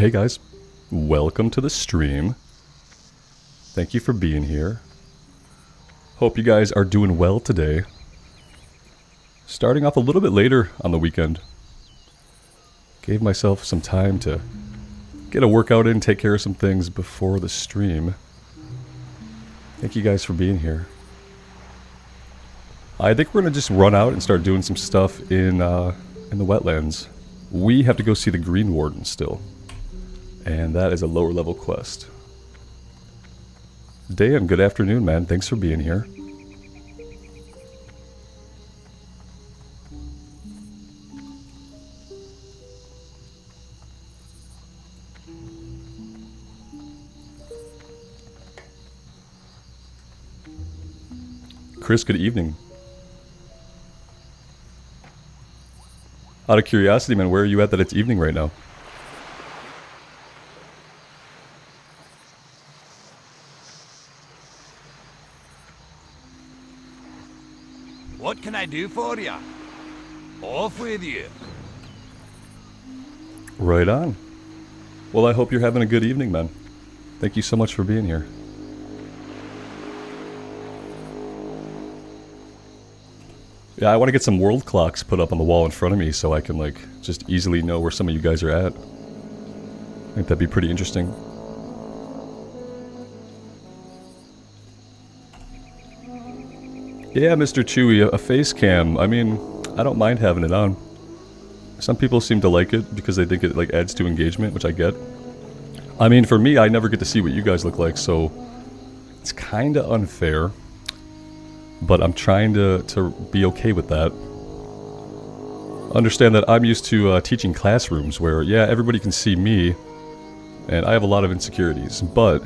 Hey guys, welcome to the stream. Thank you for being here. Hope you guys are doing well today. Starting off a little bit later on the weekend. Gave myself some time to get a workout in, take care of some things before the stream. Thank you guys for being here. I think we're gonna just run out and start doing some stuff in the wetlands. We have to go see the Green Warden still. And that is a lower level quest. Dan, good afternoon, man. Thanks for being here. Chris, good evening. Out of curiosity, man, where are you at that it's evening right now? What can I do for you? Off with you. Right on. Well, I hope you're having a good evening, man. Thank you so much for being here. Yeah, I want to get some world clocks put up on the wall in front of me so I can, like, just easily know where some of you guys are at. I think that'd be pretty interesting. Yeah, Mr. Chewy, a face cam. I mean, I don't mind having it on. Some people seem to like it because they think it, like, adds to engagement, which I get. I mean, for me, I never get to see what you guys look like, so it's kind of unfair. But I'm trying to be okay with that. Understand that I'm used to teaching classrooms where, yeah, everybody can see me, and I have a lot of insecurities. But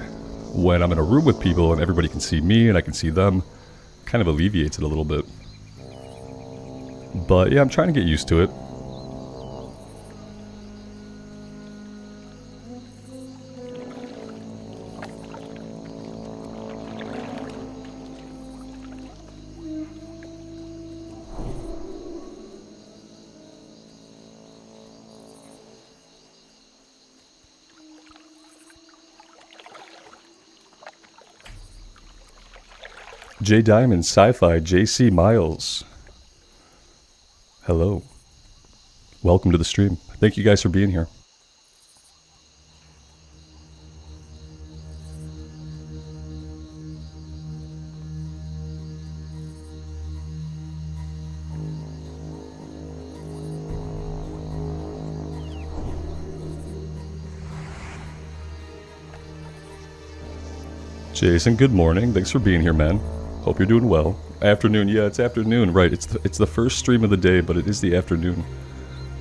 when I'm in a room with people and everybody can see me and I can see them, kind of alleviates it a little bit. But yeah, I'm trying to get used to it. J Diamond, Sci-Fi, JC Miles. Hello. Welcome to the stream. Thank you guys for being here. Jason, good morning. Thanks for being here, man. Hope you're doing well. Afternoon, yeah, it's afternoon, right. It's the first stream of the day, but it is the afternoon.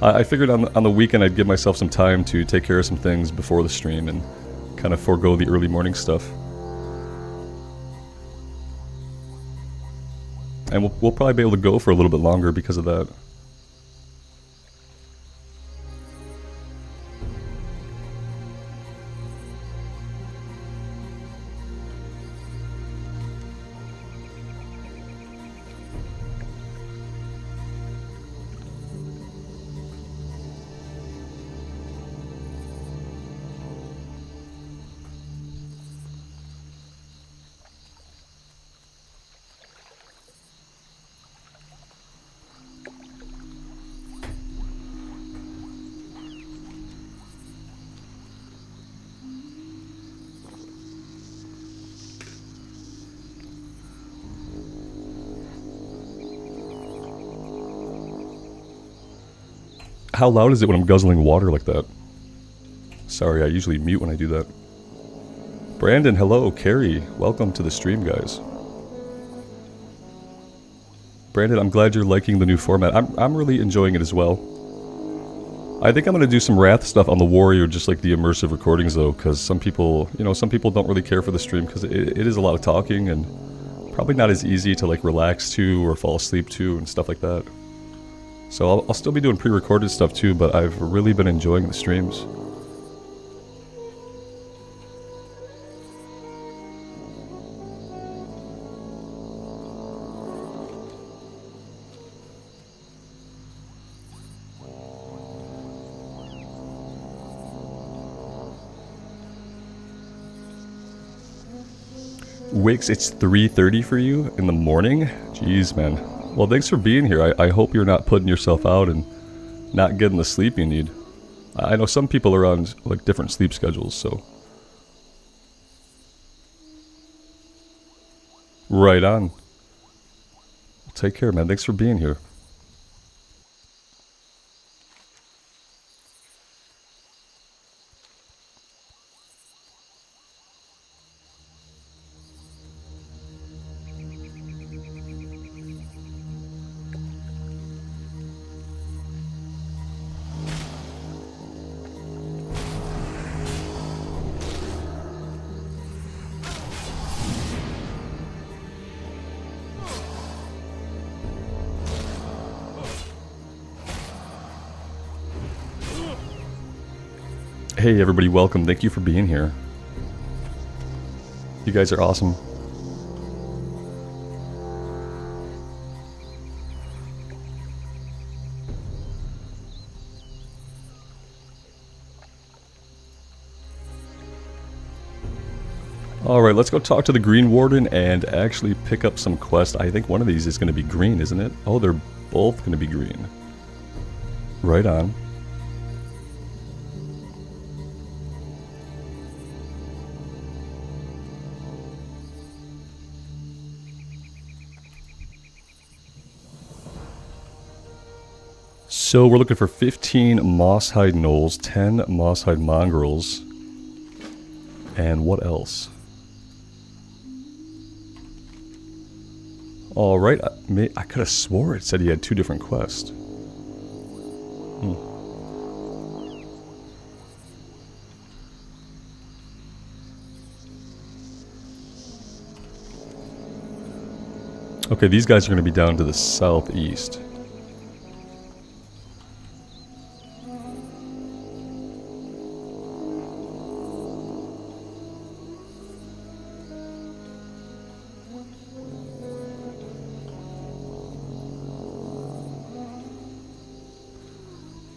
I figured on the weekend I'd give myself some time to take care of some things before the stream and kind of forego the early morning stuff. And we'll probably be able to go for a little bit longer because of that. How loud is it when I'm guzzling water like that? Sorry, I usually mute when I do that. Brandon, hello. Carrie, welcome to the stream, guys. Brandon, I'm glad you're liking the new format. I'm really enjoying it as well. I think I'm going to do some Wrath stuff on the Warrior, just like the immersive recordings, though, because some people, some people don't really care for the stream because it is a lot of talking and probably not as easy to, like, relax to or fall asleep to and stuff like that. So I'll still be doing pre-recorded stuff too, but I've really been enjoying the streams. Wix, it's 3:30 for you in the morning? Jeez, man. Well, thanks for being here. I hope you're not putting yourself out and not getting the sleep you need. I know some people are on like different sleep schedules, so. Right on. Take care, man. Thanks for being here. Hey everybody, welcome. Thank you for being here. You guys are awesome. Alright, let's go talk to the Green Warden and actually pick up some quests. I think one of these is going to be green, isn't it? Oh, they're both going to be green. Right on. So we're looking for 15 Moosehide Gnolls, 10 Moosehide Mongrels, and what else? Alright, I could have swore it said he had 2 different quests. Okay, these guys are going to be down to the southeast.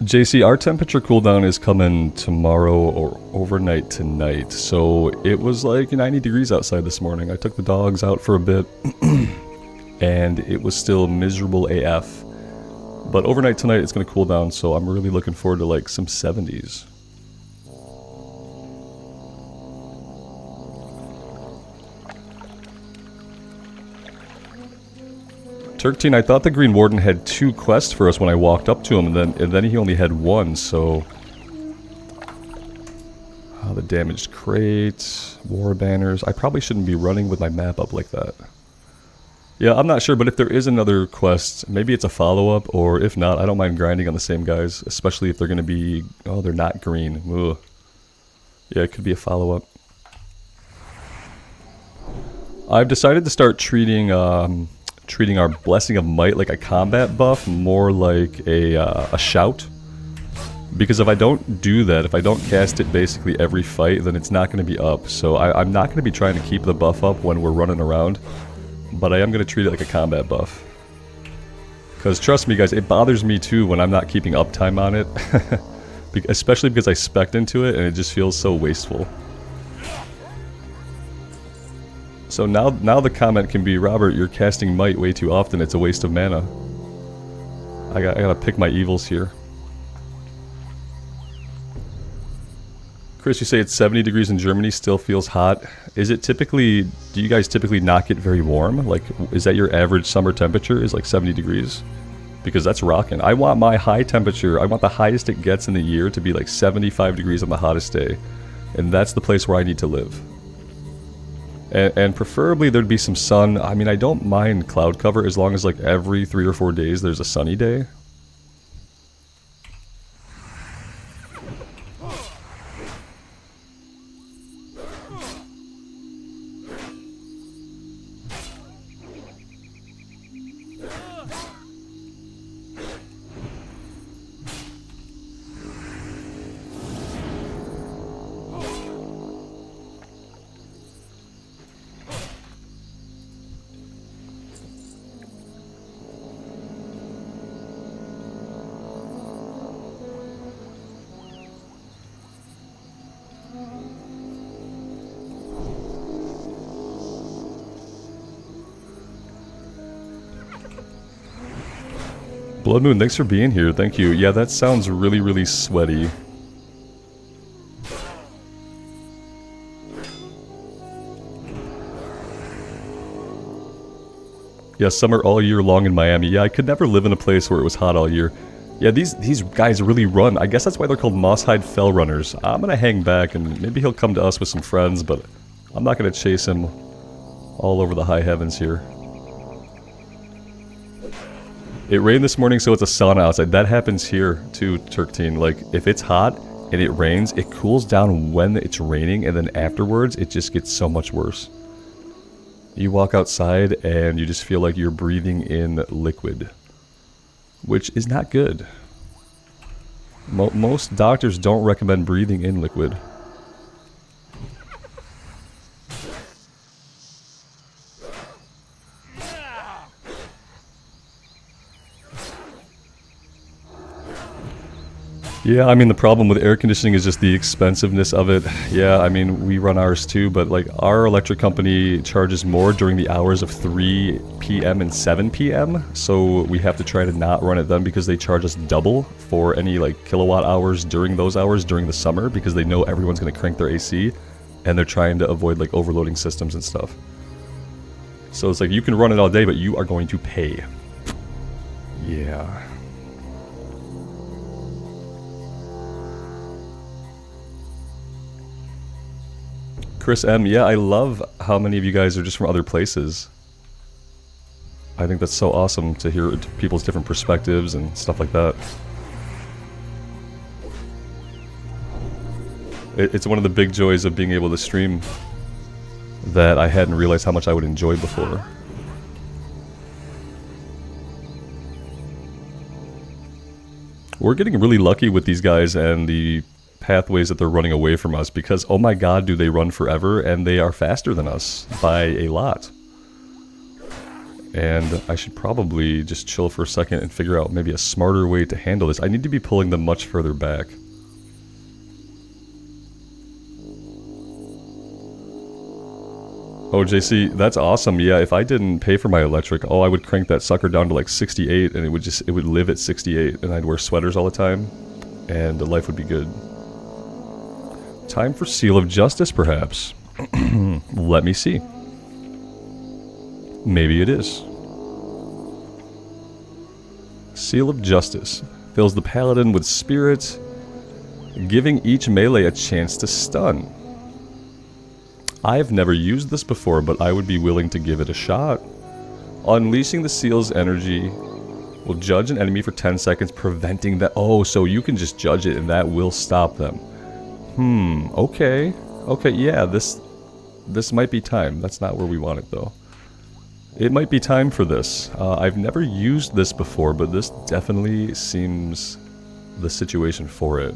JC, our temperature cooldown is coming tomorrow or overnight tonight. So it was like 90 degrees outside this morning. I took the dogs out for a bit and it was still miserable AF. But overnight tonight it's going to cool down, so I'm really looking forward to like some 70s. Turktine, I thought the Green Warden had 2 quests for us when I walked up to him, and then he only had 1, so... Oh, the damaged crate, war banners. I probably shouldn't be running with my map up like that. Yeah, I'm not sure, but if there is another quest, maybe it's a follow-up, or if not, I don't mind grinding on the same guys, especially if they're going to be... Oh, they're not green. Ugh. Yeah, it could be a follow-up. I've decided to start treating our Blessing of Might like a combat buff, more like a shout. Because if I don't do that, if I don't cast it basically every fight, then it's not going to be up. So I'm not going to be trying to keep the buff up when we're running around, but I am going to treat it like a combat buff. Because trust me guys, it bothers me too when I'm not keeping uptime on it. Especially because I spec'd into it and it just feels so wasteful. So now the comment can be, Robert, you're casting Might way too often, it's a waste of mana. I gotta pick my evils here. Chris, you say it's 70 degrees in Germany, still feels hot. Is it typically, do you guys typically not get very warm? Like, is that your average summer temperature, is like 70 degrees? Because that's rocking. I want my high temperature, I want the highest it gets in the year to be like 75 degrees on the hottest day. And that's the place where I need to live. And preferably there'd be some sun. I mean, I don't mind cloud cover as long as like every 3 or 4 days there's a sunny day. Blood Moon, thanks for being here. Thank you. Yeah, that sounds really, really sweaty. Yeah, summer all year long in Miami. Yeah, I could never live in a place where it was hot all year. Yeah, these guys really run. I guess that's why they're called Moosehide Fell Runners. I'm gonna hang back and maybe he'll come to us with some friends, but I'm not gonna chase him all over the high heavens here. It rained this morning, so it's a sauna outside. That happens here too, Turktine. Like, if it's hot and it rains, it cools down when it's raining, and then afterwards, it just gets so much worse. You walk outside and you just feel like you're breathing in liquid, which is not good. Most doctors don't recommend breathing in liquid. Yeah, I mean, the problem with air conditioning is just the expensiveness of it. Yeah, I mean, we run ours too, but like our electric company charges more during the hours of 3 p.m. and 7 p.m. So we have to try to not run it then because they charge us double for any like kilowatt hours during those hours during the summer because they know everyone's going to crank their AC and they're trying to avoid like overloading systems and stuff. So it's like you can run it all day, but you are going to pay. Yeah. Chris M, yeah, I love how many of you guys are just from other places. I think that's so awesome to hear people's different perspectives and stuff like that. It's one of the big joys of being able to stream that I hadn't realized how much I would enjoy before. We're getting really lucky with these guys and the pathways that they're running away from us because, oh my god, do they run forever, and they are faster than us by a lot. And I should probably just chill for a second and figure out maybe a smarter way to handle this. I need to be pulling them much further back. Oh, JC, that's awesome. Yeah, if I didn't pay for my electric, oh, I would crank that sucker down to like 68 and it would live at 68 and I'd wear sweaters all the time and life would be good. Time for Seal of Justice, perhaps. Let me see. Maybe it is. Seal of Justice. Fills the Paladin with spirit, giving each melee a chance to stun. I've never used this before, but I would be willing to give it a shot. Unleashing the Seal's energy will judge an enemy for 10 seconds, preventing that. Oh, so you can just judge it and that will stop them. Okay. Okay, yeah, this might be time. That's not where we want it, though. It might be time for this. I've never used this before, but this definitely seems the situation for it.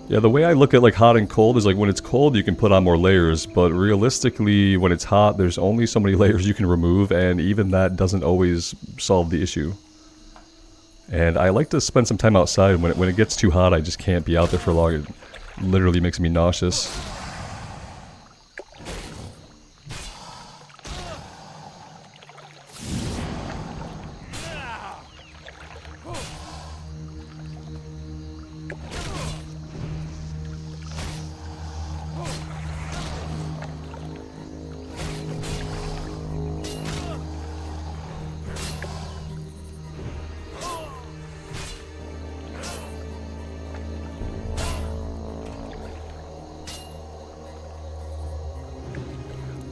Yeah, the way I look at like hot and cold is like when it's cold you can put on more layers, but realistically when it's hot there's only so many layers you can remove, and even that doesn't always solve the issue. And I like to spend some time outside. When it gets too hot I just can't be out there for long. It literally makes me nauseous.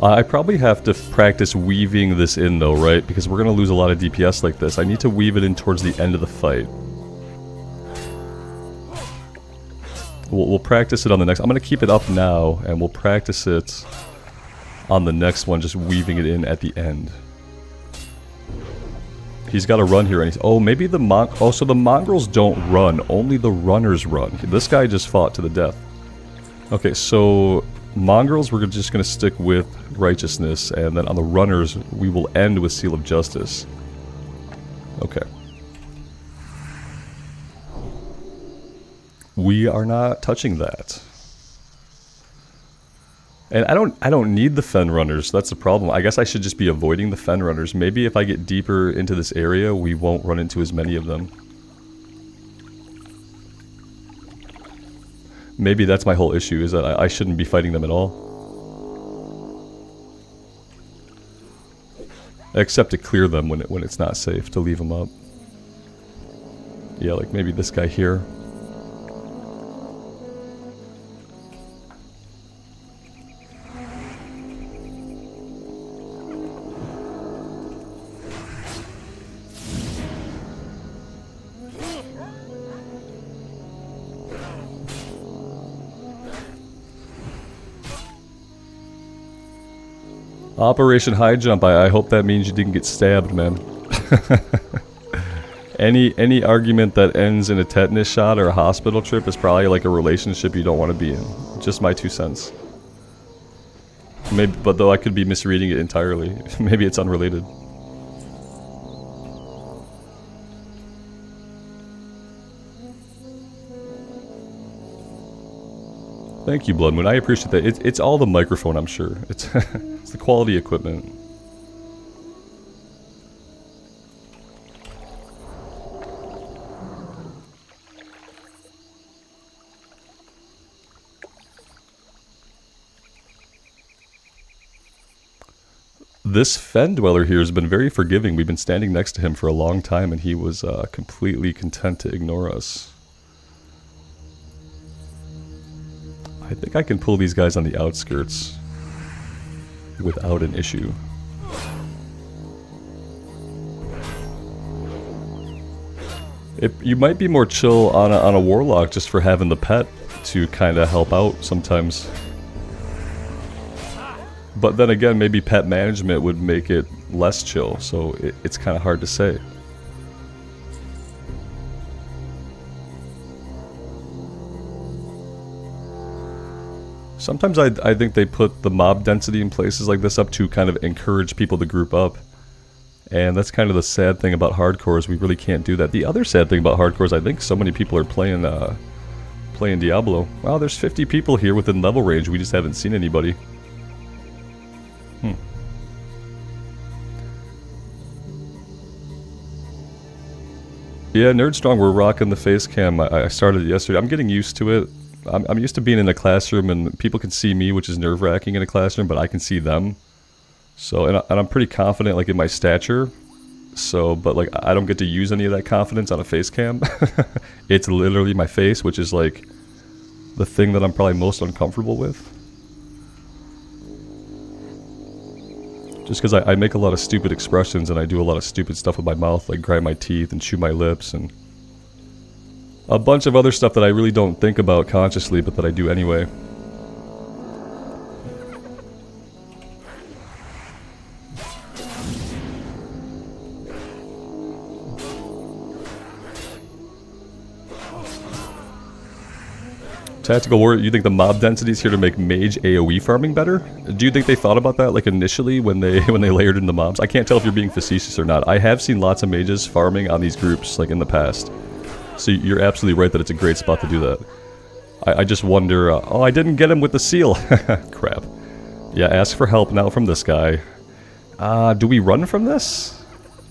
I probably have to practice weaving this in though, right? Because we're going to lose a lot of DPS like this. I need to weave it in towards the end of the fight. We'll practice it on the next. I'm going to keep it up now, and we'll practice it on the next one, just weaving it in at the end. He's got to run here, and he's... Oh, maybe the Oh, so the mongrels don't run. Only the runners run. This guy just fought to the death. Okay, so... mongrels, we're just going to stick with righteousness, and then on the runners, we will end with Seal of Justice. Okay. We are not touching that. And I don't need the fen runners. That's the problem. I guess I should just be avoiding the fen runners. Maybe if I get deeper into this area, we won't run into as many of them. Maybe that's my whole issue, is that I shouldn't be fighting them at all. Except to clear them when it's not safe to leave them up. Yeah, like maybe this guy here. Operation High Jump, I hope that means you didn't get stabbed, man. Any argument that ends in a tetanus shot or a hospital trip is probably like a relationship you don't want to be in. Just my 2 cents. Maybe, but though I could be misreading it entirely. Maybe it's unrelated. Thank you, Blood Moon. I appreciate that. It's all the microphone, I'm sure. It's it's the quality equipment. This fen dweller here has been very forgiving. We've been standing next to him for a long time, and he was completely content to ignore us. I think I can pull these guys on the outskirts without an issue. You might be more chill on a warlock just for having the pet to kind of help out sometimes. But then again, maybe pet management would make it less chill, so it's kind of hard to say. Sometimes I think they put the mob density in places like this up to kind of encourage people to group up. And that's kind of the sad thing about hardcore, is we really can't do that. The other sad thing about hardcore is I think so many people are playing Diablo. Wow, there's 50 people here within level range. We just haven't seen anybody. Yeah, Nerdstrong, we're rocking the face cam. I started it yesterday. I'm getting used to it. I'm used to being in a classroom and people can see me, which is nerve-wracking in a classroom, but I can see them. So, and I'm pretty confident, like, in my stature. So, but, like, I don't get to use any of that confidence on a face cam. It's literally my face, which is, like, the thing that I'm probably most uncomfortable with. Just because I make a lot of stupid expressions and I do a lot of stupid stuff with my mouth, like grind my teeth and chew my lips and a bunch of other stuff that I really don't think about consciously, but that I do anyway. Tactical Warrior, you think the mob density is here to make mage AoE farming better? Do you think they thought about that, like, initially when they layered in the mobs? I can't tell if you're being facetious or not. I have seen lots of mages farming on these groups, like, in the past. So you're absolutely right that it's a great spot to do that. I just wonder, oh, I didn't get him with the seal. Crap. Yeah, ask for help now from this guy. Do we run from this?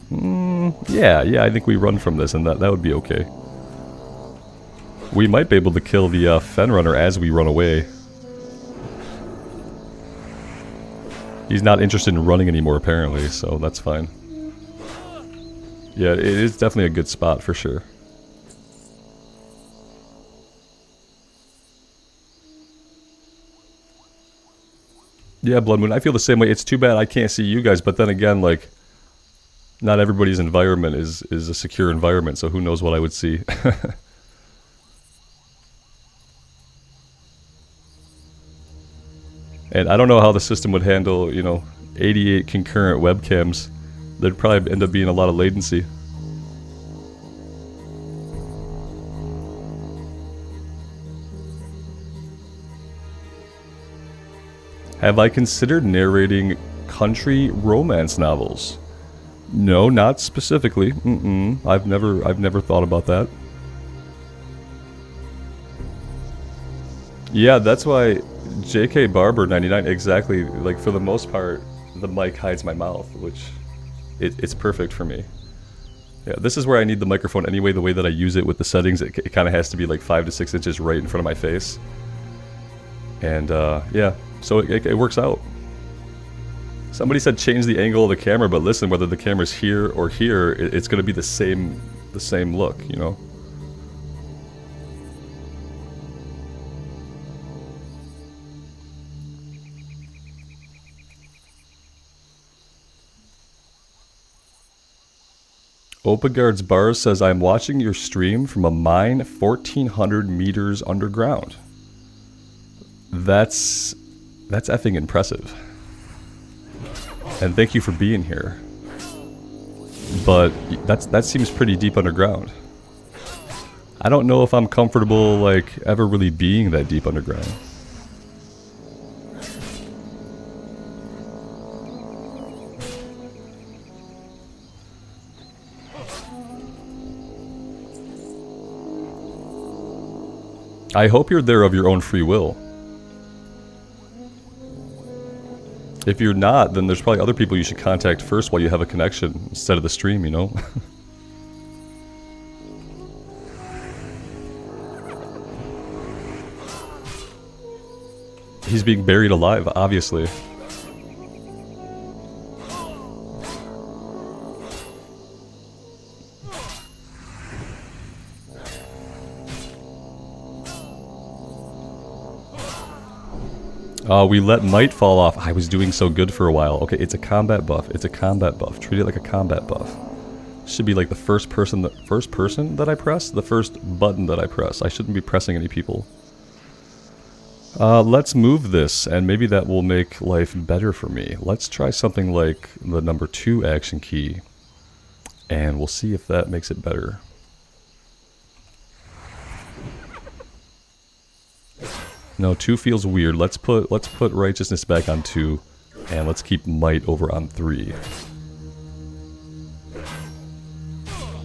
Yeah, I think we run from this, and that would be okay. We might be able to kill the fen runner as we run away. He's not interested in running anymore, apparently, so that's fine. Yeah, it is definitely a good spot for sure. Yeah, Blood Moon, I feel the same way. It's too bad I can't see you guys, but then again, like, not everybody's environment is a secure environment, so who knows what I would see. And I don't know how the system would handle, 88 concurrent webcams. There'd probably end up being a lot of latency. Have I considered narrating country romance novels? No, not specifically. I've never thought about that. Yeah, that's why JK Barber 99, exactly. Like, for the most part, the mic hides my mouth, which it's perfect for me. Yeah, this is where I need the microphone anyway. The way that I use it with the settings, it kind of has to be like 5 to 6 inches right in front of my face. And yeah, so it works out. Somebody said change the angle of the camera, but listen, whether the camera's here or here, it's going to be the same look, you know? Opagard's Bars says, I'm watching your stream from a mine 1,400 meters underground. That's effing impressive. And thank you for being here. But that seems pretty deep underground. I don't know if I'm comfortable, like, ever really being that deep underground. I hope you're there of your own free will. If you're not, then there's probably other people you should contact first while you have a connection instead of the stream, you know? He's being buried alive, obviously. We let might fall off. I was doing so good for a while. Okay, it's a combat buff. It's a combat buff. Treat it like a combat buff. Should be like the first person that I press? The first button that I press. I shouldn't be pressing any people. Let's move this, and maybe that will make life better for me. Let's try something like the number 2 action key, and we'll see if that makes it better. No, 2 feels weird. Let's put righteousness back on 2, and let's keep might over on 3.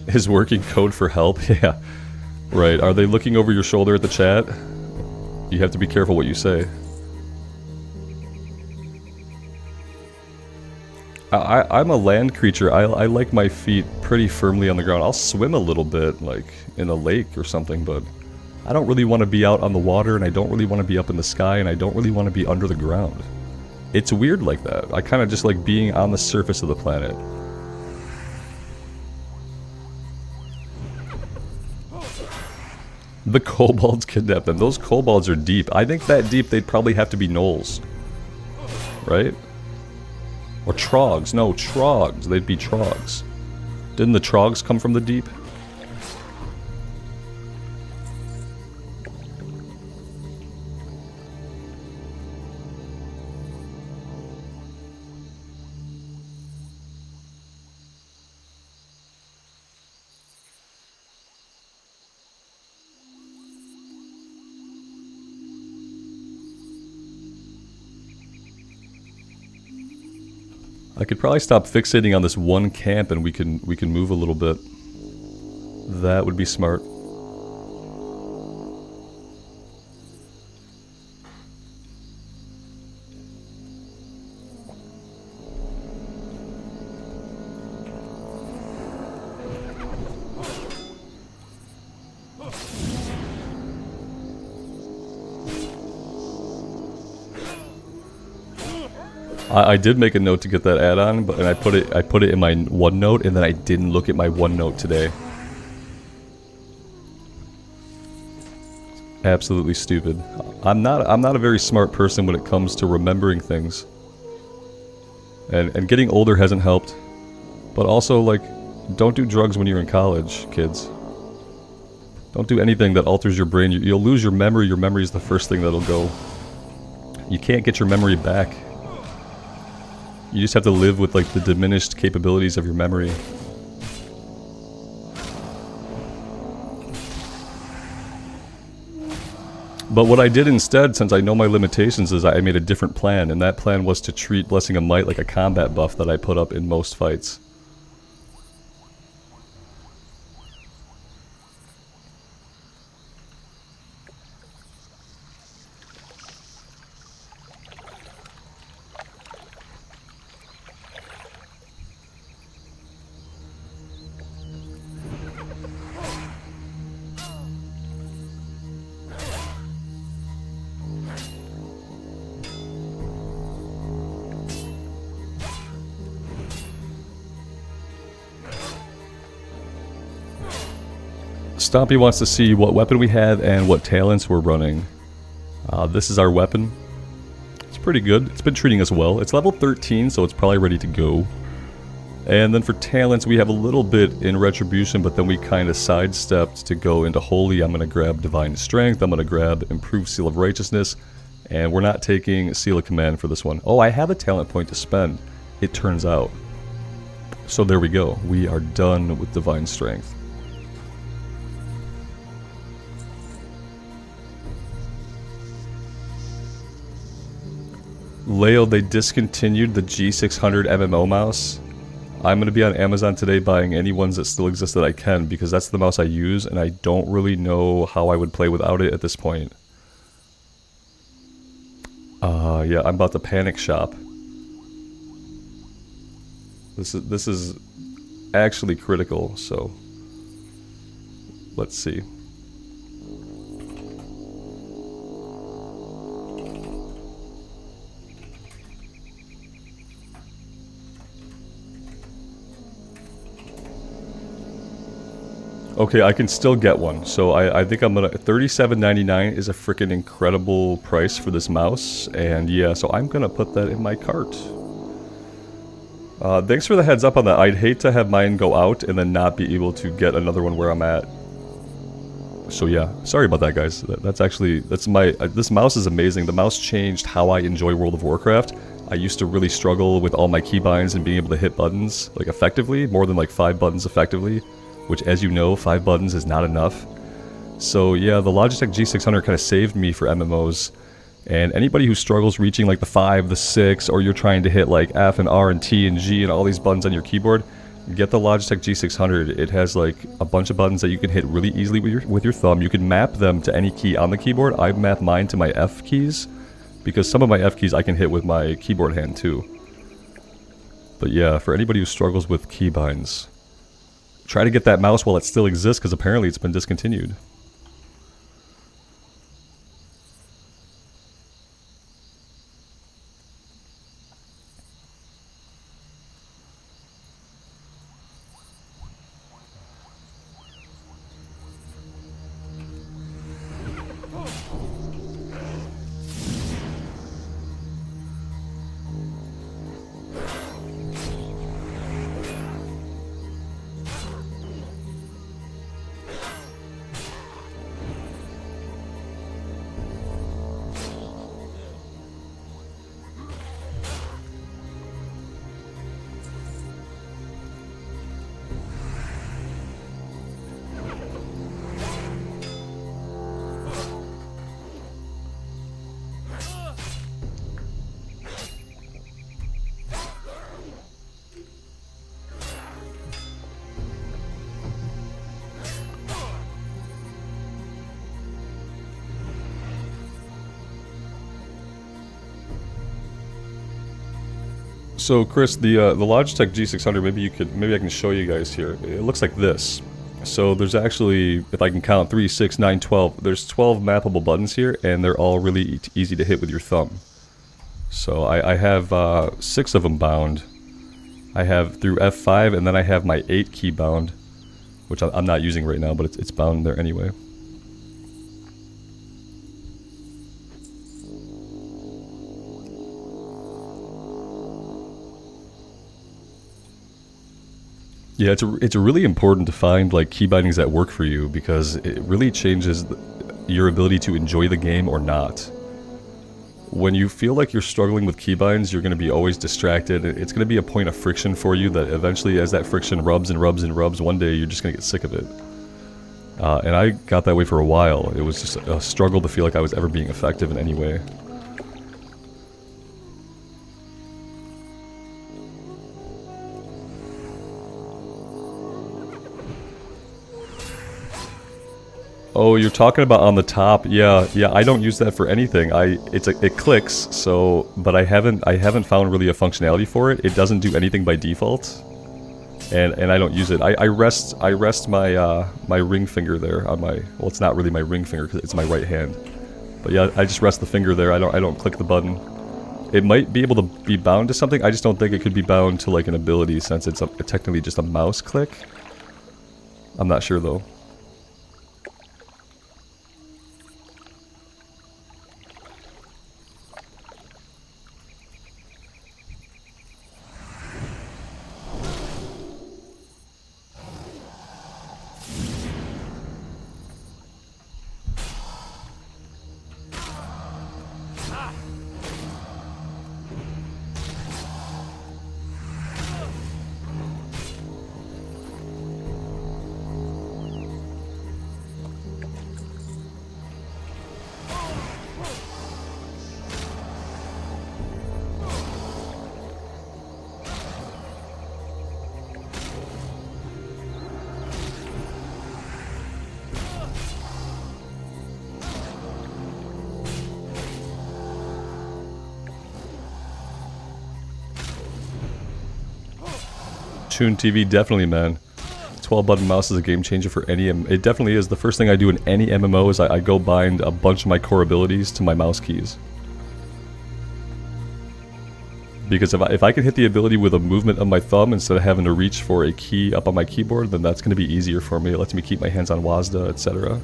Is working code for help? Yeah. Right. Are they looking over your shoulder at the chat? You have to be careful what you say. I'm a land creature. I like my feet pretty firmly on the ground. I'll swim a little bit, like in a lake or something, but I don't really want to be out on the water, and I don't really want to be up in the sky, and I don't really want to be under the ground. It's weird like that. I kind of just like being on the surface of the planet. The kobolds kidnapped them. Those kobolds are deep. I think that deep they'd probably have to be gnolls. Right? Or trogs. No, trogs. They'd be trogs. Didn't the trogs come from the deep? I could probably stop fixating on this one camp and we can move a little bit. That would be smart. I did make a note to get that add-on, and I put it in my OneNote, and then I didn't look at my OneNote today. Absolutely stupid. I'm not a very smart person when it comes to remembering things. And getting older hasn't helped. But also, like, don't do drugs when you're in college, kids. Don't do anything that alters your brain. You'll lose your memory. Your memory is the first thing that'll go. You can't get your memory back. You just have to live with, like, the diminished capabilities of your memory. But what I did instead, since I know my limitations, is I made a different plan, and that plan was to treat Blessing of Might like a combat buff that I put up in most fights. Stompy wants to see what weapon we have and what talents we're running. This is our weapon. It's pretty good. It's been treating us well. It's level 13, so it's probably ready to go. And then for talents, we have a little bit in Retribution, but then we kind of sidestepped to go into Holy. I'm going to grab Divine Strength. I'm going to grab Improved Seal of Righteousness. And we're not taking Seal of Command for this one. Oh, I have a talent point to spend, it turns out. So there we go. We are done with Divine Strength. Leo, they discontinued the G600 MMO mouse. I'm going to be on Amazon today buying any ones that still exist that I can, because that's the mouse I use, and I don't really know how I would play without it at this point. Yeah, I'm about to panic shop. This is actually critical, so let's see. Okay, I can still get one, so I think I'm gonna... $37.99 is a freaking incredible price for this mouse, and yeah, so I'm gonna put that in my cart. Thanks for the heads up on that. I'd hate to have mine go out and then not be able to get another one where I'm at. So yeah, sorry about that, guys. That's actually... that's my... this mouse is amazing. The mouse changed how I enjoy World of Warcraft. I used to really struggle with all my keybinds and being able to hit buttons, like, effectively, more than like 5 buttons effectively. Which, as you know, 5 buttons is not enough. So yeah, the Logitech G600 kind of saved me for MMOs. And anybody who struggles reaching like the 5, the 6, or you're trying to hit like F and R and T and G and all these buttons on your keyboard, get the Logitech G600. It has like a bunch of buttons that you can hit really easily with your thumb. You can map them to any key on the keyboard. I map mine to my F keys, because some of my F keys I can hit with my keyboard hand too. But yeah, for anybody who struggles with keybinds, try to get that mouse while it still exists, because apparently it's been discontinued. So Chris, the Logitech G600, maybe I can show you guys here. It looks like this. So there's actually, if I can count, 3, 6, 9, 12. There's 12 mappable buttons here, and they're all really easy to hit with your thumb. So I have 6 of them bound. I have through F5, and then I have my 8 key bound, which I'm not using right now, but it's bound there anyway. Yeah, it's really important to find like key bindings that work for you, because it really changes your ability to enjoy the game or not. When you feel like you're struggling with keybinds, you're going to be always distracted. It's going to be a point of friction for you that eventually, as that friction rubs and rubs and rubs, one day you're just going to get sick of it. And I got that way for a while. It was just a struggle to feel like I was ever being effective in any way. Oh, you're talking about on the top? Yeah, I don't use that for anything. It clicks, so, but I haven't found really a functionality for it. It doesn't do anything by default, and I don't use it. I rest my my ring finger there on my, well, it's not really my ring finger because it's my right hand, but yeah, I just rest the finger there. I don't click the button. It might be able to be bound to something. I just don't think it could be bound to like an ability, since it's technically just a mouse click. I'm not sure though. Toon TV, definitely, man. 12-button mouse is a game changer for any it definitely is. The first thing I do in any MMO is I go bind a bunch of my core abilities to my mouse keys. Because if I can hit the ability with a movement of my thumb instead of having to reach for a key up on my keyboard, then that's going to be easier for me. It lets me keep my hands on WASD, etc.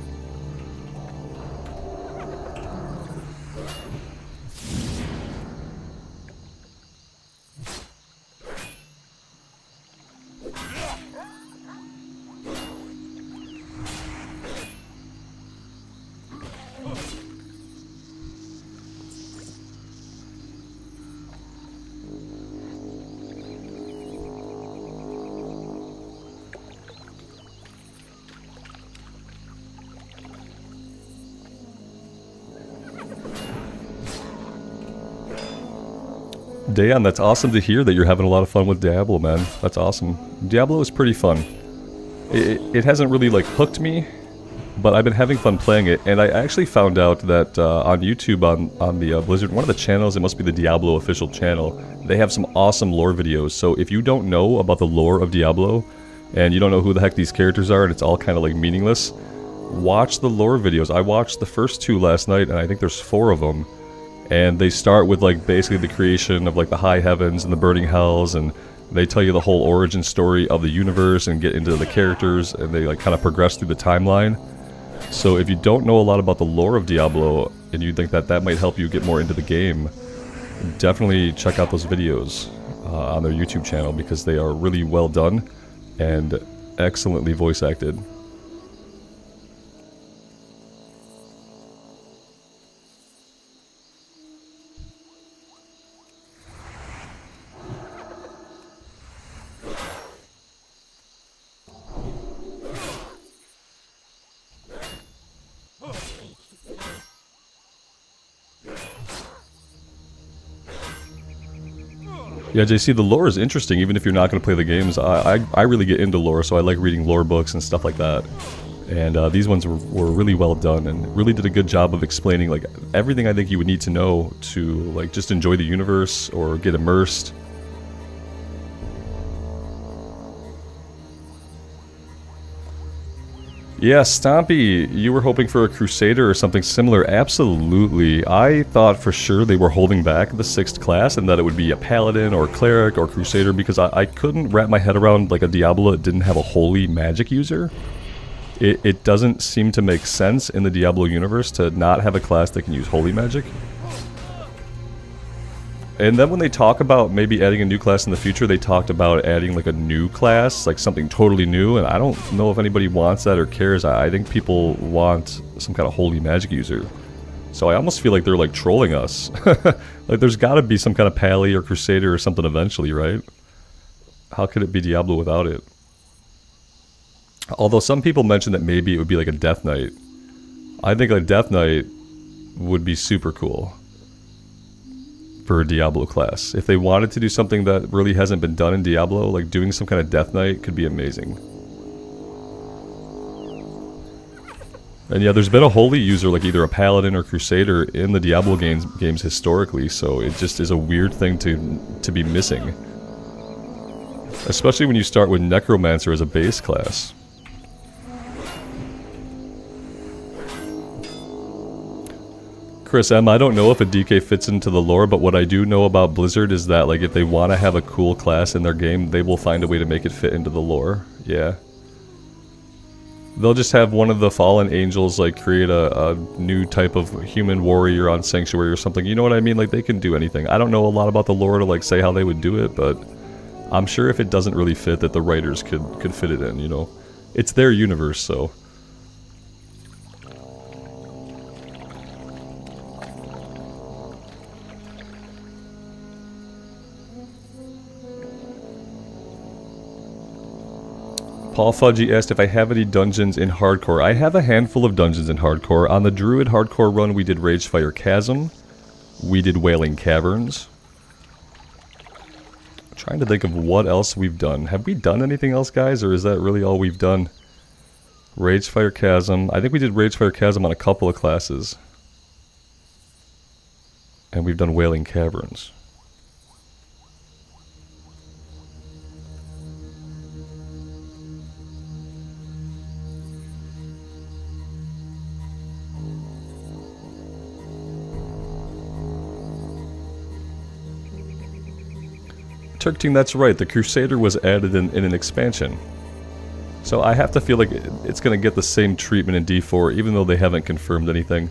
Dayan, that's awesome to hear that you're having a lot of fun with Diablo, man. That's awesome. Diablo is pretty fun. It hasn't really like hooked me, but I've been having fun playing it. And I actually found out that on YouTube, on the Blizzard, one of the channels, it must be the Diablo official channel, they have some awesome lore videos. So if you don't know about the lore of Diablo, and you don't know who the heck these characters are, and it's all kind of like meaningless, watch the lore videos. I watched the first 2 last night, and I think there's 4 of them. And they start with like basically the creation of like the high heavens and the burning hells, and they tell you the whole origin story of the universe and get into the characters, and they like kind of progress through the timeline. So if you don't know a lot about the lore of Diablo and you think that that might help you get more into the game, definitely check out those videos on their YouTube channel, because they are really well done and excellently voice acted. Yeah, JC, the lore is interesting, even if you're not going to play the games. I really get into lore, so I like reading lore books and stuff like that. And these ones were really well done, and really did a good job of explaining like everything I think you would need to know to like just enjoy the universe or get immersed. Yeah, Stompy, you were hoping for a Crusader or something similar. Absolutely. I thought for sure they were holding back the 6th class and that it would be a Paladin or Cleric or Crusader, because I couldn't wrap my head around like a Diablo that didn't have a holy magic user. It doesn't seem to make sense in the Diablo universe to not have a class that can use holy magic. And then when they talk about maybe adding a new class in the future, they talked about adding like a new class, like something totally new, and I don't know if anybody wants that or cares. I think people want some kind of holy magic user. So I almost feel like they're like trolling us. Like there's gotta be some kind of Pally or Crusader or something eventually, right? How could it be Diablo without it? Although some people mentioned that maybe it would be like a Death Knight. I think a Death Knight would be super cool for a Diablo class. If they wanted to do something that really hasn't been done in Diablo, like doing some kind of Death Knight could be amazing. And yeah, there's been a holy user, like either a Paladin or Crusader in the Diablo games historically, so it just is a weird thing to be missing. Especially when you start with Necromancer as a base class. Chris M, I don't know if a DK fits into the lore, but what I do know about Blizzard is that like if they want to have a cool class in their game, they will find a way to make it fit into the lore. Yeah. They'll just have one of the fallen angels like create a new type of human warrior on Sanctuary or something. You know what I mean? Like they can do anything. I don't know a lot about the lore to like say how they would do it, but I'm sure if it doesn't really fit that the writers could fit it in, you know. It's their universe, so. Paul Fudgy asked if I have any dungeons in Hardcore. I have a handful of dungeons in Hardcore. On the Druid Hardcore run, we did Ragefire Chasm. We did Wailing Caverns. I'm trying to think of what else we've done. Have we done anything else, guys, or is that really all we've done? Ragefire Chasm. I think we did Ragefire Chasm on a couple of classes. And we've done Wailing Caverns. Turkting, that's right. The Crusader was added in an expansion. So I have to feel like it's going to get the same treatment in D4, even though they haven't confirmed anything.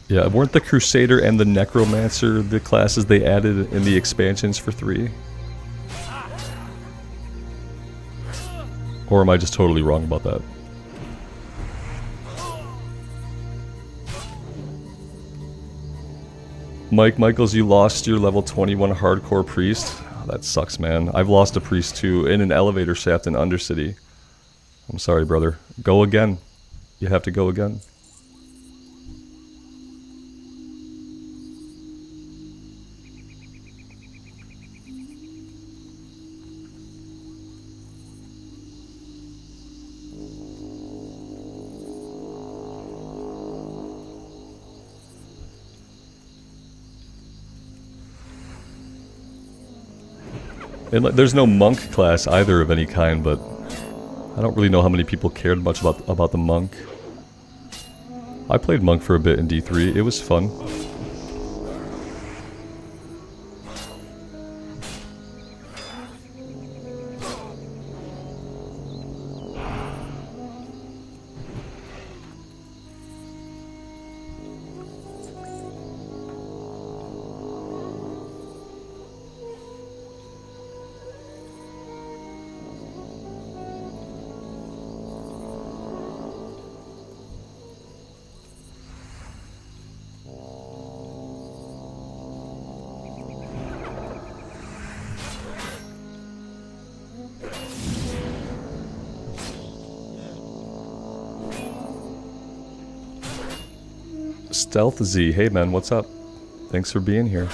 Yeah, weren't the Crusader and the Necromancer the classes they added in the expansions for 3? Or am I just totally wrong about that? Mike Michaels, you lost your level 21 hardcore priest? Oh, that sucks, man. I've lost a priest too in an elevator shaft in Undercity. I'm sorry, brother. Go again. You have to go again. And there's no monk class either of any kind, but I don't really know how many people cared much about the monk. I played monk for a bit in D3. It was fun. Stealth Z, hey man, what's up? Thanks for being here.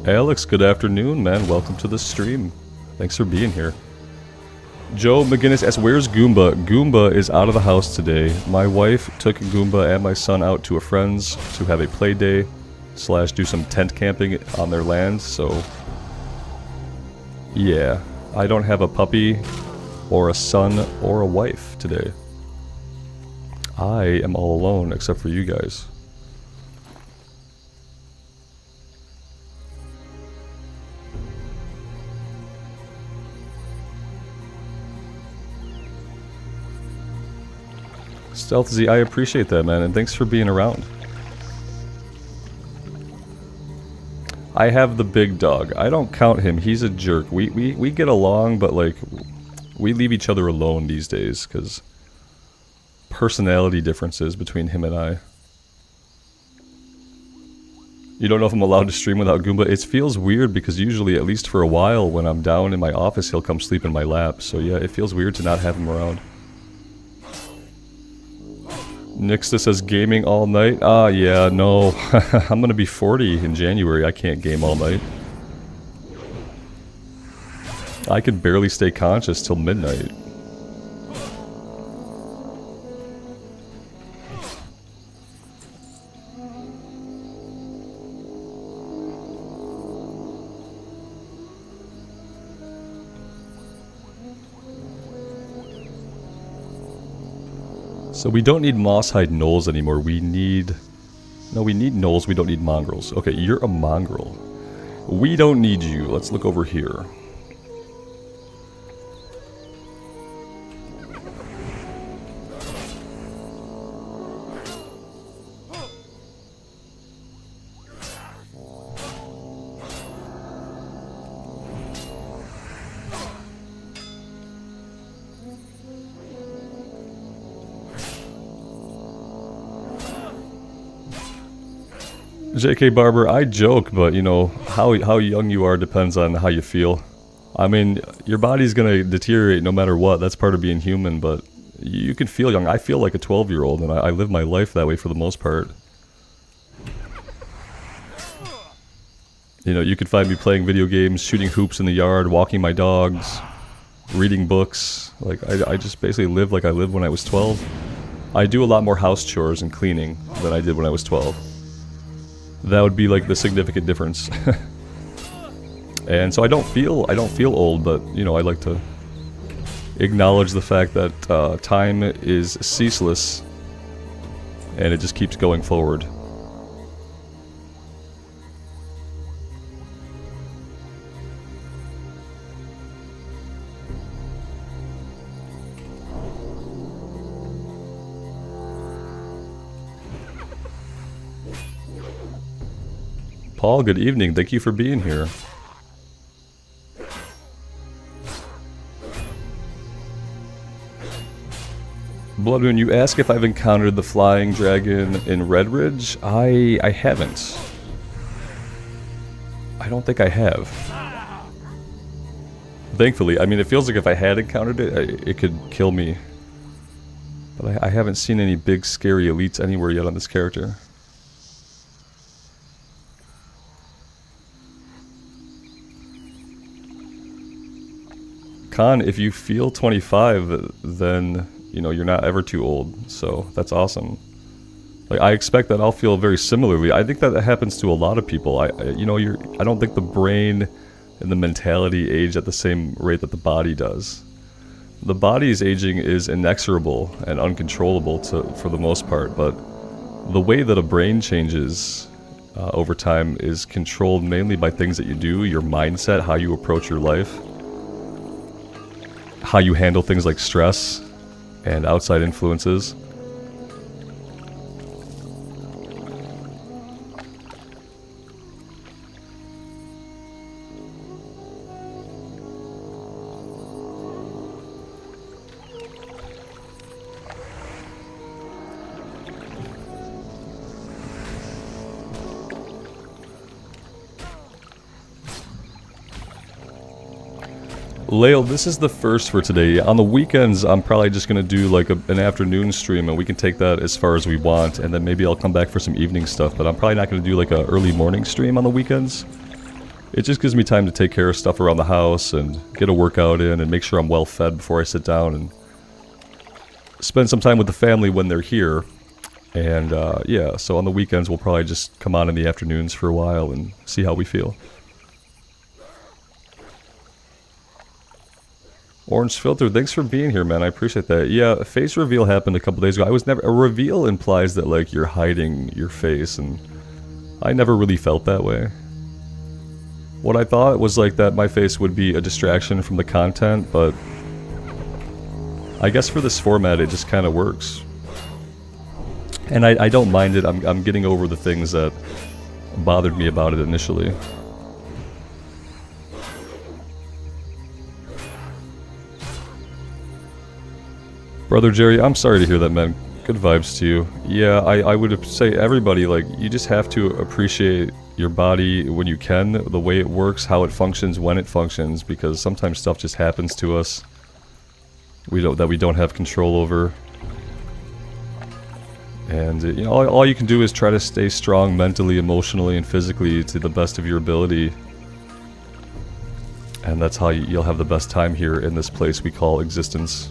Alex, good afternoon, man. Welcome to the stream. Thanks for being here. Joe McGinnis asks, where's Goomba? Goomba is out of the house today. My wife took Goomba and my son out to a friend's to have a play day / do some tent camping on their land, so yeah. I don't have a puppy or a son or a wife today. I am all alone except for you guys. Stealth Z, I appreciate that, man, and thanks for being around. I have the big dog. I don't count him. He's a jerk. We get along, but like, we leave each other alone these days because personality differences between him and I. You don't know if I'm allowed to stream without Goomba? It feels weird because usually, at least for a while, when I'm down in my office, he'll come sleep in my lap. So yeah, it feels weird to not have him around. Nixta says gaming all night. Ah, yeah, no. I'm gonna be 40 in January. I can't game all night. I can barely stay conscious till midnight. So we don't need Moosehide Gnolls anymore. We need... No, we need Gnolls. We don't need Mongrels. Okay, you're a Mongrel. We don't need you. Let's look over here. JK Barber, I joke, but you know, how young you are depends on how you feel. I mean, your body's gonna deteriorate no matter what. That's part of being human, but you can feel young. I feel like a 12-year-old, and I live my life that way for the most part. You know, you could find me playing video games, shooting hoops in the yard, walking my dogs, reading books. Like, I just basically live like I lived when I was 12. I do a lot more house chores and cleaning than I did when I was 12. That would be like the significant difference. And so I don't feel old, but you know, I like to acknowledge the fact that time is ceaseless and it just keeps going forward. Paul, good evening. Thank you for being here. Bloodmoon, you ask if I've encountered the flying dragon in Redridge? I haven't. I don't think I have. Thankfully. I mean, it feels like if I had encountered it, it could kill me. But I haven't seen any big scary elites anywhere yet on this character. Khan, if you feel 25, then, you know, you're not ever too old, so that's awesome. Like, I expect that I'll feel very similarly. I think that happens to a lot of people. I don't think the brain and the mentality age at the same rate that the body does. The body's aging is inexorable and uncontrollable for the most part, but the way that a brain changes over time is controlled mainly by things that you do, your mindset, how you approach your life, how you handle things like stress and outside influences. Lael, this is the first for today. On the weekends, I'm probably just going to do like an afternoon stream, and we can take that as far as we want, and then maybe I'll come back for some evening stuff, but I'm probably not going to do like an early morning stream on the weekends. It just gives me time to take care of stuff around the house and get a workout in and make sure I'm well fed before I sit down and spend some time with the family when they're here. And yeah, so on the weekends we'll probably just come on in the afternoons for a while and see how we feel. Orange Filter, thanks for being here, man. I appreciate that. Yeah, a face reveal happened a couple days ago. A reveal implies that, like, you're hiding your face, and I never really felt that way. What I thought was, like, that my face would be a distraction from the content, but I guess for this format, it just kind of works. And I don't mind it. I'm getting over the things that bothered me about it initially. Brother Jerry, I'm sorry to hear that, man. Good vibes to you. Yeah, I would say everybody, like, you just have to appreciate your body when you can, the way it works, how it functions, when it functions, because sometimes stuff just happens to us that we don't have control over. And, you know, all you can do is try to stay strong mentally, emotionally, and physically to the best of your ability. And that's how you'll have the best time here in this place we call existence.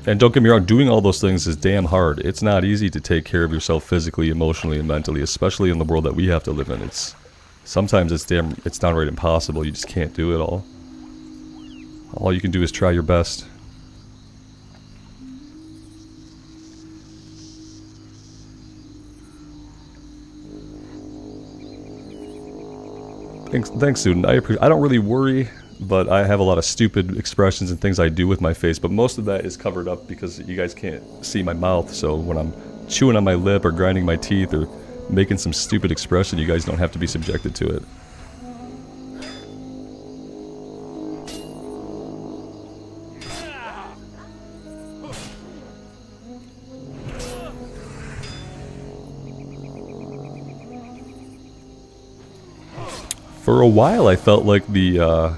And don't get me wrong, doing all those things is damn hard. It's not easy to take care of yourself physically, emotionally, and mentally, especially in the world that we have to live in. Sometimes it's downright impossible. You just can't do it all. All you can do is try your best. Thanks, student. I don't really worry, but I have a lot of stupid expressions and things I do with my face, but most of that is covered up because you guys can't see my mouth, so when I'm chewing on my lip or grinding my teeth or making some stupid expression, you guys don't have to be subjected to it. For a while, I felt like the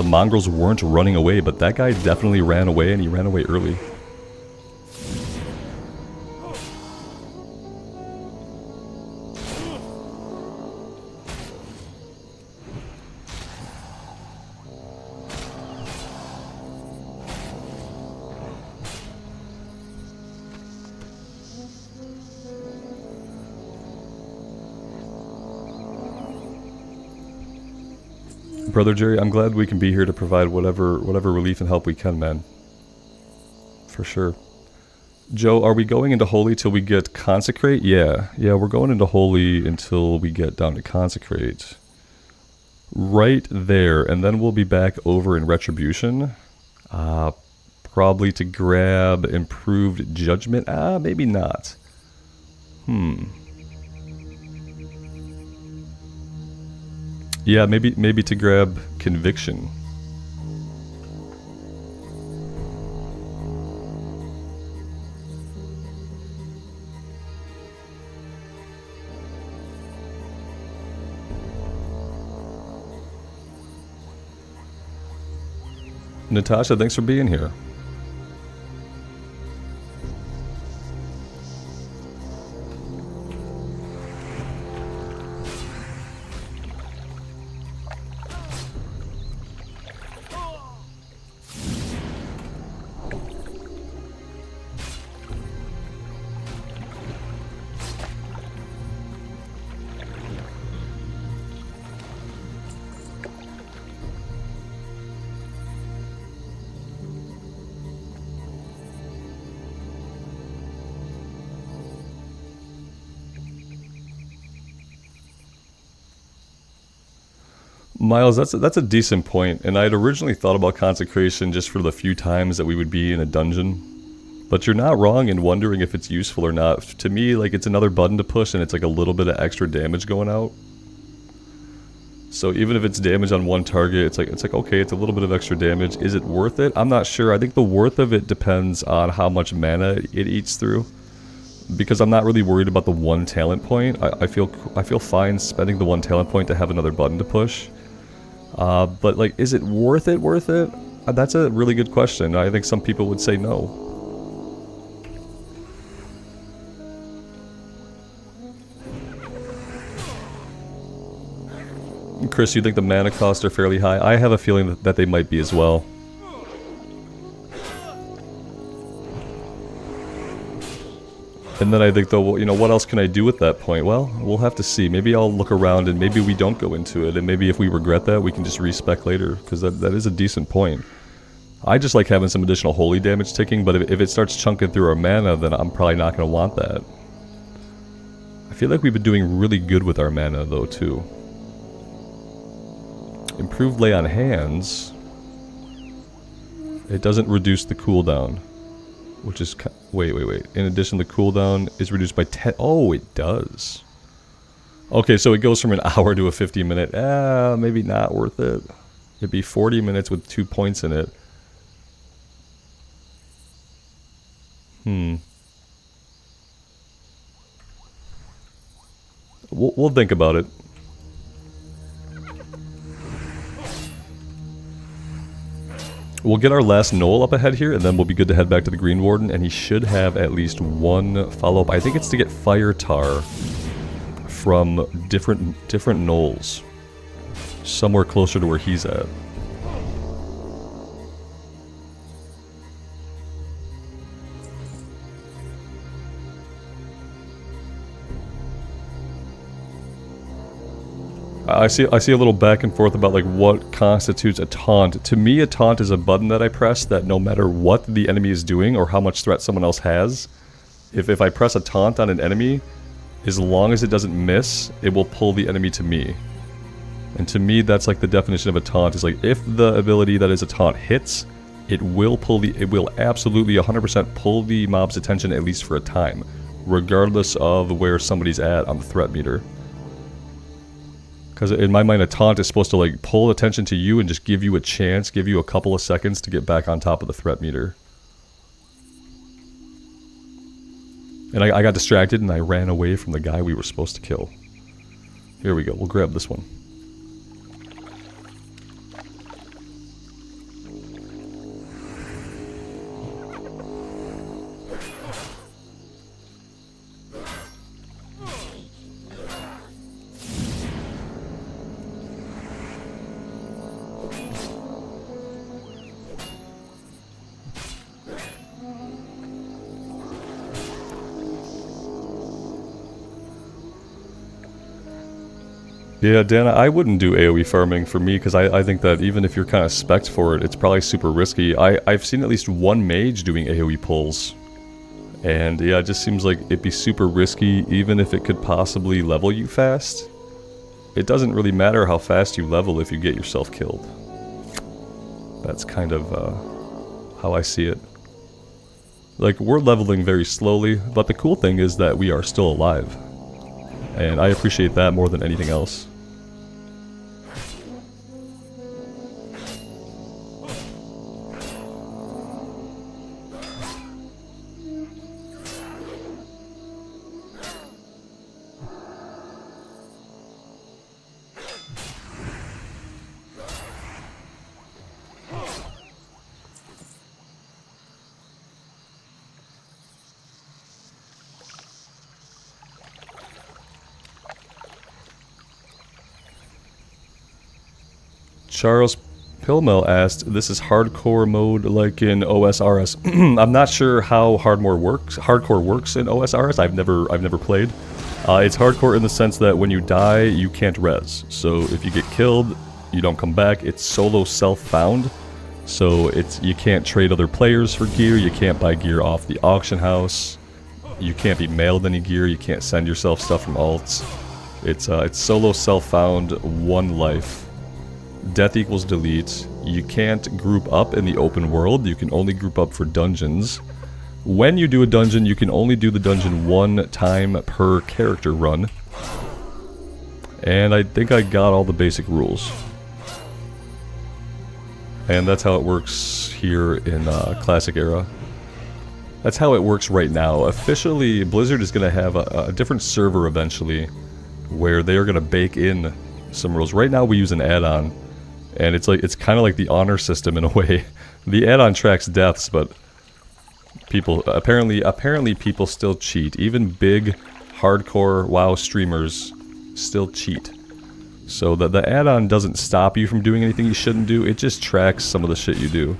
mongrels weren't running away, but that guy definitely ran away, and he ran away early. Brother Jerry, I'm glad we can be here to provide whatever relief and help we can, man. For sure. Joe, are we going into Holy till we get Consecrate? Yeah, we're going into Holy until we get down to Consecrate. Right there, and then we'll be back over in Retribution. Probably to grab Improved Judgment. Maybe not. Yeah, maybe to grab Conviction. Natasha, thanks for being here. Miles, that's a decent point, and I had originally thought about Consecration just for the few times that we would be in a dungeon. But you're not wrong in wondering if it's useful or not. To me, like, it's another button to push, and it's like a little bit of extra damage going out. So even if it's damage on one target, it's like okay, it's a little bit of extra damage. Is it worth it? I'm not sure. I think the worth of it depends on how much mana it eats through. Because I'm not really worried about the one talent point. I feel fine spending the one talent point to have another button to push. But like, is it worth it? That's a really good question. I think some people would say no. Chris, you think the mana costs are fairly high? I have a feeling that they might be as well. And then I think, though, well, you know, what else can I do at that point? Well, we'll have to see. Maybe I'll look around and maybe we don't go into it. And maybe if we regret that, we can just respec later. Because that is a decent point. I just like having some additional holy damage ticking. But if it starts chunking through our mana, then I'm probably not going to want that. I feel like we've been doing really good with our mana, though, too. Improved lay on hands. It doesn't reduce the cooldown. Which is... Wait. In addition, the cooldown is reduced by 10... Oh, it does. Okay, so it goes from an hour to a 50-minute. Maybe not worth it. It'd be 40 minutes with 2 points in it. We'll think about it. We'll get our last Knoll up ahead here, and then we'll be good to head back to the Green Warden, and he should have at least one follow-up. I think it's to get Fire Tar from different Knolls. Somewhere closer to where he's at. I see a little back and forth about like what constitutes a taunt. To me, a taunt is a button that I press that no matter what the enemy is doing or how much threat someone else has, if I press a taunt on an enemy, as long as it doesn't miss, it will pull the enemy to me. And to me, that's like the definition of a taunt. Is like if the ability that is a taunt hits, it will absolutely 100% pull the mob's attention at least for a time, regardless of where somebody's at on the threat meter. Because in my mind, a taunt is supposed to like pull attention to you and just give you a chance, give you a couple of seconds to get back on top of the threat meter. And I got distracted and I ran away from the guy we were supposed to kill. Here we go, we'll grab this one. Yeah, Dana, I wouldn't do AoE farming for me because I think that even if you're kind of spec'd for it, it's probably super risky. I've seen at least one mage doing AoE pulls. And yeah, it just seems like it'd be super risky even if it could possibly level you fast. It doesn't really matter how fast you level if you get yourself killed. That's kind of how I see it. Like, we're leveling very slowly, but the cool thing is that we are still alive. And I appreciate that more than anything else. Charles Pilmel asked, "This is hardcore mode like in OSRS." I'm not sure how hardcore works in OSRS. I've never played. It's hardcore in the sense that when you die, you can't res. So if you get killed, you don't come back. It's solo self-found. So you can't trade other players for gear. You can't buy gear off the auction house. You can't be mailed any gear. You can't send yourself stuff from alts. It's solo self-found, one life. Death equals delete. You can't group up in the open world. You can only group up for dungeons. When you do a dungeon, you can only do the dungeon one time per character run. And I think I got all the basic rules. And that's how it works here in Classic Era. That's how it works right now. Officially, Blizzard is going to have a different server eventually, where they are going to bake in some rules. Right now we use an add-on. And it's kind of like the honor system in a way. The add-on tracks deaths, but people apparently people still cheat. Even big, hardcore WoW streamers still cheat. So the add-on doesn't stop you from doing anything you shouldn't do. It just tracks some of the shit you do.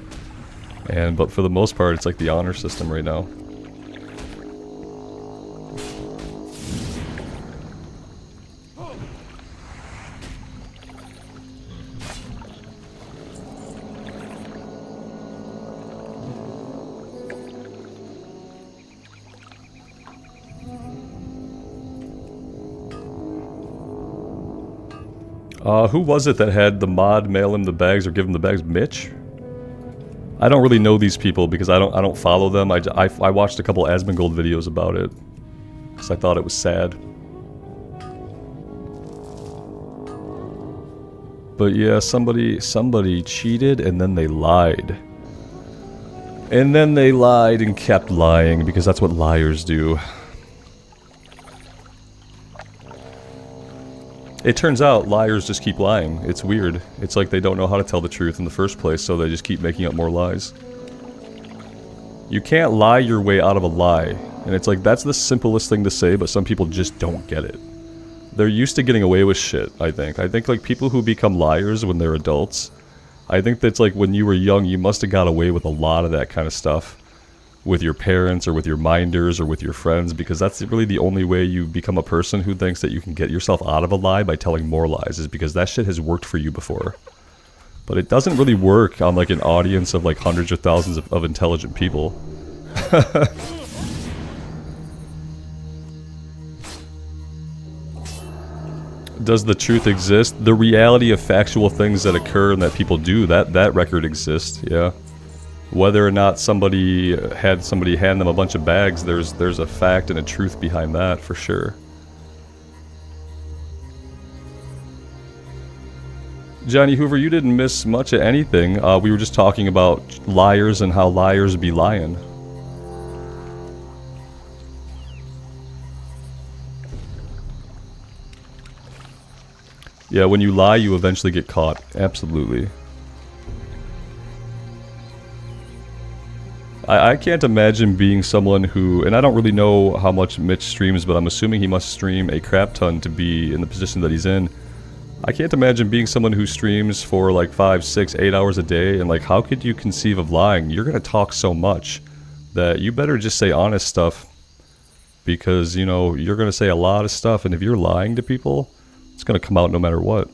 But for the most part, it's like the honor system right now. Who was it that had the mod mail him the bags or give him the bags? Mitch? I don't really know these people because I don't follow them. I watched a couple Asmongold videos about it because I thought it was sad. But yeah, somebody cheated and then they lied. And then they lied and kept lying because that's what liars do. It turns out liars just keep lying. It's weird. It's like they don't know how to tell the truth in the first place, so they just keep making up more lies. You can't lie your way out of a lie. And it's like, that's the simplest thing to say, but some people just don't get it. They're used to getting away with shit, I think. I think like people who become liars when they're adults, I think that's like when you were young, you must have got away with a lot of that kind of stuff. With your parents or with your minders or with your friends, because that's really the only way you become a person who thinks that you can get yourself out of a lie by telling more lies, is because that shit has worked for you before. But it doesn't really work on like an audience of like hundreds or thousands of intelligent people. Does the truth exist? The reality of factual things that occur and that people do, that record exists, yeah. Whether or not somebody had somebody hand them a bunch of bags, there's a fact and a truth behind that, for sure. Johnny Hoover, you didn't miss much of anything. We were just talking about liars and how liars be lying. Yeah, when you lie, you eventually get caught. Absolutely. I can't imagine being someone who, and I don't really know how much Mitch streams, but I'm assuming he must stream a crap ton to be in the position that he's in. I can't imagine being someone who streams for like 5, 6, 8 hours a day, and like, how could you conceive of lying? You're gonna talk so much that you better just say honest stuff, because, you know, you're gonna say a lot of stuff, and if you're lying to people, It's gonna come out no matter what.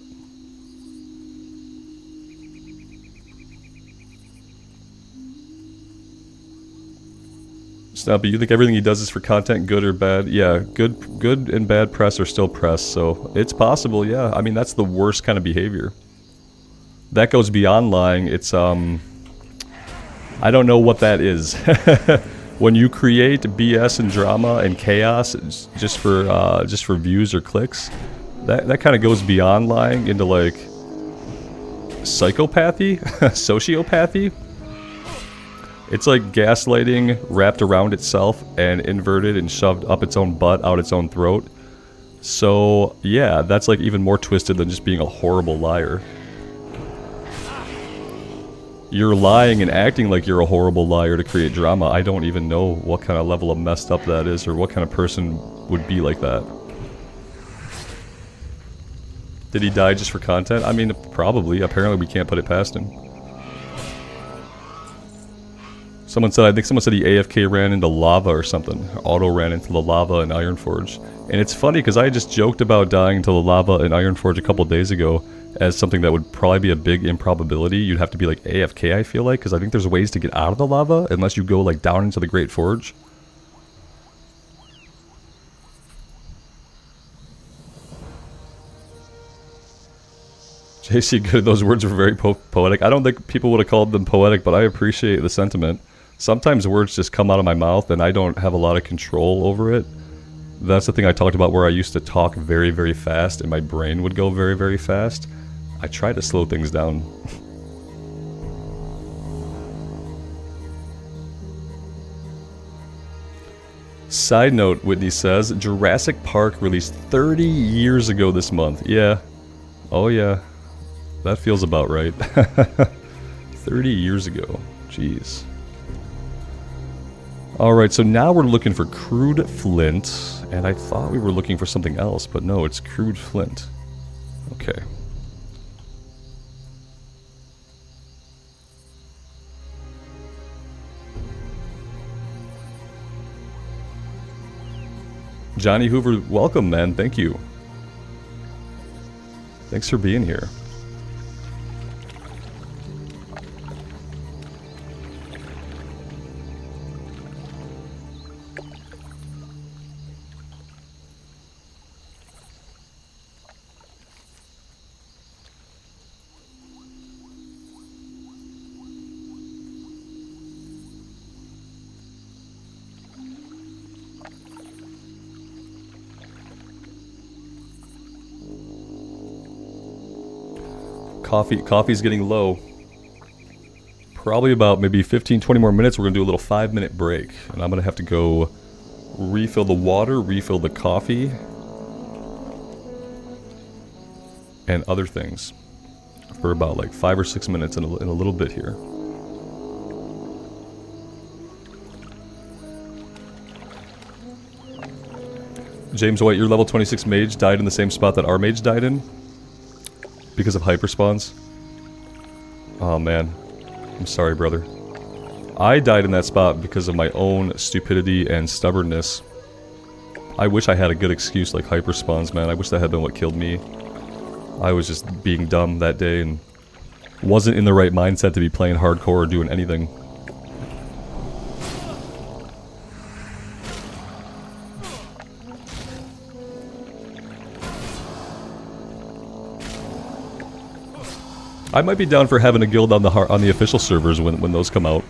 Snappy, you think everything he does is for content, good or bad? Yeah, good and bad press are still press, so it's possible, yeah. I mean, that's the worst kind of behavior. That goes beyond lying. It's, I don't know what that is. When you create BS and drama and chaos just for views or clicks, that kind of goes beyond lying into, like, psychopathy? Sociopathy? It's like gaslighting wrapped around itself and inverted and shoved up its own butt, out its own throat. So, yeah, that's like even more twisted than just being a horrible liar. You're lying and acting like you're a horrible liar to create drama. I don't even know what kind of level of messed up that is or what kind of person would be like that. Did he die just for content? I mean, probably. Apparently we can't put it past him. Someone said, I think someone said he AFK ran into lava or something. Auto ran into the lava in Ironforge. And it's funny because I just joked about dying to the lava in Ironforge a couple days ago as something that would probably be a big improbability. You'd have to be like AFK, I feel like, because I think there's ways to get out of the lava unless you go like down into the Great Forge. JC, good. Those words were very poetic. I don't think people would have called them poetic, but I appreciate the sentiment. Sometimes words just come out of my mouth and I don't have a lot of control over it. That's the thing I talked about where I used to talk very, very fast and my brain would go very, very fast. I try to slow things down. Side note, Whitney says, Jurassic Park released 30 years ago this month. Yeah. Oh yeah. That feels about right. 30 years ago. Jeez. Alright, so now we're looking for crude flint, and I thought we were looking for something else, but no, it's crude flint. Okay. Johnny Hoover, welcome, man. Thank you. Thanks for being here. Coffee's getting low. Probably about maybe 15-20 more minutes. We're gonna do a little 5-minute break, and I'm gonna have to go refill the water, refill the coffee, and other things for about like 5 or 6 minutes in a little bit here. James White, your level 26 mage died in the same spot that our mage died in? Because of hyperspawns? Oh man. I'm sorry, brother. I died in that spot because of my own stupidity and stubbornness. I wish I had a good excuse like hyperspawns, man. I wish that had been what killed me. I was just being dumb that day and wasn't in the right mindset to be playing hardcore or doing anything. I might be down for having a guild on the official servers when those come out.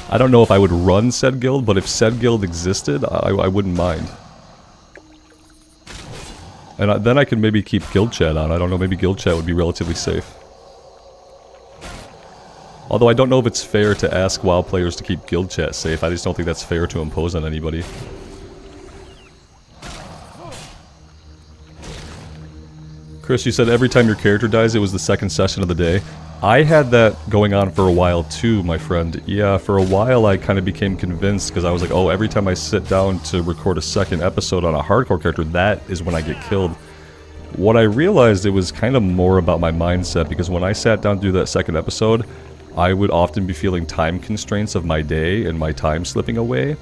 I don't know if I would run said guild, but if said guild existed, I wouldn't mind. And then I could maybe keep guild chat on. I don't know, maybe guild chat would be relatively safe. Although I don't know if it's fair to ask WoW players to keep guild chat safe. I just don't think that's fair to impose on anybody. Chris, you said every time your character dies, it was the second session of the day. I had that going on for a while too, my friend. Yeah, for a while I kind of became convinced because I was like, oh, every time I sit down to record a second episode on a hardcore character, that is when I get killed. What I realized, it was kind of more about my mindset, because when I sat down to do that second episode, I would often be feeling time constraints of my day and my time slipping away.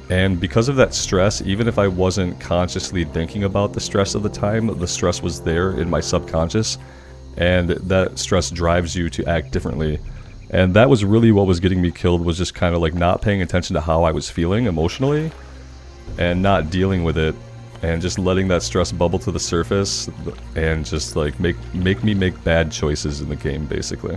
And because of that stress, even if I wasn't consciously thinking about the stress of the time, the stress was there in my subconscious, and that stress drives you to act differently. And that was really what was getting me killed, was just kind of like not paying attention to how I was feeling emotionally and not dealing with it, and just letting that stress bubble to the surface and just like make me make bad choices in the game, basically.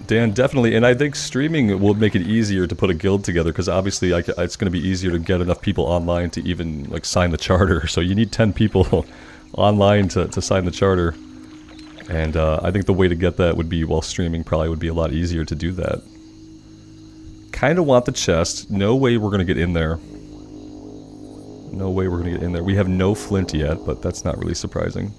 Dan, definitely, and I think streaming will make it easier to put a guild together, because obviously it's going to be easier to get enough people online to even like sign the charter. So you need 10 people online to sign the charter, and I think the way to get that would be while streaming. Probably would be a lot easier to do that. Kind of want the chest. No way we're going to get in there. No way we're going to get in there. We have no flint yet, but that's not really surprising.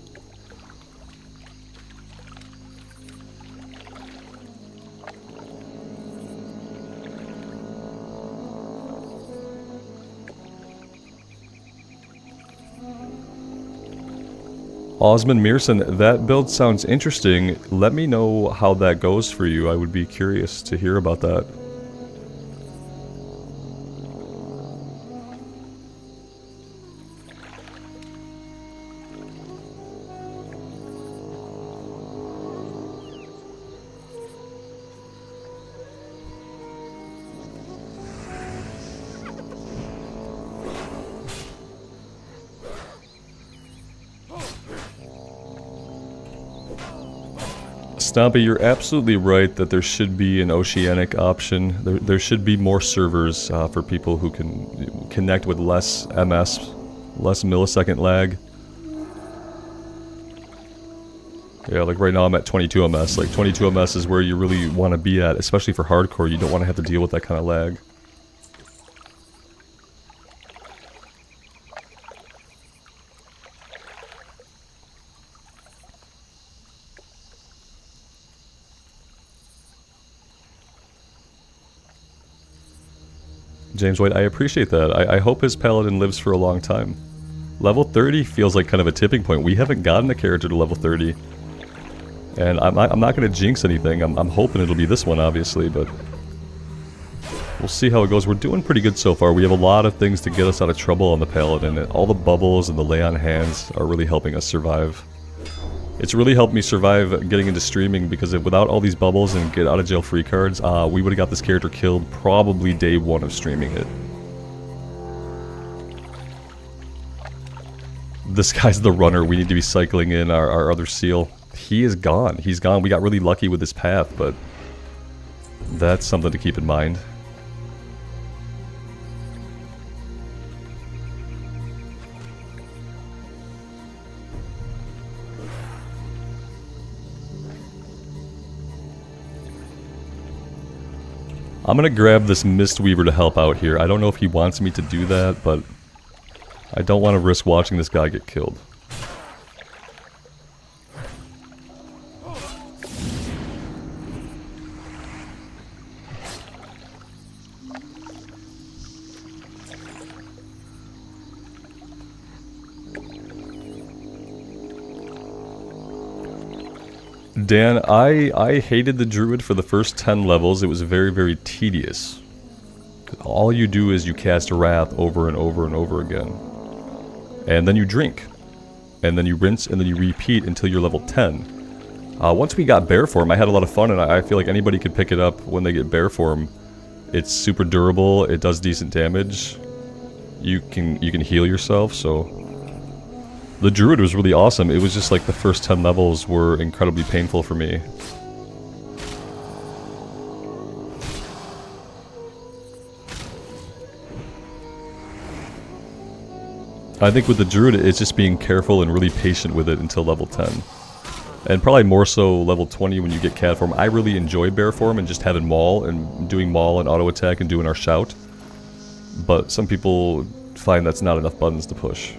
Osman Mearson, that build sounds interesting. Let me know how that goes for you. I would be curious to hear about that. Stompy, you're absolutely right that there should be an oceanic option. There should be more servers for people who can connect with less MS, less millisecond lag. Yeah, like right now I'm at 22 MS. Like 22 MS is where you really want to be at, especially for hardcore. You don't want to have to deal with that kind of lag. James White, I appreciate that. I hope his Paladin lives for a long time. Level 30 feels like kind of a tipping point. We haven't gotten a character to level 30. And I'm not going to jinx anything. I'm hoping it'll be this one, obviously, but we'll see how it goes. We're doing pretty good so far. We have a lot of things to get us out of trouble on the Paladin, and all the bubbles and the lay on hands are really helping us survive. It's really helped me survive getting into streaming, because without all these bubbles and get out of jail free cards, we would have got this character killed probably day one of streaming it. This guy's the runner. We need to be cycling in our other seal. He is gone. He's gone. We got really lucky with this path, but that's something to keep in mind. I'm gonna grab this Mistweaver to help out here. I don't know if he wants me to do that, but I don't want to risk watching this guy get killed. Dan, I hated the Druid for the first 10 levels. It was very, very tedious. All you do is you cast Wrath over and over and over again. And then you drink. And then you rinse, and then you repeat until you're level 10. Once we got Bear Form, I had a lot of fun, and I feel like anybody could pick it up when they get Bear Form. It's super durable, it does decent damage. You can heal yourself, so... The Druid was really awesome. It was just like the first 10 levels were incredibly painful for me. I think with the Druid, it's just being careful and really patient with it until level 10. And probably more so level 20 when you get Cat Form. I really enjoy Bear Form and just having Maul and doing Maul and auto attack and doing our Shout. But some people find that's not enough buttons to push.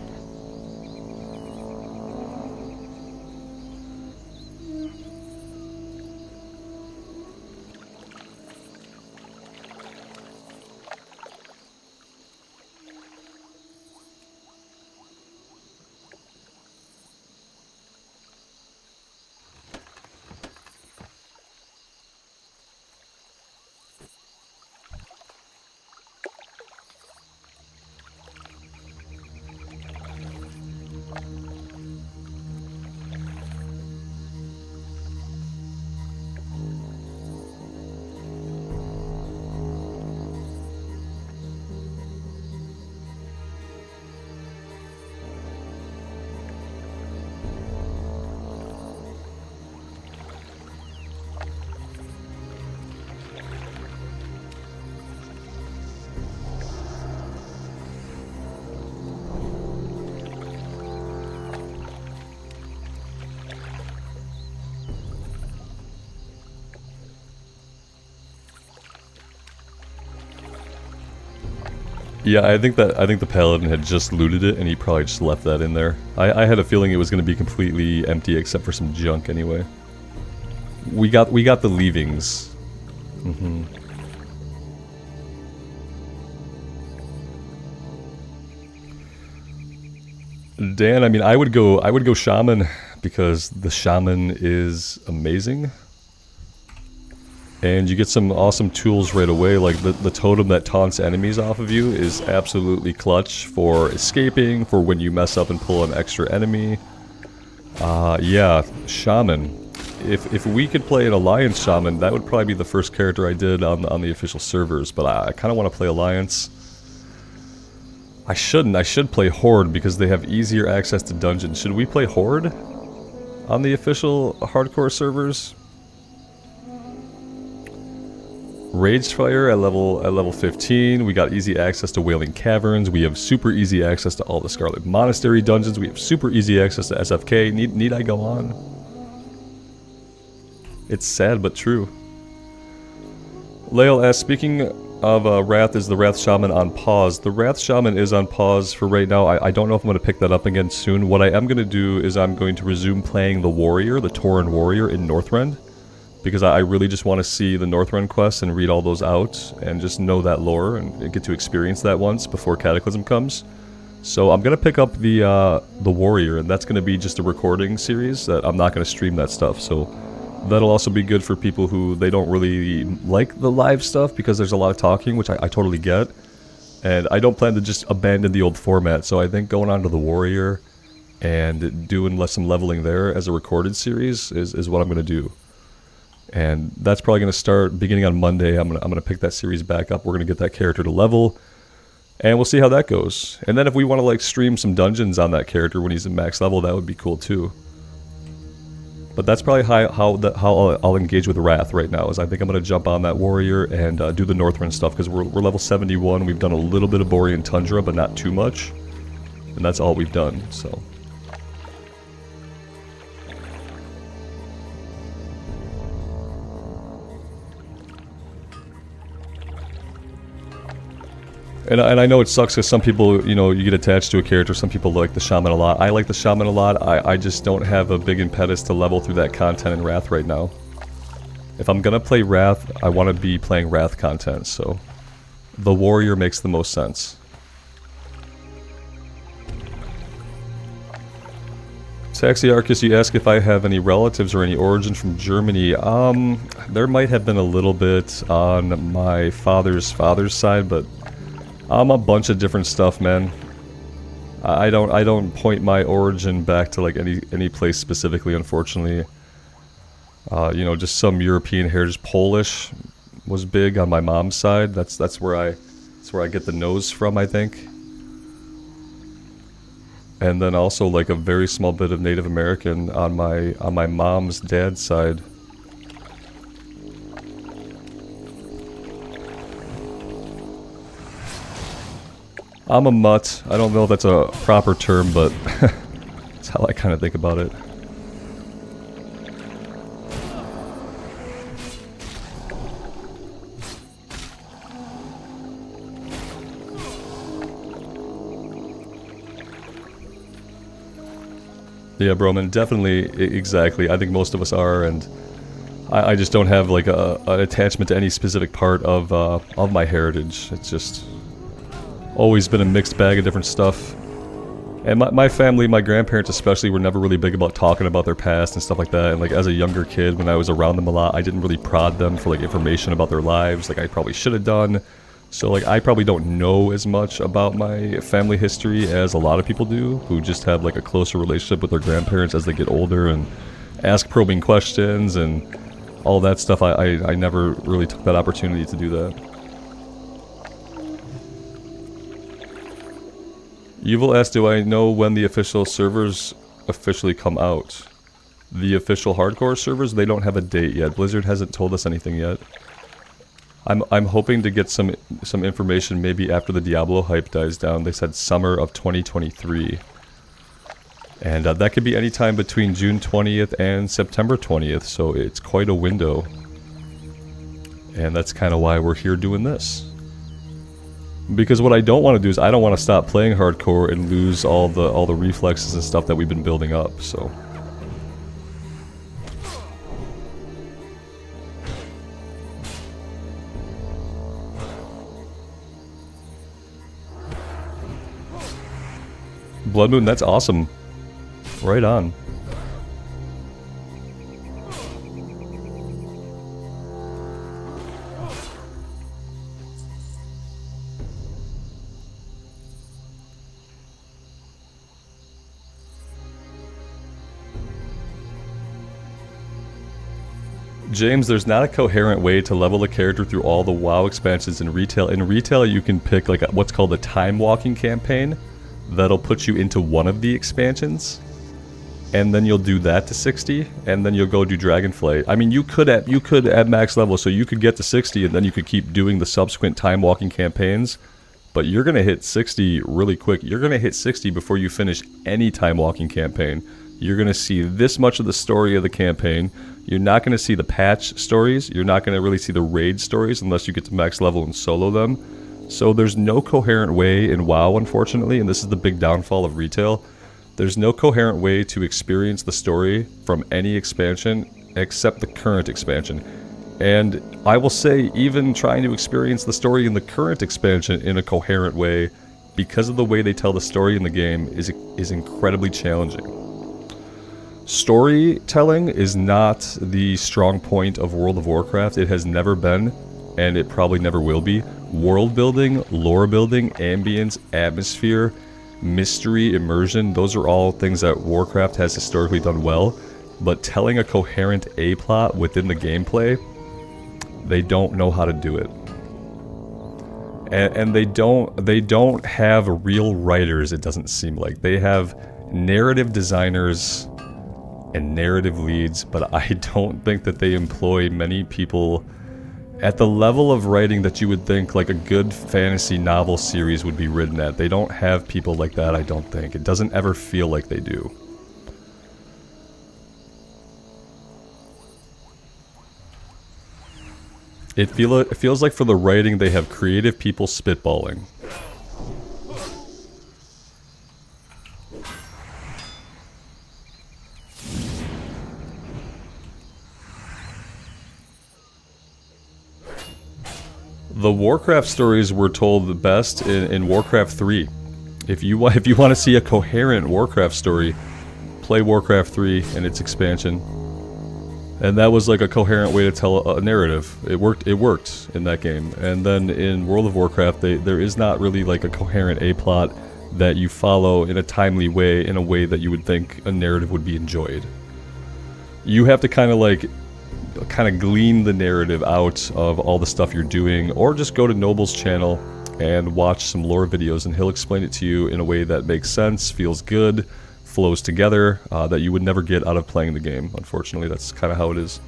Yeah, I think the Paladin had just looted it, and he probably just left that in there. I had a feeling it was going to be completely empty except for some junk anyway. We got the leavings. Dan, I mean, I would go shaman because the shaman is amazing. And you get some awesome tools right away, like the totem that taunts enemies off of you is absolutely clutch for escaping, for when you mess up and pull an extra enemy. Yeah, shaman. If we could play an alliance shaman, that would probably be the first character I did on the official servers, but I kind of want to play alliance. I shouldn't. I should play horde because they have easier access to dungeons. Should we play horde on the official hardcore servers? Ragefire at level 15. We got easy access to Wailing Caverns. We have super easy access to all the Scarlet Monastery dungeons. We have super easy access to SFK. Need I go on? It's sad but true. Lael asks, speaking of Wrath, is the Wrath Shaman on pause? The Wrath Shaman is on pause for right now. I don't know if I'm going to pick that up again soon. What I am going to do is I'm going to resume playing the Warrior, the Tauren Warrior in Northrend. Because I really just want to see the Northrend quests and read all those out and just know that lore and get to experience that once before Cataclysm comes. So I'm going to pick up the Warrior, and that's going to be just a recording series that I'm not going to stream that stuff. So that'll also be good for people who they don't really like the live stuff because there's a lot of talking, which I totally get. And I don't plan to just abandon the old format, so I think going on to the Warrior and doing some leveling there as a recorded series is what I'm going to do. And that's probably going to start beginning on Monday. I'm gonna pick that series back up. We're going to get that character to level, and we'll see how that goes. And then if we want to like stream some dungeons on that character when he's in max level, that would be cool too. But that's probably how I'll engage with Wrath right now. Is I think I'm going to jump on that Warrior and do the Northrend stuff because we're level 71. We've done a little bit of Borean Tundra, but not too much, and that's all we've done. So. And I know it sucks because some people, you get attached to a character. Some people like the Shaman a lot. I like the Shaman a lot. I just don't have a big impetus to level through that content in Wrath right now. If I'm going to play Wrath, I want to be playing Wrath content, so the Warrior makes the most sense. Taxiarchus, you ask if I have any relatives or any origin from Germany. There might have been a little bit on my father's side, but I'm a bunch of different stuff, man. I don't point my origin back to like any place specifically, unfortunately. Just some European heritage. Polish was big on my mom's side. That's where I get the nose from, I think. And then also like a very small bit of Native American on my mom's dad's side. I'm a mutt. I don't know if that's a proper term, but that's how I kind of think about it. Yeah, Broman, definitely, exactly. I think most of us are, and I just don't have like an attachment to any specific part of my heritage. It's just always been a mixed bag of different stuff. And my family, my grandparents especially, were never really big about talking about their past and stuff like that. And like as a younger kid, when I was around them a lot, I didn't really prod them for like information about their lives like I probably should have done. So like I probably don't know as much about my family history as a lot of people do, who just have like a closer relationship with their grandparents as they get older and ask probing questions and all that stuff. I never really took that opportunity to do that. Evil asked, do I know when the official servers officially come out? The official hardcore servers, they don't have a date yet. Blizzard hasn't told us anything yet. I'm hoping to get some information maybe after the Diablo hype dies down. They said summer of 2023. And that could be any time between June 20th and September 20th, so it's quite a window. And that's kind of why we're here doing this. Because what I don't want to do is I don't want to stop playing hardcore and lose all the reflexes and stuff that we've been building up, so. Blood Moon, that's awesome. Right on. James, there's not a coherent way to level a character through all the WoW expansions in retail. In retail, you can pick like what's called a time walking campaign that'll put you into one of the expansions, and then you'll do that to 60, and then you'll go do Dragonflight. I mean, you could at max level, so you could get to 60, and then you could keep doing the subsequent time walking campaigns. But you're gonna hit 60 really quick. You're gonna hit 60 before you finish any time walking campaign. You're gonna see this much of the story of the campaign. You're not going to see the patch stories. You're not going to really see the raid stories unless you get to max level and solo them. So there's no coherent way in WoW, unfortunately, and this is the big downfall of retail. There's no coherent way to experience the story from any expansion except the current expansion. And I will say, even trying to experience the story in the current expansion in a coherent way, because of the way they tell the story in the game, is incredibly challenging. Storytelling is not the strong point of World of Warcraft. It has never been, and it probably never will be. World building, lore building, ambience, atmosphere, mystery, immersion, those are all things that Warcraft has historically done well. But telling a coherent A-plot within the gameplay, they don't know how to do it. And they don't have real writers, it doesn't seem like. They have narrative designers and narrative leads, but I don't think that they employ many people at the level of writing that you would think like a good fantasy novel series would be written at. They don't have people like that, I don't think. It doesn't ever feel like they do. It feels like for the writing they have creative people spitballing. The Warcraft stories were told the best in Warcraft 3. If you want to see a coherent Warcraft story, play Warcraft 3 and its expansion. And that was like a coherent way to tell a narrative. It worked in that game. And then in World of Warcraft, there is not really like a coherent A-plot that you follow in a timely way, in a way that you would think a narrative would be enjoyed. You have to kind of glean the narrative out of all the stuff you're doing, or just go to Noble's channel and watch some lore videos, and he'll explain it to you in a way that makes sense, feels good, flows together, that you would never get out of playing the game. Unfortunately, that's kind of how it is.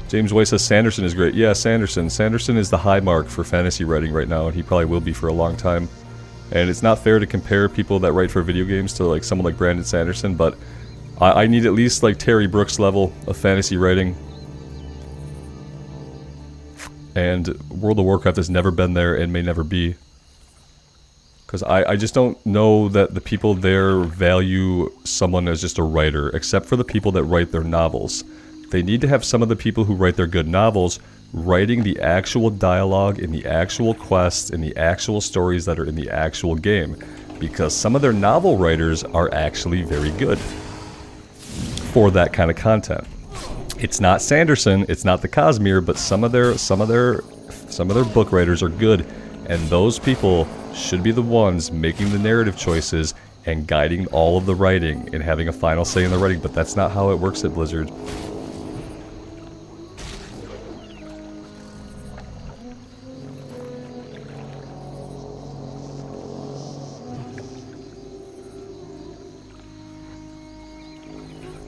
James White says Sanderson is great. Yeah, Sanderson. Sanderson is the high mark for fantasy writing right now, and he probably will be for a long time. And it's not fair to compare people that write for video games to like someone like Brandon Sanderson, but I need at least like Terry Brooks level of fantasy writing. And World of Warcraft has never been there and may never be. Because I just don't know that the people there value someone as just a writer, except for the people that write their novels. They need to have some of the people who write their good novels writing the actual dialogue in the actual quests, in the actual stories that are in the actual game. Because some of their novel writers are actually very good for that kind of content. It's not Sanderson, it's not the Cosmere, but some of their book writers are good, and those people should be the ones making the narrative choices and guiding all of the writing and having a final say in the writing, but that's not how it works at Blizzard.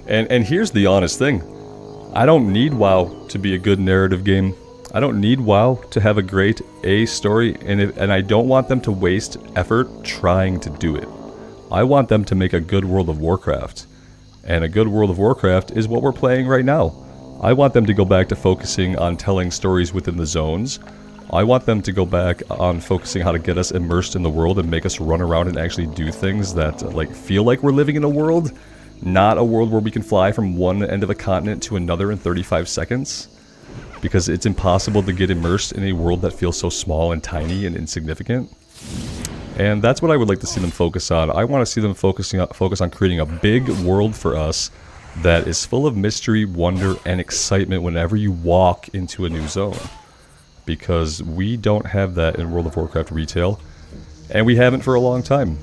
And here's the honest thing. I don't need WoW to be a good narrative game. I don't need WoW to have a great A story, and I don't want them to waste effort trying to do it. I want them to make a good World of Warcraft. And a good World of Warcraft is what we're playing right now. I want them to go back to focusing on telling stories within the zones, I want them to go back on focusing how to get us immersed in the world and make us run around and actually do things that like feel like we're living in a world, not a world where we can fly from one end of a continent to another in 35 seconds. Because it's impossible to get immersed in a world that feels so small and tiny and insignificant. And that's what I would like to see them focus on. I want to see them focus on creating a big world for us that is full of mystery, wonder, and excitement whenever you walk into a new zone. Because we don't have that in World of Warcraft retail, and we haven't for a long time.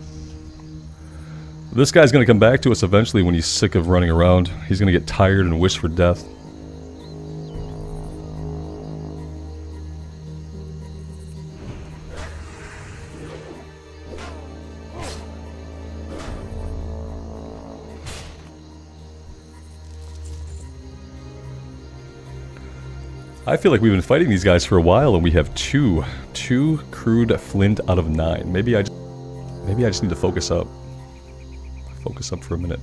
This guy's going to come back to us eventually when he's sick of running around. He's going to get tired and wish for death. I feel like we've been fighting these guys for a while, and we have two crude flint out of 9. Maybe I just need to focus up. Focus up for a minute.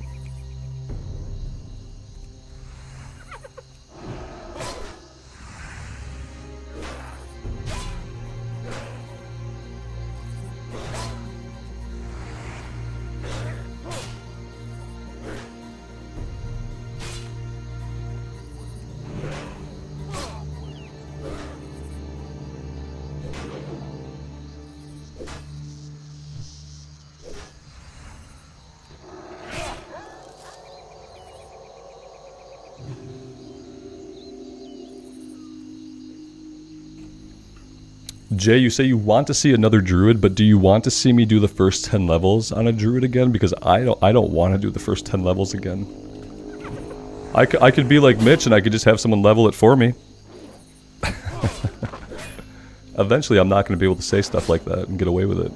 Jay, you say you want to see another druid, but do you want to see me do the first 10 levels on a druid again? Because I don't want to do the first 10 levels again. I could be like Mitch and I could just have someone level it for me. Eventually I'm not going to be able to say stuff like that and get away with it.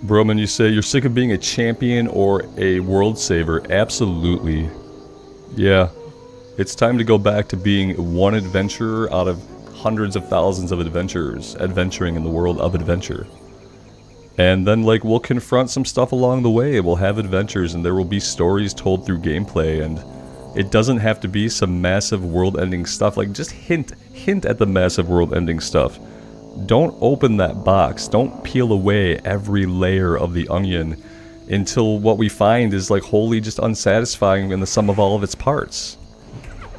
Broman, you say you're sick of being a champion or a world saver. Absolutely. Yeah. It's time to go back to being one adventurer out of hundreds of thousands of adventurers adventuring in the world of adventure. And then, like, we'll confront some stuff along the way. We'll have adventures and there will be stories told through gameplay, and it doesn't have to be some massive world-ending stuff. Like, just hint at the massive world-ending stuff. Don't open that box. Don't peel away every layer of the onion until what we find is like wholly just unsatisfying in the sum of all of its parts.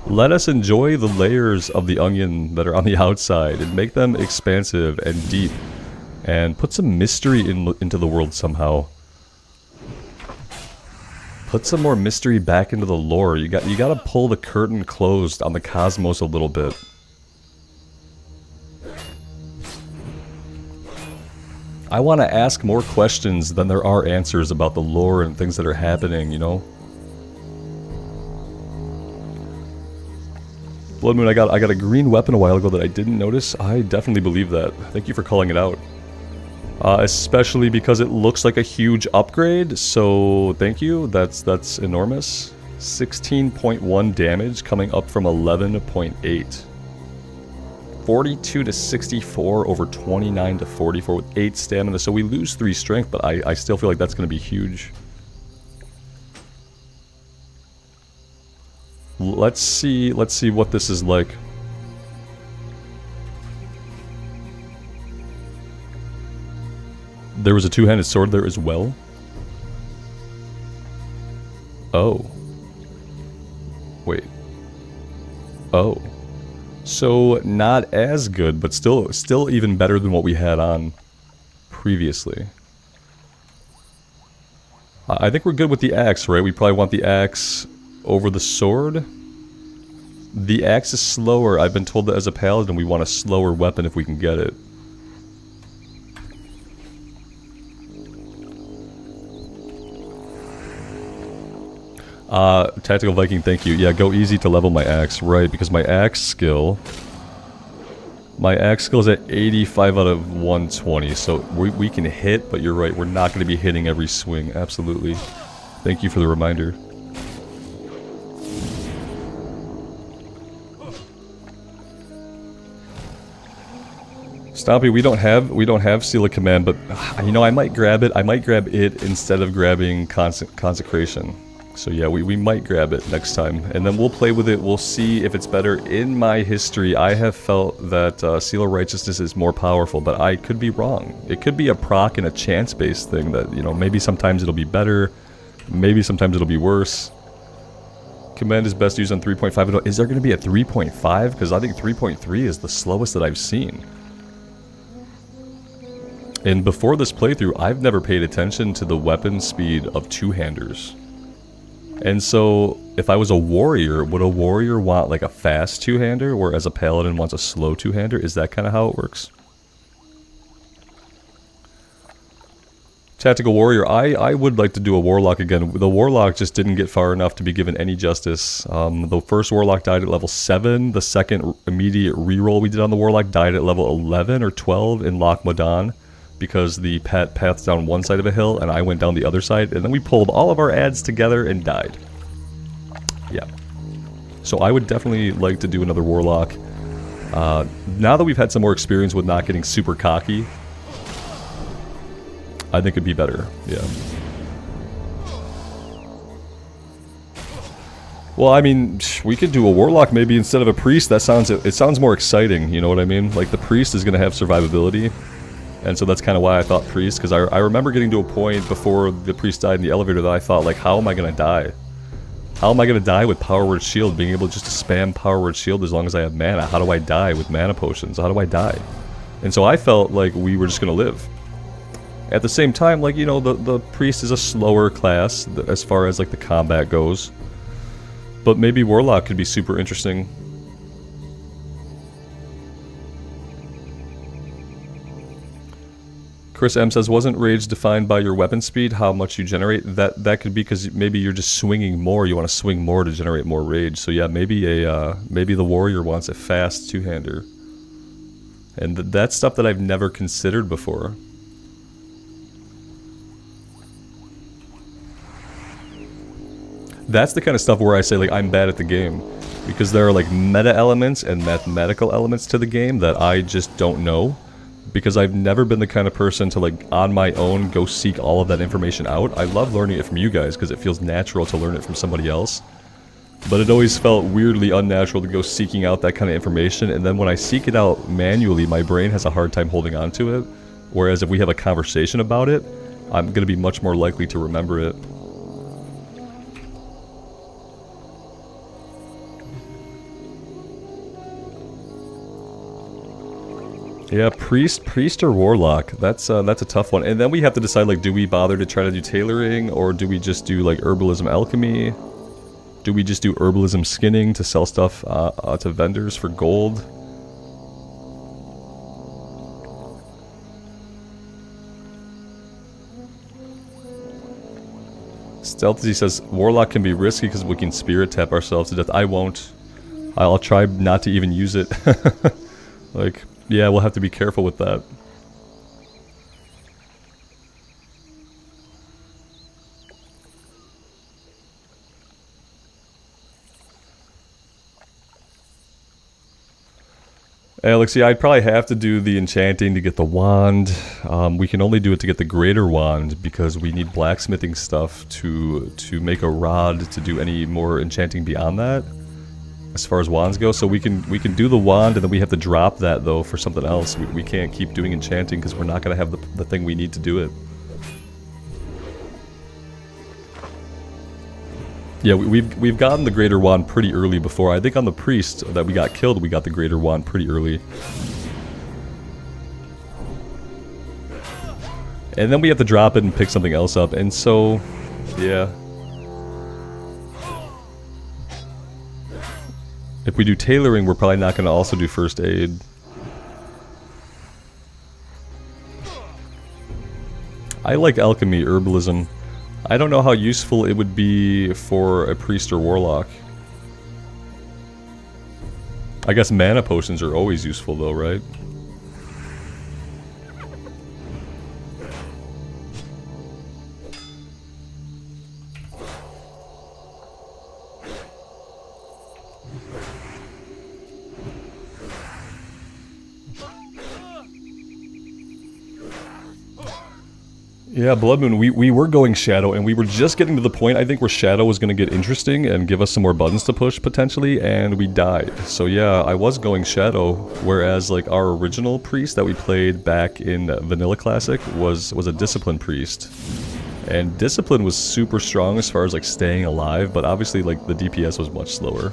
Let us enjoy the layers of the onion that are on the outside and make them expansive and deep, and put some mystery into the world somehow. Put some more mystery back into the lore. You gotta pull the curtain closed on the cosmos a little bit. I want to ask more questions than there are answers about the lore and things that are happening, you know? Blood Moon, I got a green weapon a while ago that I didn't notice. I definitely believe that. Thank you for calling it out. Especially because it looks like a huge upgrade, so thank you. That's enormous. 16.1 damage coming up from 11.8. 42 to 64 over 29 to 44 with 8 stamina, so we lose 3 strength, but I still feel like that's going to be huge. Let's see what this is like. There was a two-handed sword there as well. Oh. Wait. Oh. So, not as good, but still even better than what we had on previously. I think we're good with the axe, right? We probably want the axe over the sword. The axe is slower. I've been told that as a paladin we want a slower weapon if we can get it. Tactical Viking, thank you. Yeah, go easy to level my axe, right, because my axe skill is at 85 out of 120, so we can hit, but you're right, we're not going to be hitting every swing, absolutely. Thank you for the reminder. Stompy, we don't have Seal of Command, but you know, I might grab it. I might grab it instead of grabbing Consecration. So yeah, we might grab it next time, and then we'll play with it. We'll see if it's better. In my history, I have felt that Seal of Righteousness is more powerful, but I could be wrong. It could be a proc and a chance-based thing that, you know, maybe sometimes it'll be better, maybe sometimes it'll be worse. Command is best used on 3.5. Is there going to be a 3.5? Because I think 3.3 is the slowest that I've seen. And before this playthrough, I've never paid attention to the weapon speed of two-handers. And so, if I was a warrior, would a warrior want like a fast two-hander, whereas a paladin wants a slow two-hander? Is that kind of how it works? Tactical warrior, I would like to do a warlock again. The warlock just didn't get far enough to be given any justice. The first warlock died at level 7. The second immediate reroll we did on the warlock died at level 11 or 12 in Loch Modan, because the pet pathed down one side of a hill and I went down the other side, and then we pulled all of our adds together and died. Yeah. So I would definitely like to do another warlock. Now that we've had some more experience with not getting super cocky, I think it'd be better. Yeah. Well, I mean, we could do a warlock maybe instead of a priest. It sounds more exciting, you know what I mean? Like, the priest is going to have survivability. And so that's kind of why I thought priest, because I remember getting to a point before the priest died in the elevator that I thought, like, how am I going to die? How am I going to die with Power Word Shield, being able just to spam Power Word Shield as long as I have mana? How do I die with mana potions? How do I die? And so I felt like we were just going to live. At the same time, like, you know, the priest is a slower class as far as, like, the combat goes. But maybe warlock could be super interesting. Chris M says, wasn't rage defined by your weapon speed, how much you generate? That could be because maybe you're just swinging more. You want to swing more to generate more rage. So yeah, maybe the warrior wants a fast two-hander. And that's stuff that I've never considered before. That's the kind of stuff where I say, like, I'm bad at the game. Because there are, like, meta elements and mathematical elements to the game that I just don't know. Because I've never been the kind of person to, like, on my own go seek all of that information out. I love learning it from you guys because it feels natural to learn it from somebody else. But it always felt weirdly unnatural to go seeking out that kind of information, and then when I seek it out manually, my brain has a hard time holding on to it. Whereas if we have a conversation about it, I'm going to be much more likely to remember it. Yeah, priest or warlock. That's a tough one. And then we have to decide, like, do we bother to try to do tailoring, or do we just do, like, herbalism alchemy? Do we just do herbalism skinning to sell stuff to vendors for gold? Stealthy says warlock can be risky because we can spirit tap ourselves to death. I won't. I'll try not to even use it. Like, yeah, we'll have to be careful with that. Alex, yeah, I'd probably have to do the enchanting to get the wand. We can only do it to get the greater wand because we need blacksmithing stuff to make a rod to do any more enchanting beyond that, as far as wands go. So we can do the wand, and then we have to drop that though for something else. We can't keep doing enchanting because we're not gonna have the thing we need to do it. Yeah, we've gotten the greater wand pretty early before. I think on the priest that we got killed, we got the greater wand pretty early. And then we have to drop it and pick something else up, and so, yeah. If we do tailoring, we're probably not going to also do first aid. I like alchemy, herbalism. I don't know how useful it would be for a priest or warlock. I guess mana potions are always useful though, right? Yeah, Blood Moon, we were going Shadow, and we were just getting to the point, I think, where Shadow was going to get interesting and give us some more buttons to push, potentially, and we died. So yeah, I was going Shadow, whereas, like, our original priest that we played back in Vanilla Classic was a Discipline priest. And Discipline was super strong as far as, like, staying alive, but obviously, like, the DPS was much slower.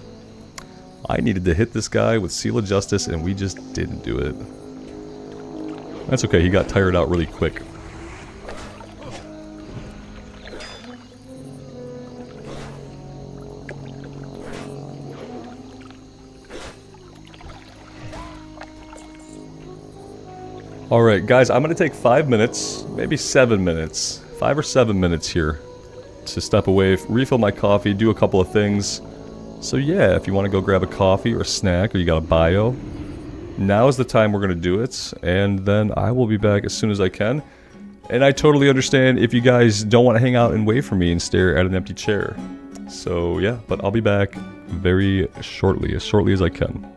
I needed to hit this guy with Seal of Justice, and we just didn't do it. That's okay, he got tired out really quick. Alright, guys, I'm going to take 5 minutes, maybe 7 minutes, 5 or 7 minutes here to step away, refill my coffee, do a couple of things. So yeah, if you want to go grab a coffee or a snack, or you got a bio, now is the time we're going to do it, and then I will be back as soon as I can. And I totally understand if you guys don't want to hang out and wait for me and stare at an empty chair. So yeah, but I'll be back very shortly as I can.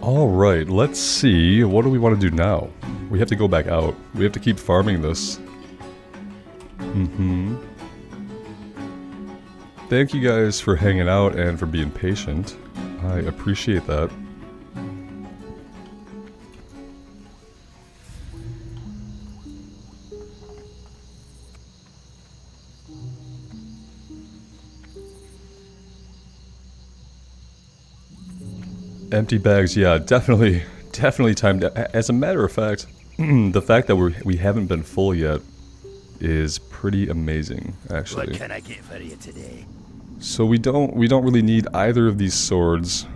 Alright, let's see. What do we want to do now? We have to go back out. We have to keep farming this. Thank you guys for hanging out and for being patient. I appreciate that. Empty bags, yeah, definitely time to... As a matter of fact, the fact that we haven't been full yet is pretty amazing, actually. What can I get for you today? So we don't really need either of these swords.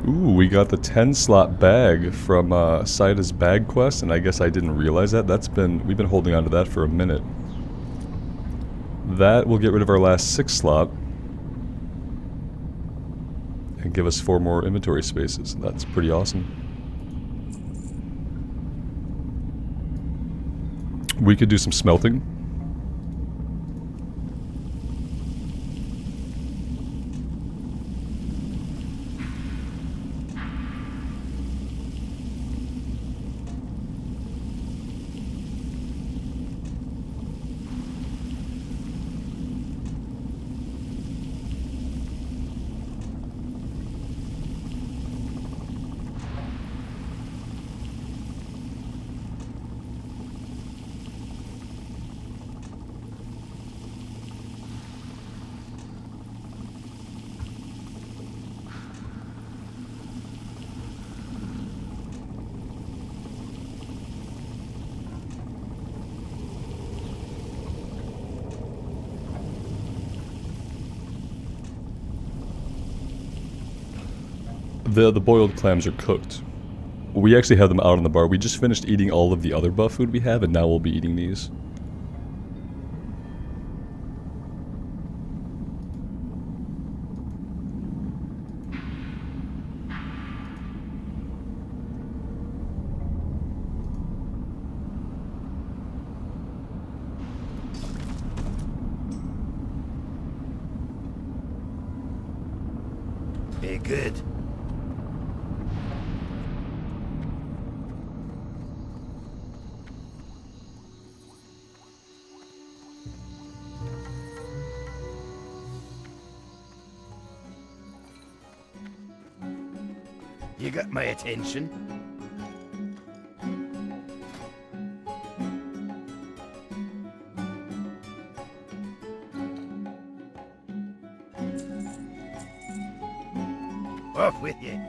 Ooh, we got the 10-slot bag from Saida's bag quest, and I guess I didn't realize that. We've been holding on to that for a minute. That will get rid of our last 6 slot and give us 4 more inventory spaces. That's pretty awesome. We could do some smelting. The boiled clams are cooked. We actually have them out on the bar. We just finished eating all of the other buff food we have, and now we'll be eating these. Be good. You got my attention. Off with you.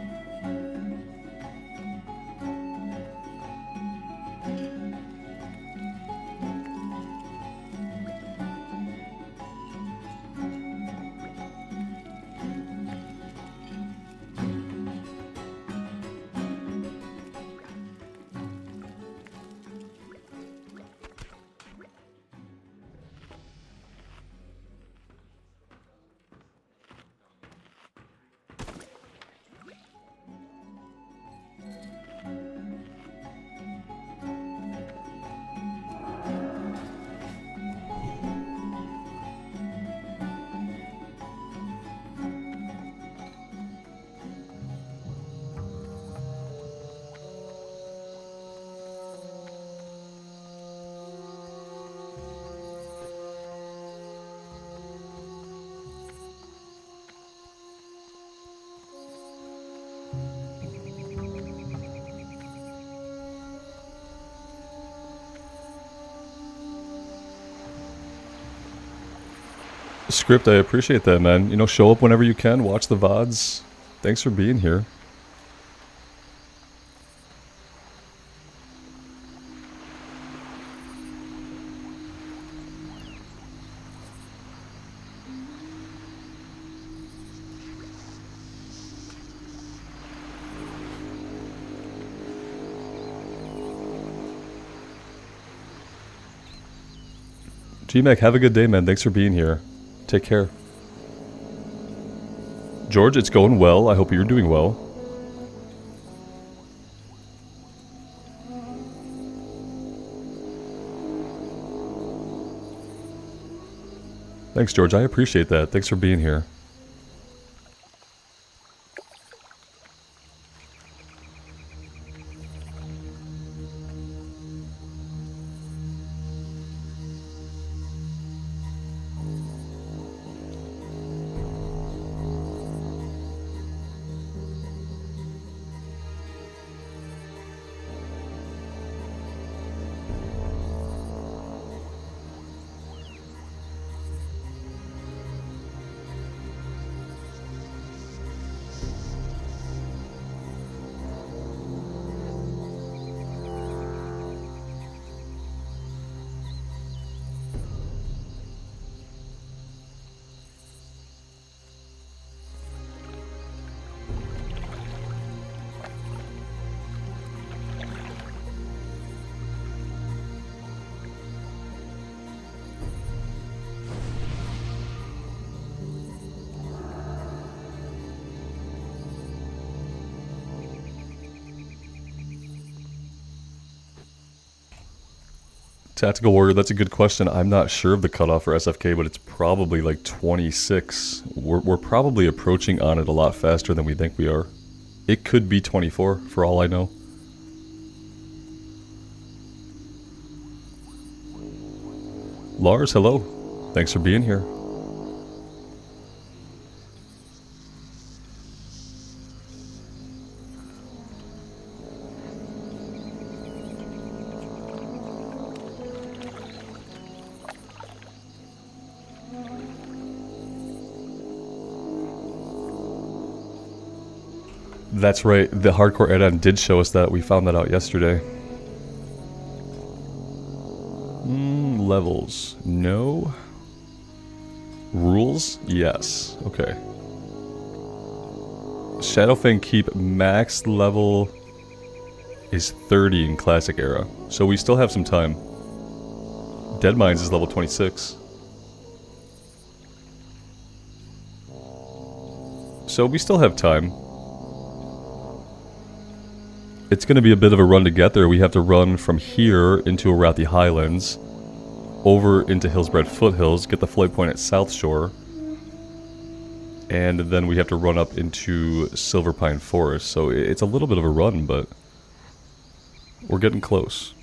Script, I appreciate that, man. You know, show up whenever you can, watch the VODs. Thanks for being here. GMAC, have a good day, man. Thanks for being here. Take care. George, it's going well. I hope you're doing well. Thanks, George. I appreciate that. Thanks for being here. Tactical Warrior, that's a good question. I'm not sure of the cutoff for SFK, but it's probably like 26. We're probably approaching on it a lot faster than we think we are. It could be 24, for all I know. Lars, hello. Thanks for being here. That's right, the hardcore add-on did show us that. We found that out yesterday. Levels. No. Rules? Yes. Okay. Shadowfang Keep max level is 30 in Classic Era. So we still have some time. Deadmines is level 26. So we still have time. It's going to be a bit of a run to get there. We have to run from here into Arathi Highlands, over into Hillsbred Foothills, get the flight point at South Shore, and then we have to run up into Silverpine Forest. So it's a little bit of a run, but we're getting close.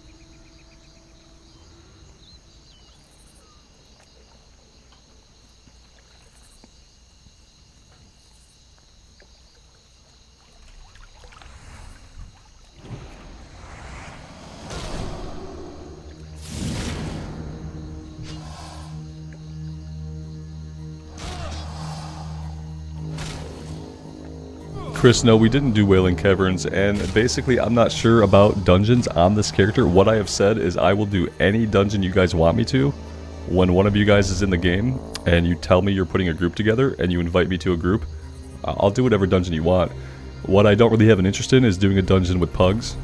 Chris, no, we didn't do Wailing Caverns, and basically I'm not sure about dungeons on this character. What I have said is I will do any dungeon you guys want me to. When one of you guys is in the game, and you tell me you're putting a group together, and you invite me to a group, I'll do whatever dungeon you want. What I don't really have an interest in is doing a dungeon with pugs.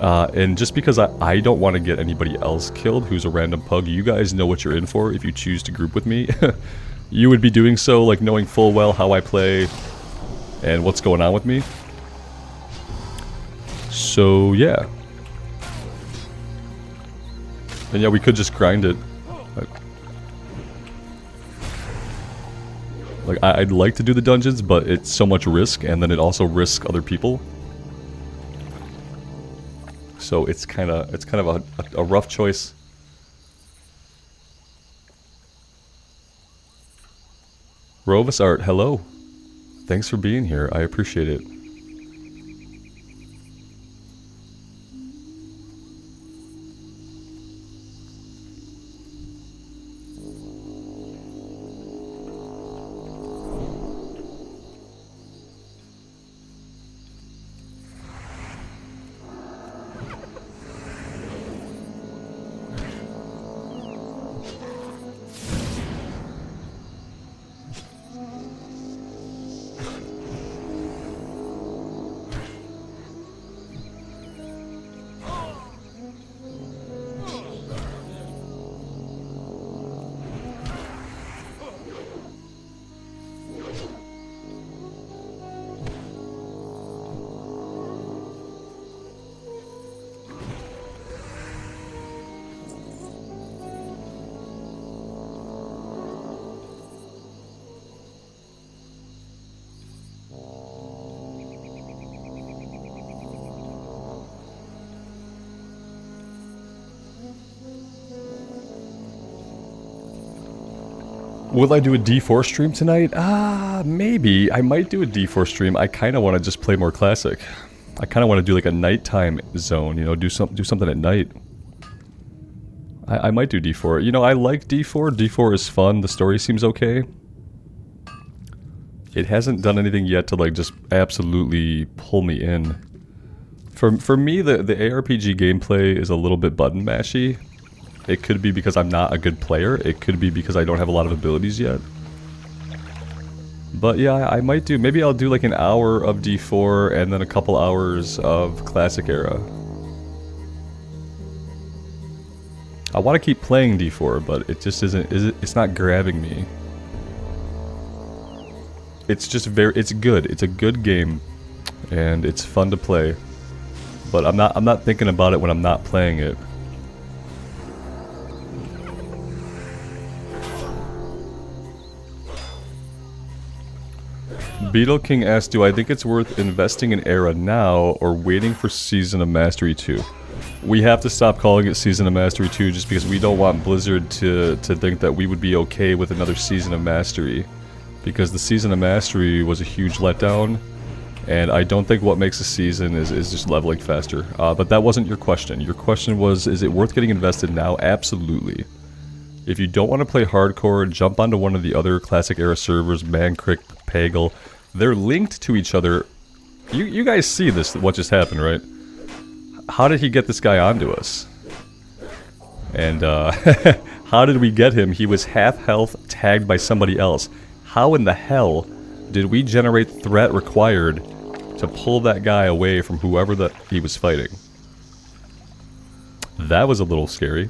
And just because I don't want to get anybody else killed who's a random pug, you guys know what you're in for if you choose to group with me. You would be doing so, like, knowing full well how I play and what's going on with me. So, yeah. And yeah, we could just grind it. Like, I'd like to do the dungeons, but it's so much risk, and then it also risks other people. So it's kind of a rough choice. Rovis Art, hello. Thanks for being here. I appreciate it. Will I do a D4 stream tonight? Maybe. I might do a D4 stream. I kind of want to just play more classic. I kind of want to do like a nighttime zone, you know, do something at night. I might do D4. You know, I like D4. D4 is fun. The story seems okay. It hasn't done anything yet to like just absolutely pull me in. For me, the ARPG gameplay is a little bit button mashy. It could be because I'm not a good player. It could be because I don't have a lot of abilities yet. But yeah, I might do. Maybe I'll do like an hour of D4 and then a couple hours of Classic Era. I want to keep playing D4, but it just isn't. It's not grabbing me. It's just it's good. It's a good game, and it's fun to play. But I'm not thinking about it when I'm not playing it. Beetle King asked, do I think it's worth investing in Era now or waiting for Season of Mastery 2? We have to stop calling it Season of Mastery 2 just because we don't want Blizzard to think that we would be okay with another Season of Mastery. Because the Season of Mastery was a huge letdown, and I don't think what makes a season is just leveling faster. But that wasn't your question. Your question was, is it worth getting invested now? Absolutely. If you don't want to play hardcore, jump onto one of the other Classic Era servers, Mankrik, Pagel. They're linked to each other. You guys see this, what just happened, right? How did he get this guy onto us? And how did we get him? He was half health, tagged by somebody else. How in the hell did we generate threat required to pull that guy away from whoever that he was fighting? That was a little scary.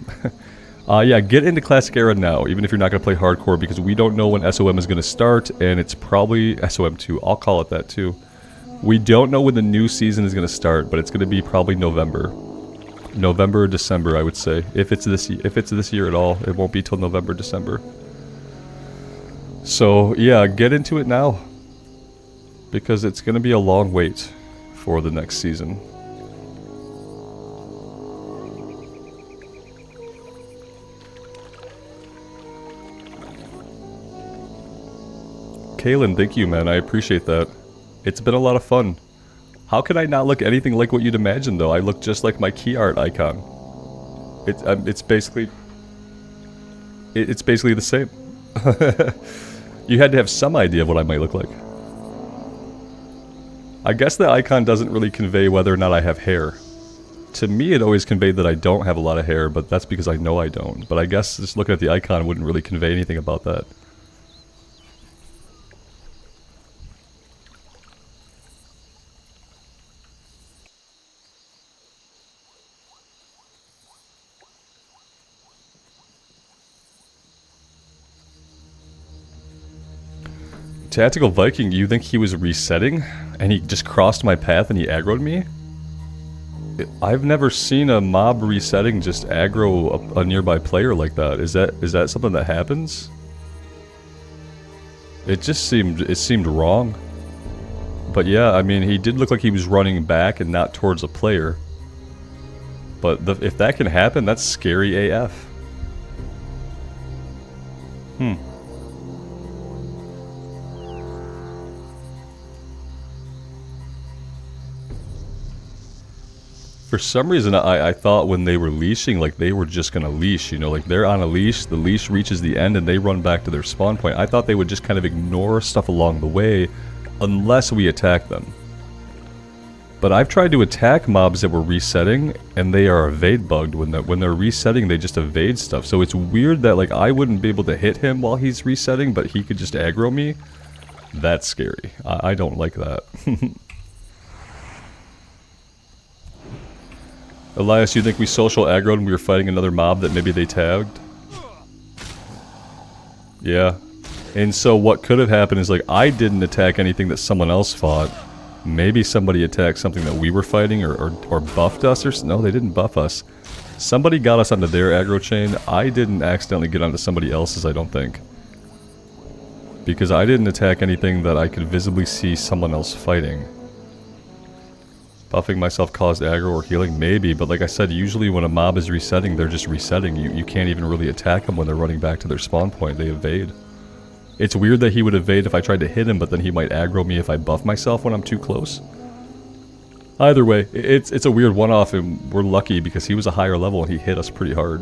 Yeah, get into Classic Era now, even if you're not going to play hardcore, because we don't know when SOM is going to start, and it's probably SOM 2. I'll call it that too. We don't know when the new season is going to start, but it's going to be probably November. November or December, I would say. If it's this year at all, it won't be till November, December. So, yeah, get into it now. Because it's going to be a long wait for the next season. Kaylin, thank you, man. I appreciate that. It's been a lot of fun. How could I not look anything like what you'd imagine, though? I look just like my key art icon. It's basically the same. You had to have some idea of what I might look like. I guess the icon doesn't really convey whether or not I have hair. To me, it always conveyed that I don't have a lot of hair, but that's because I know I don't. But I guess just looking at the icon wouldn't really convey anything about that. Tactical Viking, you think he was resetting? And he just crossed my path and he aggroed me? I've never seen a mob resetting just aggro a nearby player like that. Is that something that happens? It seemed wrong. But yeah, I mean, he did look like he was running back and not towards a player. But if that can happen, that's scary AF. For some reason, I thought when they were leashing, like they were just gonna leash, you know, like they're on a leash, the leash reaches the end and they run back to their spawn point. I thought they would just kind of ignore stuff along the way, unless we attack them. But I've tried to attack mobs that were resetting, and they are evade bugged. When they're resetting, they just evade stuff. So it's weird that like I wouldn't be able to hit him while he's resetting, but he could just aggro me. That's scary. I don't like that. Elias, you think we social aggroed when we were fighting another mob that maybe they tagged? Yeah. And so what could have happened is like I didn't attack anything that someone else fought. Maybe somebody attacked something that we were fighting or buffed us or... No, they didn't buff us. Somebody got us onto their aggro chain. I didn't accidentally get onto somebody else's, I don't think. Because I didn't attack anything that I could visibly see someone else fighting. Buffing myself caused aggro or healing? Maybe, but like I said, usually when a mob is resetting, they're just resetting. You can't even really attack them when they're running back to their spawn point. They evade. It's weird that he would evade if I tried to hit him, but then he might aggro me if I buff myself when I'm too close. Either way, it's a weird one-off, and we're lucky because he was a higher level and he hit us pretty hard.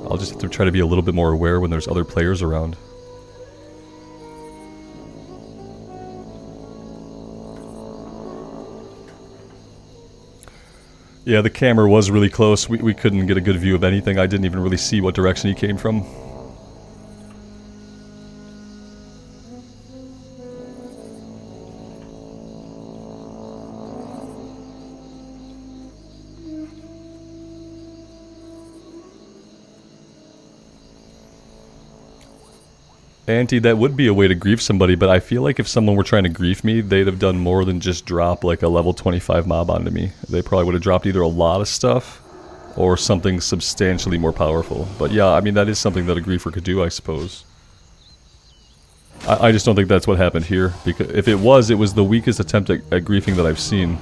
I'll just have to try to be a little bit more aware when there's other players around. Yeah, the camera was really close. We couldn't get a good view of anything. I didn't even really see what direction he came from. Auntie, that would be a way to grief somebody, but I feel like if someone were trying to grief me, they'd have done more than just drop like a level 25 mob onto me. They probably would have dropped either a lot of stuff or something substantially more powerful. But yeah, I mean, that is something that a griefer could do, I suppose. I just don't think that's what happened here, because if it was the weakest attempt at griefing that I've seen.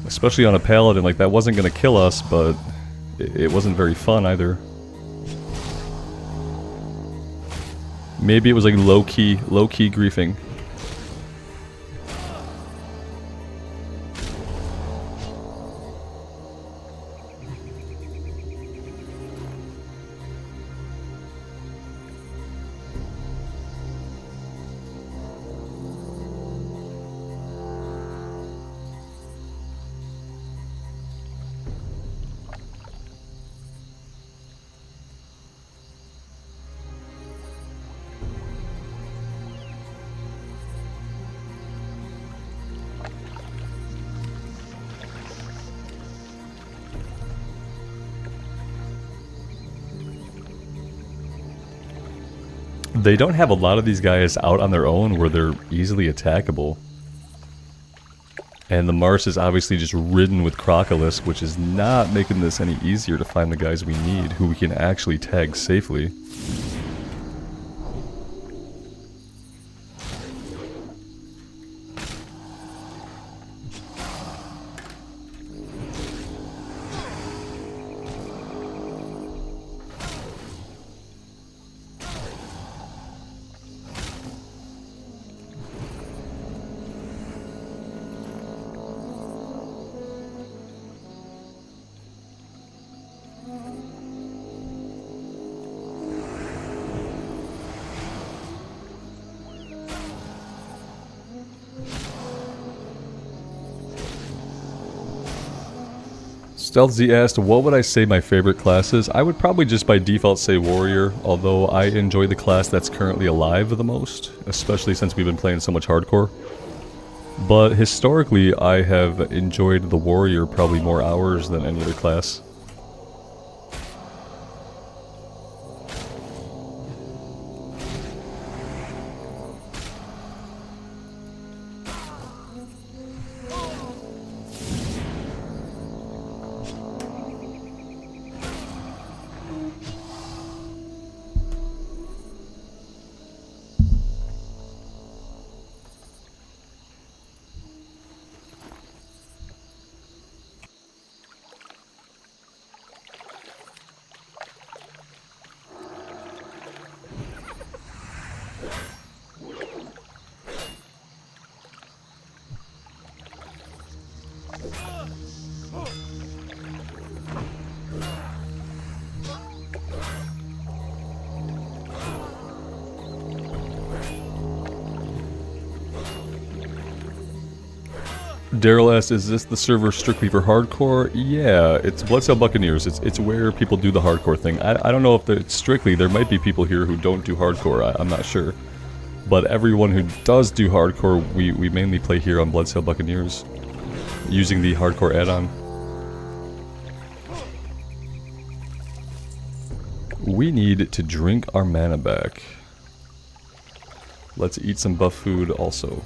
Especially on a Paladin, like that wasn't going to kill us, but it wasn't very fun either. Maybe it was like low-key griefing. They don't have a lot of these guys out on their own where they're easily attackable. And the marsh is obviously just ridden with Crocolisk, which is not making this any easier to find the guys we need, who we can actually tag safely. StealthZ asked, what would I say my favorite class is? I would probably just by default say Warrior, although I enjoy the class that's currently alive the most, especially since we've been playing so much hardcore. But historically, I have enjoyed the Warrior probably more hours than any other class. Daryl asks, is this the server strictly for hardcore? Yeah, it's Bloodsail Buccaneers. It's where people do the hardcore thing. I don't know if it's strictly. There might be people here who don't do hardcore. I'm not sure. But everyone who does do hardcore, we mainly play here on Bloodsail Buccaneers, using the hardcore add-on. We need to drink our mana back. Let's eat some buff food also.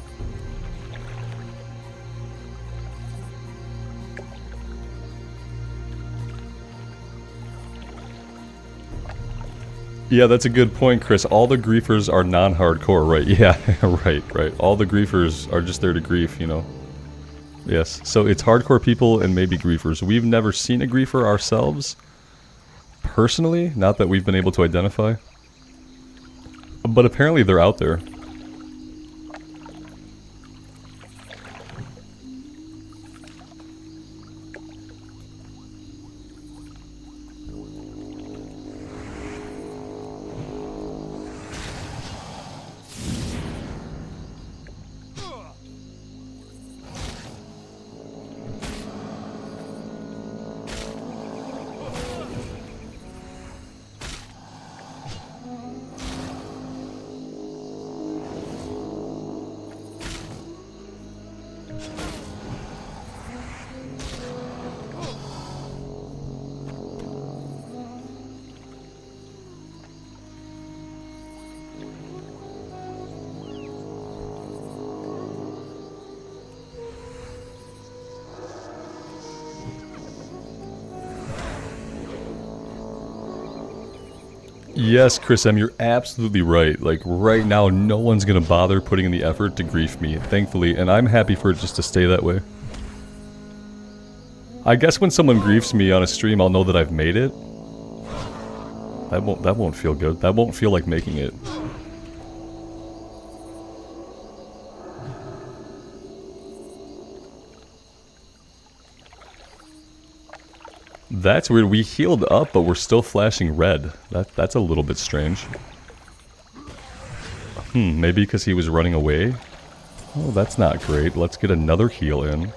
Yeah, that's a good point, Chris. All the griefers are non-hardcore, right? Yeah, right. All the griefers are just there to grief, you know? Yes, so it's hardcore people and maybe griefers. We've never seen a griefer ourselves, personally, not that we've been able to identify. But apparently they're out there. Yes, Chris M, you're absolutely right. Like, right now, no one's gonna bother putting in the effort to grief me, thankfully, and I'm happy for it just to stay that way. I guess when someone griefs me on a stream, I'll know that I've made it. That won't feel good. That won't feel like making it. That's weird. We healed up, but we're still flashing red. That's a little bit strange. Maybe because he was running away? Oh, that's not great. Let's get another heal in.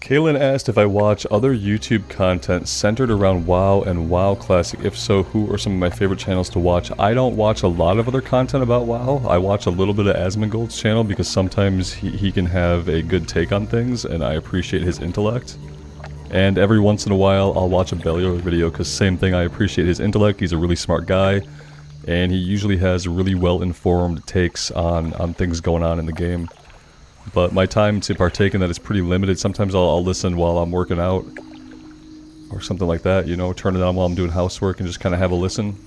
Kaylin asked if I watch other YouTube content centered around WoW and WoW Classic. If so, who are some of my favorite channels to watch? I don't watch a lot of other content about WoW. I watch a little bit of Asmongold's channel because sometimes he can have a good take on things and I appreciate his intellect. And every once in a while I'll watch a Belial video because same thing, I appreciate his intellect. He's a really smart guy and he usually has really well-informed takes on things going on in the game. But my time to partake in that is pretty limited. Sometimes I'll listen while I'm working out or something like that, you know, turn it on while I'm doing housework and just kind of have a listen.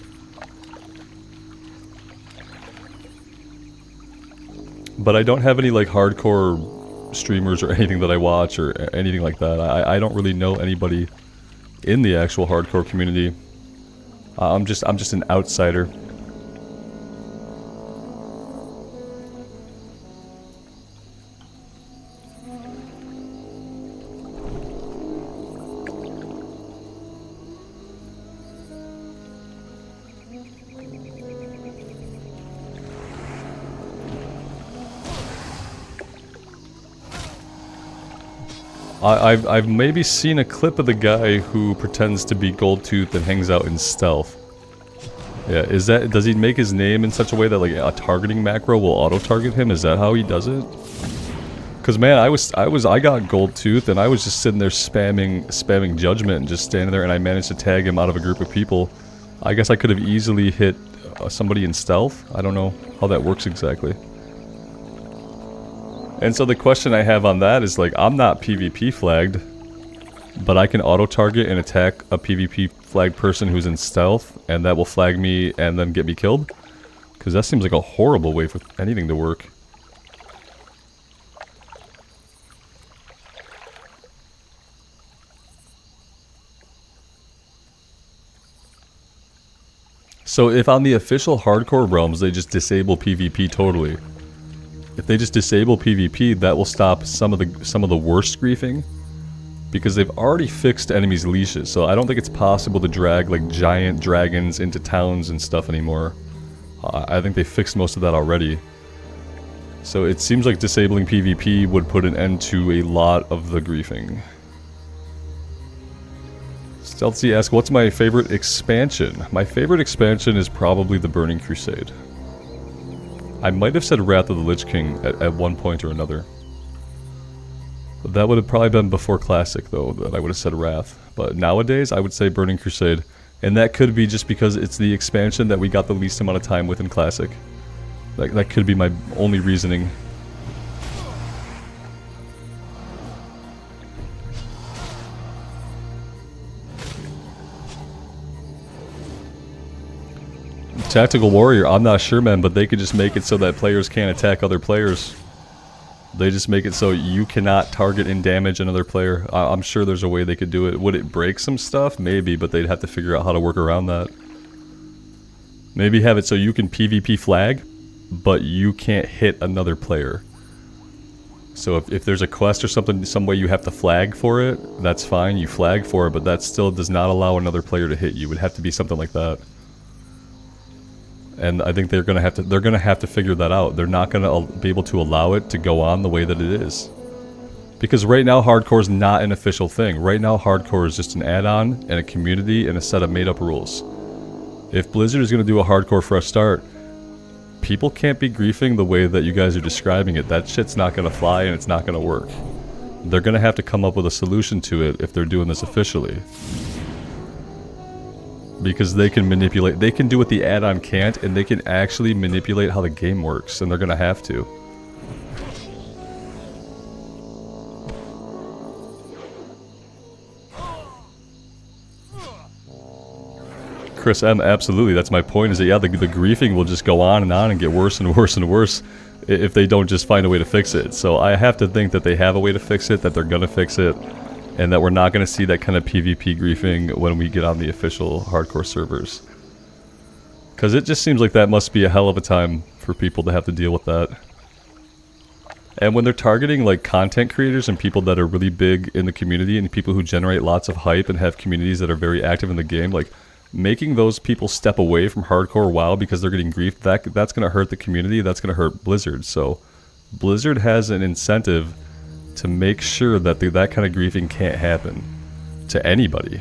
But I don't have any like hardcore streamers or anything that I watch or anything like that. I don't really know anybody in the actual hardcore community. I'm just an outsider. I've maybe seen a clip of the guy who pretends to be Goldtooth and hangs out in stealth. Yeah, does he make his name in such a way that like a targeting macro will auto-target him? Is that how he does it? Cause man, I got Goldtooth and I was just sitting there spamming judgment and just standing there and I managed to tag him out of a group of people. I guess I could have easily hit somebody in stealth. I don't know how that works exactly. And so the question I have on that is like, I'm not PvP flagged, but I can auto-target and attack a PvP flagged person who's in stealth, and that will flag me and then get me killed? Because that seems like a horrible way for anything to work. So if on the official hardcore realms they just disable PvP totally, if they just disable PvP, that will stop some of the worst griefing, because they've already fixed enemies' leashes. So I don't think it's possible to drag like giant dragons into towns and stuff anymore. I think they fixed most of that already. So it seems like disabling PvP would put an end to a lot of the griefing. Stealthy asks, what's my favorite expansion? My favorite expansion is probably the Burning Crusade. I might have said Wrath of the Lich King at one point or another. That would have probably been before Classic, though, that I would have said Wrath. But nowadays, I would say Burning Crusade. And that could be just because it's the expansion that we got the least amount of time with in Classic. That could be my only reasoning. Tactical Warrior, I'm not sure, man, but they could just make it so that players can't attack other players. They just make it so you cannot target and damage another player. I'm sure there's a way they could do it. Would it break some stuff? Maybe, but they'd have to figure out how to work around that. Maybe have it so you can PvP flag, but you can't hit another player. So if there's a quest or something, some way you have to flag for it, that's fine, you flag for it, but that still does not allow another player to hit you. It would have to be something like that. And I think they're gonna have to figure that out. They're not gonna be able to allow it to go on the way that it is. Because right now hardcore is not an official thing. Right now hardcore is just an add-on and a community and a set of made-up rules. If Blizzard is gonna do a hardcore fresh start, people can't be griefing the way that you guys are describing it. That shit's not gonna fly and it's not gonna work. They're gonna have to come up with a solution to it if they're doing this officially. Because they can manipulate, they can do what the add-on can't, and they can actually manipulate how the game works, and they're gonna have to. Chris M, absolutely, that's my point, is that yeah, the griefing will just go on and get worse and worse and worse if they don't just find a way to fix it. So I have to think that they have a way to fix it, that they're gonna fix it, and that we're not going to see that kind of PvP griefing when we get on the official hardcore servers. Because it just seems like that must be a hell of a time for people to have to deal with that. And when they're targeting like content creators and people that are really big in the community and people who generate lots of hype and have communities that are very active in the game, like making those people step away from hardcore WoW because they're getting griefed, that's going to hurt the community, that's going to hurt Blizzard. So Blizzard has an incentive to make sure that that kind of griefing can't happen to anybody.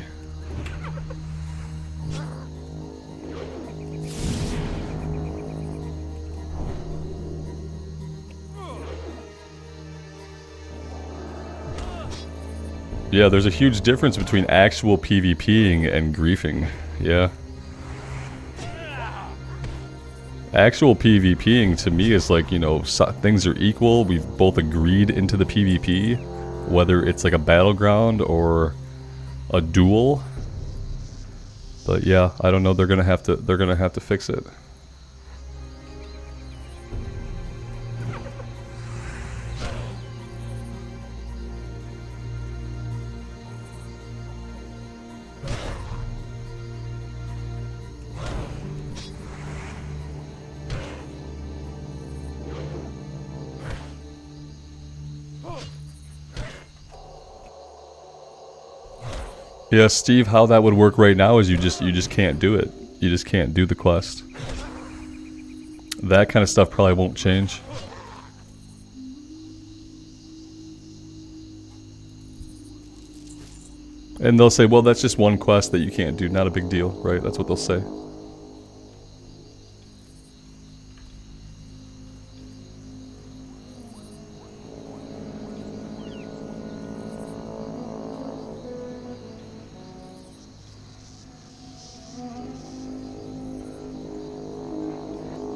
Yeah, there's a huge difference between actual PvPing and griefing. Yeah. Actual PvPing to me is like, you know, things are equal. We've both agreed into the PvP, whether it's like a battleground or a duel. But yeah, I don't know. They're gonna have to fix it. Yeah, Steve, how that would work right now is you just can't do it. You just can't do the quest. That kind of stuff probably won't change. And they'll say, well, that's just one quest that you can't do, not a big deal, right? That's what they'll say.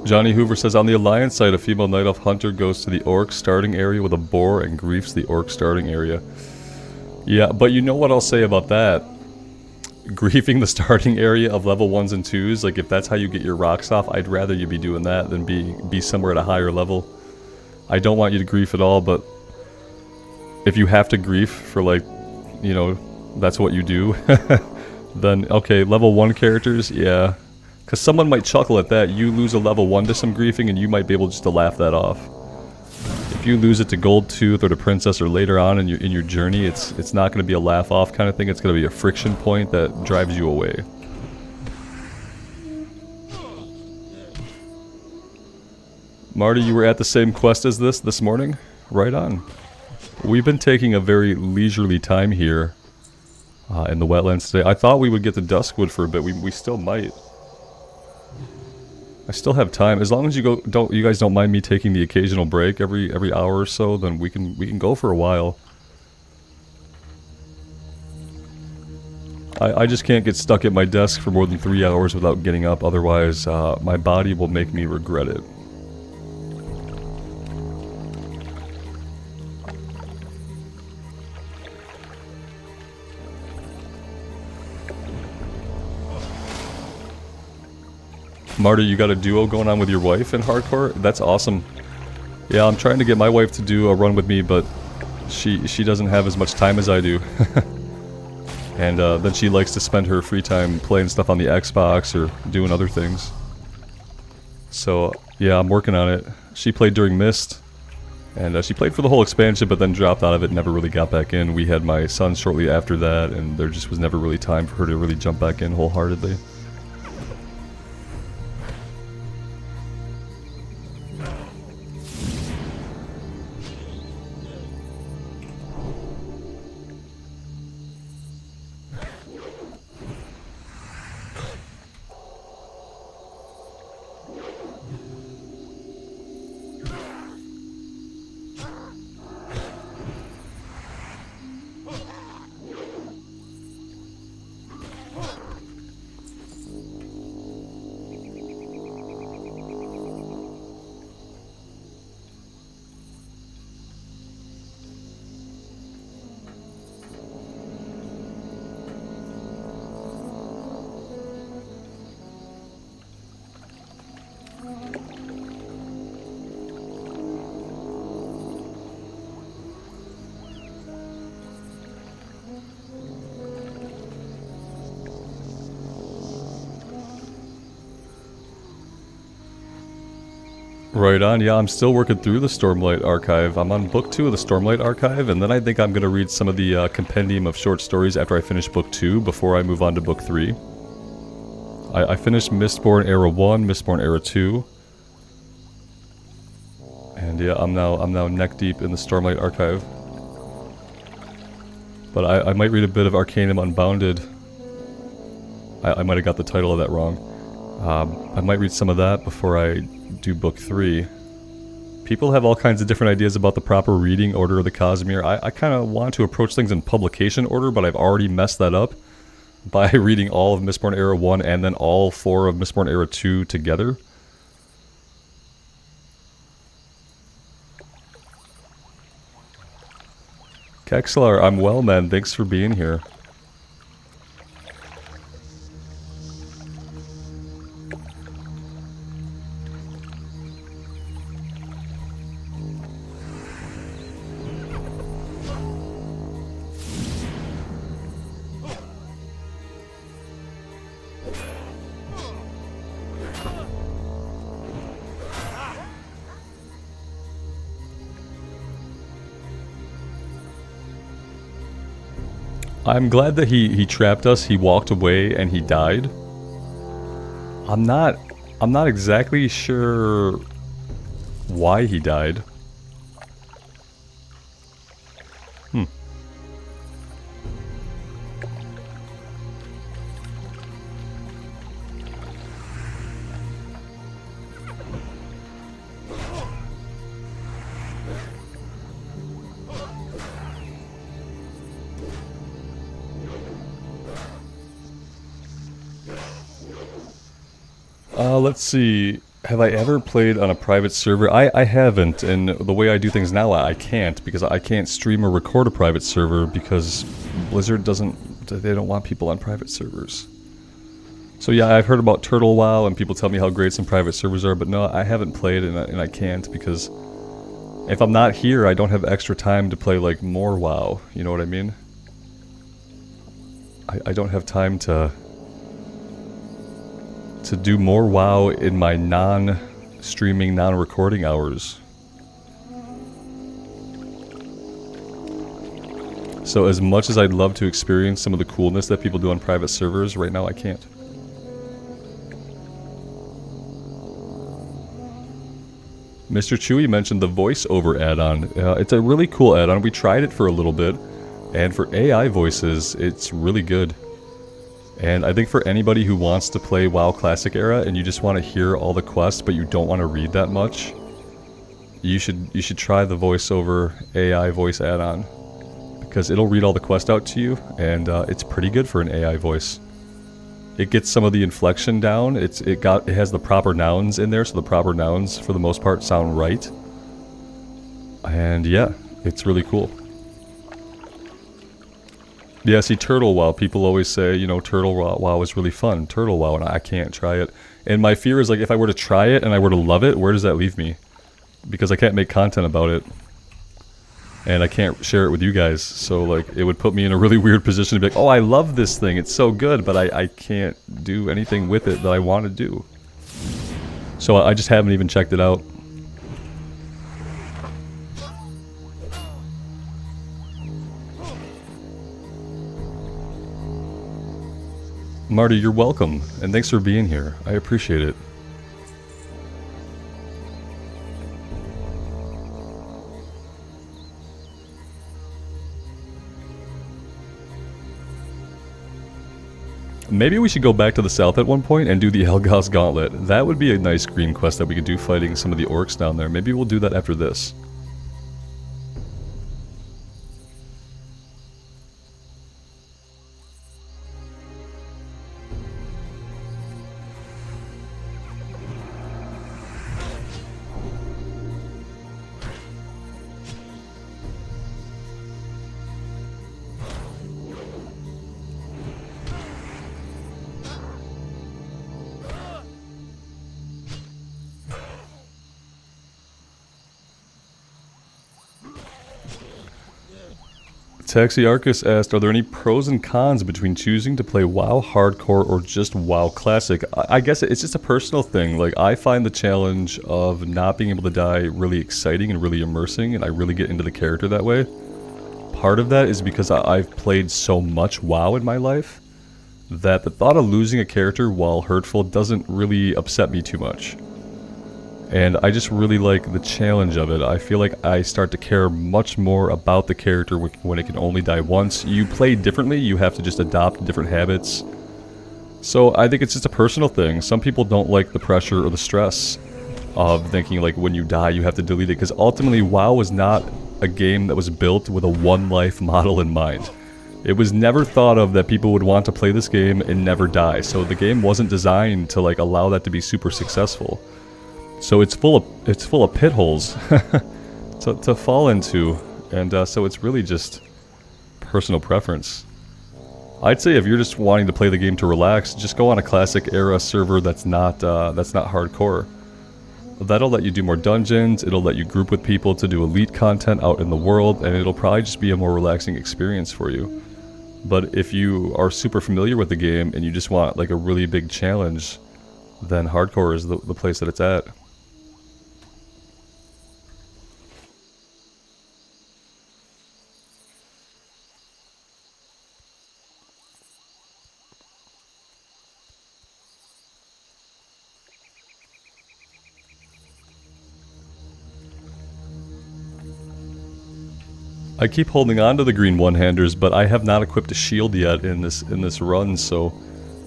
Johnny Hoover says, on the Alliance side, a female Night Elf Hunter goes to the Orc starting area with a boar and griefs the Orc starting area. Yeah, but you know what I'll say about that? Griefing the starting area of level 1s and 2s, like if that's how you get your rocks off, I'd rather you be doing that than be somewhere at a higher level. I don't want you to grief at all, but if you have to grief for like, you know, that's what you do, then okay, level 1 characters, yeah. Because someone might chuckle at that. You lose a level 1 to some griefing and you might be able just to laugh that off. If you lose it to Gold Tooth or to Princess or later on in your journey, it's not going to be a laugh off kind of thing. It's going to be a friction point that drives you away. Marty, you were at the same quest as this morning? Right on. We've been taking a very leisurely time here in the wetlands today. I thought we would get to Duskwood for a bit. We still might. I still have time. As long as you guys don't mind me taking the occasional break every hour or so, then we can go for a while. I just can't get stuck at my desk for more than 3 hours without getting up, otherwise my body will make me regret it. Marty, you got a duo going on with your wife in hardcore? That's awesome. Yeah, I'm trying to get my wife to do a run with me, but she doesn't have as much time as I do. And then she likes to spend her free time playing stuff on the Xbox or doing other things. So, yeah, I'm working on it. She played during Myst, and she played for the whole expansion, but then dropped out of it, never really got back in. We had my son shortly after that, and there just was never really time for her to really jump back in wholeheartedly. Right on, yeah, I'm still working through the Stormlight Archive. I'm on book 2 of the Stormlight Archive, and then I think I'm going to read some of the compendium of short stories after I finish book 2 before I move on to book 3. I finished Mistborn Era 1, Mistborn Era 2. And yeah, I'm now neck deep in the Stormlight Archive. But I might read a bit of Arcanum Unbounded. I might have got the title of that wrong. I might read some of that before I do book 3. People have all kinds of different ideas about the proper reading order of the Cosmere. I kind of want to approach things in publication order, but I've already messed that up by reading all of Mistborn Era 1 and then all 4 of Mistborn Era 2 together. Kexlar, I'm well, man. Thanks for being here. I'm glad that he trapped us, he walked away, and he died. I'm not exactly sure why he died. Let's see. Have I ever played on a private server? I haven't, and the way I do things now, I can't, because I can't stream or record a private server because Blizzard they don't want people on private servers. So yeah, I've heard about Turtle WoW, and people tell me how great some private servers are, but no, I haven't played, and I can't, because if I'm not here, I don't have extra time to play, like, more WoW, you know what I mean? I don't have time to do more WoW in my non-streaming, non-recording hours. So as much as I'd love to experience some of the coolness that people do on private servers, right now I can't. Mr. Chewy mentioned the voiceover add-on. It's a really cool add-on. We tried it for a little bit, and for AI voices, it's really good. And I think for anybody who wants to play WoW Classic Era and you just want to hear all the quests but you don't want to read that much, you should try the voiceover AI voice add-on, because it'll read all the quest out to you, and it's pretty good for an AI voice. It gets some of the inflection down. It has the proper nouns in there, so the proper nouns for the most part sound right. And yeah, it's really cool. Yeah, see, Turtle WoW, people always say, you know, Turtle WoW is really fun. Turtle WoW, and I can't try it. And my fear is, like, if I were to try it and I were to love it, where does that leave me? Because I can't make content about it. And I can't share it with you guys. So, like, it would put me in a really weird position to be like, oh, I love this thing, it's so good, but I can't do anything with it that I want to do. So I just haven't even checked it out. Marty, you're welcome, and thanks for being here. I appreciate it. Maybe we should go back to the south at one point and do the Helghast Gauntlet. That would be a nice green quest that we could do fighting some of the orcs down there. Maybe we'll do that after this. Taxiarchus asked, are there any pros and cons between choosing to play WoW Hardcore or just WoW Classic? I guess it's just a personal thing. Like, I find the challenge of not being able to die really exciting and really immersing, and I really get into the character that way. Part of that is because I've played so much WoW in my life that the thought of losing a character while hurtful doesn't really upset me too much. And I just really like the challenge of it. I feel like I start to care much more about the character when it can only die once. You play differently, you have to just adopt different habits. So I think it's just a personal thing. Some people don't like the pressure or the stress of thinking like when you die you have to delete it, because ultimately WoW was not a game that was built with a one life model in mind. It was never thought of that people would want to play this game and never die. So the game wasn't designed to like allow that to be super successful. So it's full of pit holes to fall into, and so it's really just personal preference. I'd say if you're just wanting to play the game to relax, just go on a classic era server that's not hardcore. That'll let you do more dungeons, it'll let you group with people to do elite content out in the world, and it'll probably just be a more relaxing experience for you. But if you are super familiar with the game and you just want like a really big challenge, then hardcore is the place that it's at. I keep holding on to the green one-handers, but I have not equipped a shield yet in this run, so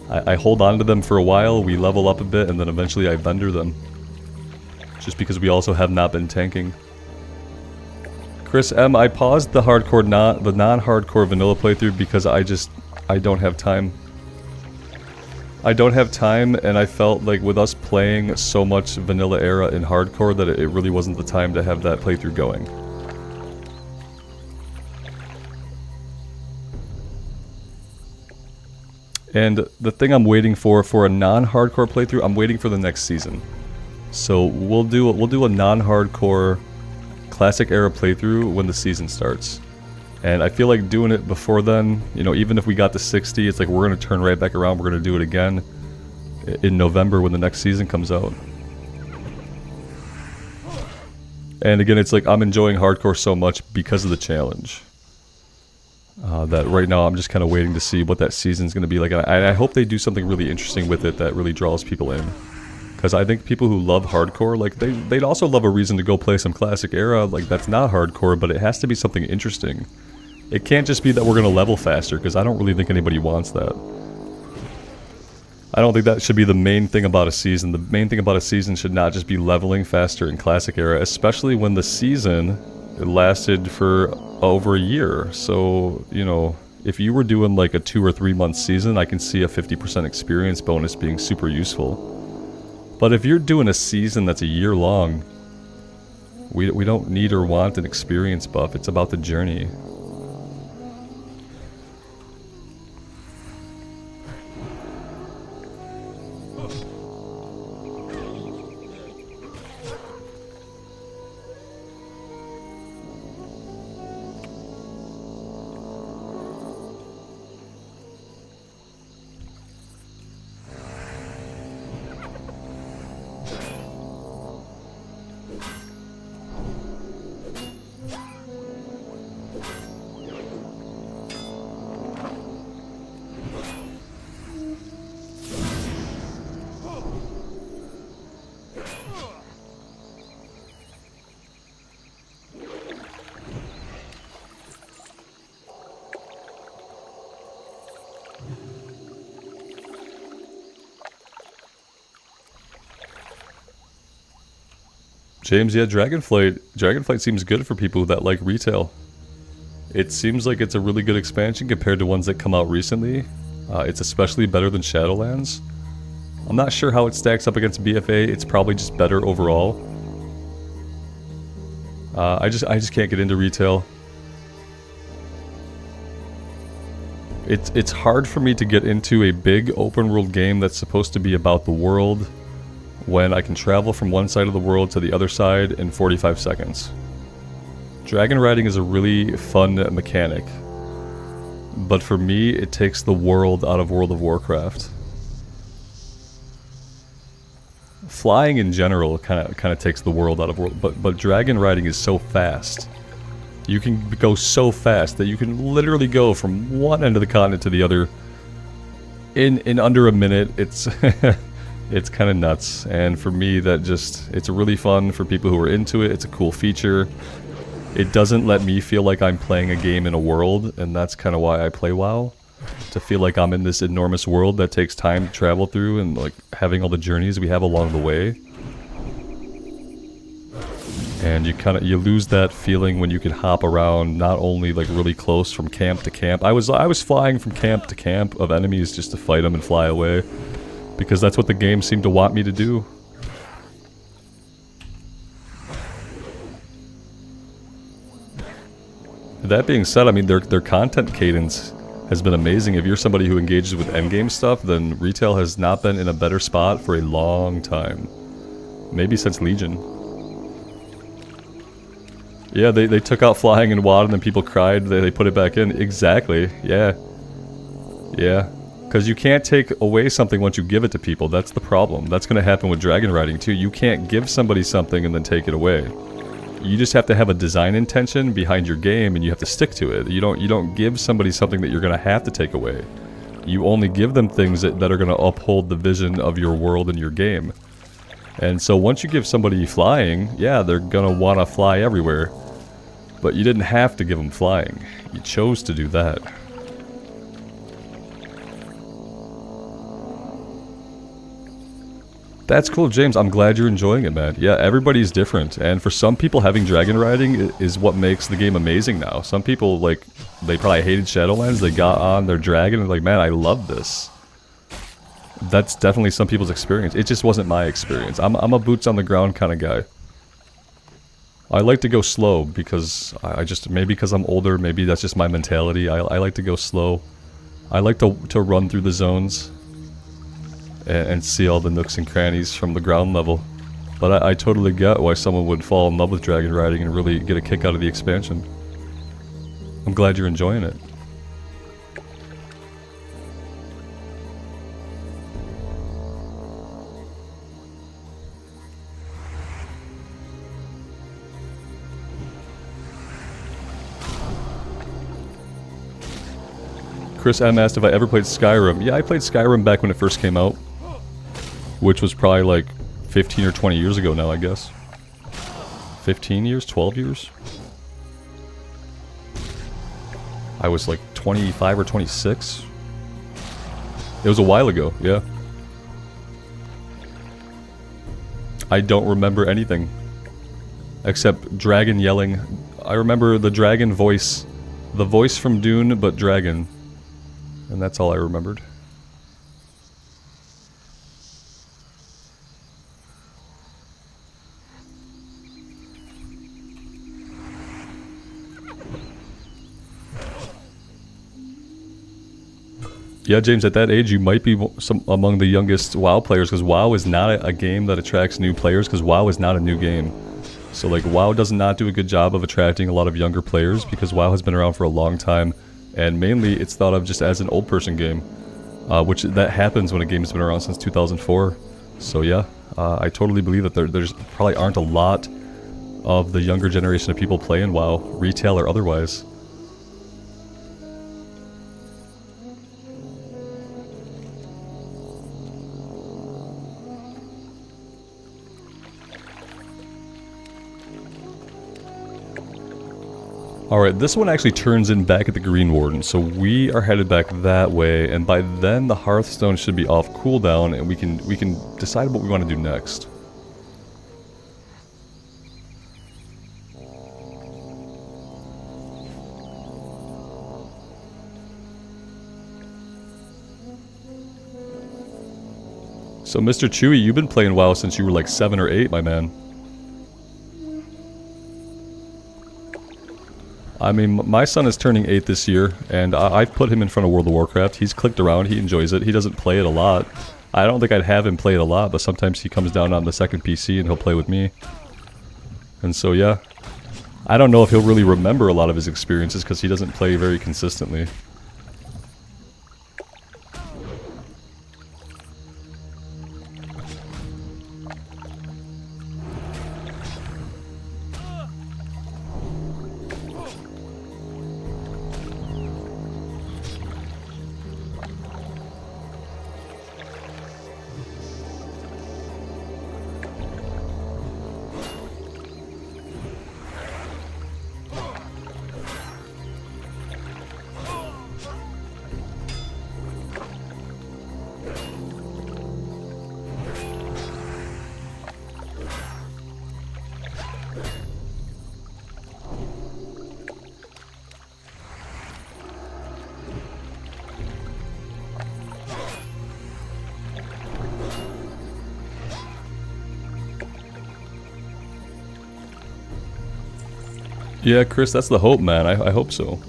I hold on to them for a while, we level up a bit, and then eventually I vendor them. Just because we also have not been tanking. Chris M, I paused the non-hardcore vanilla playthrough because I don't have time. I don't have time, and I felt like with us playing so much vanilla era in hardcore that it really wasn't the time to have that playthrough going. And the thing I'm waiting for a non-hardcore playthrough, I'm waiting for the next season. So we'll do a non-hardcore classic era playthrough when the season starts. And I feel like doing it before then, you know, even if we got to 60, it's like we're going to turn right back around, we're going to do it again in November when the next season comes out. And again, it's like I'm enjoying hardcore so much because of the challenge. That right now I'm just kind of waiting to see what that season's going to be like. And I hope they do something really interesting with it that really draws people in. Because I think people who love hardcore, like they'd also love a reason to go play some classic era, like that's not hardcore, but it has to be something interesting. It can't just be that we're going to level faster, because I don't really think anybody wants that. I don't think that should be the main thing about a season. The main thing about a season should not just be leveling faster in Classic Era, especially when the season lasted for over a year. So, you know, if you were doing like a 2 or 3 month season, I can see a 50% experience bonus being super useful. But if you're doing a season that's a year long, we don't need or want an experience buff. It's about the journey. James, yeah, Dragonflight seems good for people that like retail. It seems like it's a really good expansion compared to ones that come out recently. It's especially better than Shadowlands. I'm not sure how it stacks up against BFA. It's probably just better overall. I just can't get into retail. It's hard for me to get into a big open world game that's supposed to be about the world when I can travel from one side of the world to the other side in 45 seconds. Dragon riding is a really fun mechanic, but for me it takes the world out of World of Warcraft. Flying in general kind of takes the world out of world, but dragon riding is so fast. You can go so fast that you can literally go from one end of the continent to the other in under a minute. It's it's kind of nuts, and for me it's really fun for people who are into it. It's a cool feature. It doesn't let me feel like I'm playing a game in a world, and that's kind of why I play WoW. To feel like I'm in this enormous world that takes time to travel through, and like having all the journeys we have along the way. And you lose that feeling when you can hop around, not only like really close from camp to camp. I was flying from camp to camp of enemies just to fight them and fly away, because that's what the game seemed to want me to do. That being said, I mean, their content cadence has been amazing. If you're somebody who engages with endgame stuff, then retail has not been in a better spot for a long time. Maybe since Legion. Yeah, they took out flying in WoD and then people cried, they put it back in. Exactly, yeah. Yeah. Because you can't take away something once you give it to people. That's the problem. That's going to happen with dragon riding too. You can't give somebody something and then take it away. You just have to have a design intention behind your game, and you have to stick to it. You don't give somebody something that you're going to have to take away. You only give them things that are going to uphold the vision of your world and your game. And so once you give somebody flying, yeah, they're going to want to fly everywhere. But you didn't have to give them flying. You chose to do that. That's cool, James. I'm glad you're enjoying it, man. Yeah, everybody's different. And for some people, having dragon riding is what makes the game amazing now. Some people, like, they probably hated Shadowlands. They got on their dragon and like, man, I love this. That's definitely some people's experience. It just wasn't my experience. I'm a boots on the ground kind of guy. I like to go slow because maybe because I'm older, maybe that's just my mentality. I like to go slow. I like to run through the zones and see all the nooks and crannies from the ground level. But I totally get why someone would fall in love with dragon riding and really get a kick out of the expansion. I'm glad you're enjoying it. Chris M asked if I ever played Skyrim. Yeah, I played Skyrim back when it first came out, which was probably like 15 or 20 years ago now, I guess. 15 years? 12 years? I was like 25 or 26. It was a while ago, yeah. I don't remember anything. Except dragon yelling. I remember the dragon voice. The voice from Dune, but dragon. And that's all I remembered. Yeah, James, at that age, you might be among the youngest WoW players, because WoW is not a game that attracts new players, because WoW is not a new game. So, like, WoW does not do a good job of attracting a lot of younger players, because WoW has been around for a long time, and mainly it's thought of just as an old person game, which that happens when a game's been around since 2004. So yeah, I totally believe that there's probably aren't a lot of the younger generation of people playing WoW, retail or otherwise. Alright, this one actually turns in back at the Green Warden, so we are headed back that way, and by then the Hearthstone should be off cooldown, and we can decide what we want to do next. So Mr. Chewy, you've been playing WoW since you were like 7 or 8, my man. I mean, my son is turning 8 this year, and I've put him in front of World of Warcraft. He's clicked around, he enjoys it. He doesn't play it a lot. I don't think I'd have him play it a lot, but sometimes he comes down on the second PC and he'll play with me. And so, yeah. I don't know if he'll really remember a lot of his experiences because he doesn't play very consistently. Yeah, Chris, that's the hope, man. I hope so.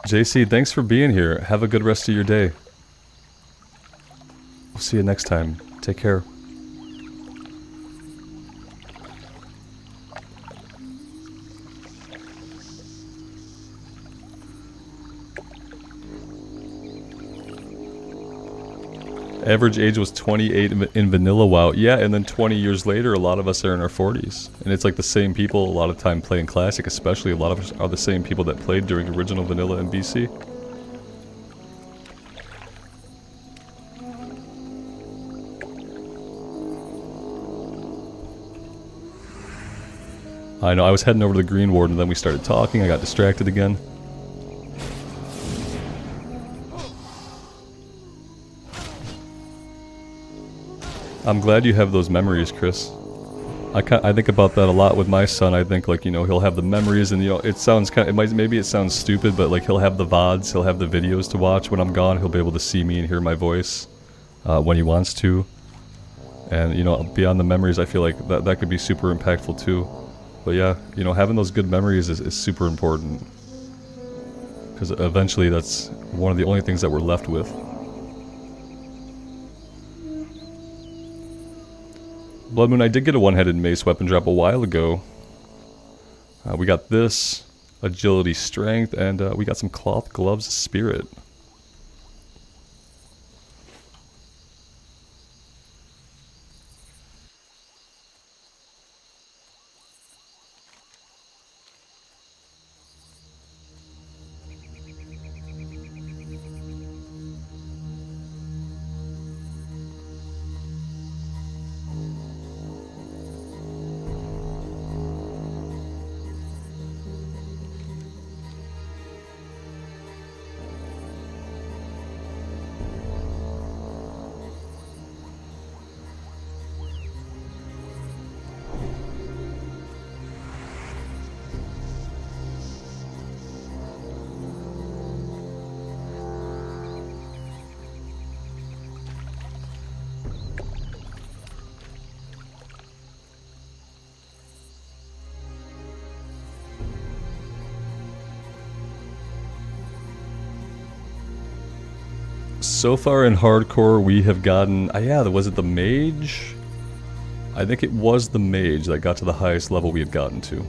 JC, thanks for being here. Have a good rest of your day. We'll see you next time. Take care. Average age was 28 in vanilla WoW. Yeah, and then 20 years later, a lot of us are in our 40s. And it's like the same people a lot of time playing Classic, especially a lot of us are the same people that played during original vanilla and BC. I know, I was heading over to the Green Ward and then we started talking, I got distracted again. I'm glad you have those memories, Chris. I think about that a lot with my son. I think, like, you know, he'll have the memories and, you know, it sounds kind of, maybe it sounds stupid, but like he'll have the VODs, he'll have the videos to watch when I'm gone. He'll be able to see me and hear my voice when he wants to. And, you know, beyond the memories, I feel like that could be super impactful too. But yeah, you know, having those good memories is super important. Because eventually that's one of the only things that we're left with. Blood Moon, I did get a one-headed mace weapon drop a while ago. We got this, agility, strength, and we got some cloth gloves, spirit. So far in hardcore, we have gotten... yeah, was it the mage? I think it was the mage that got to the highest level we had gotten to.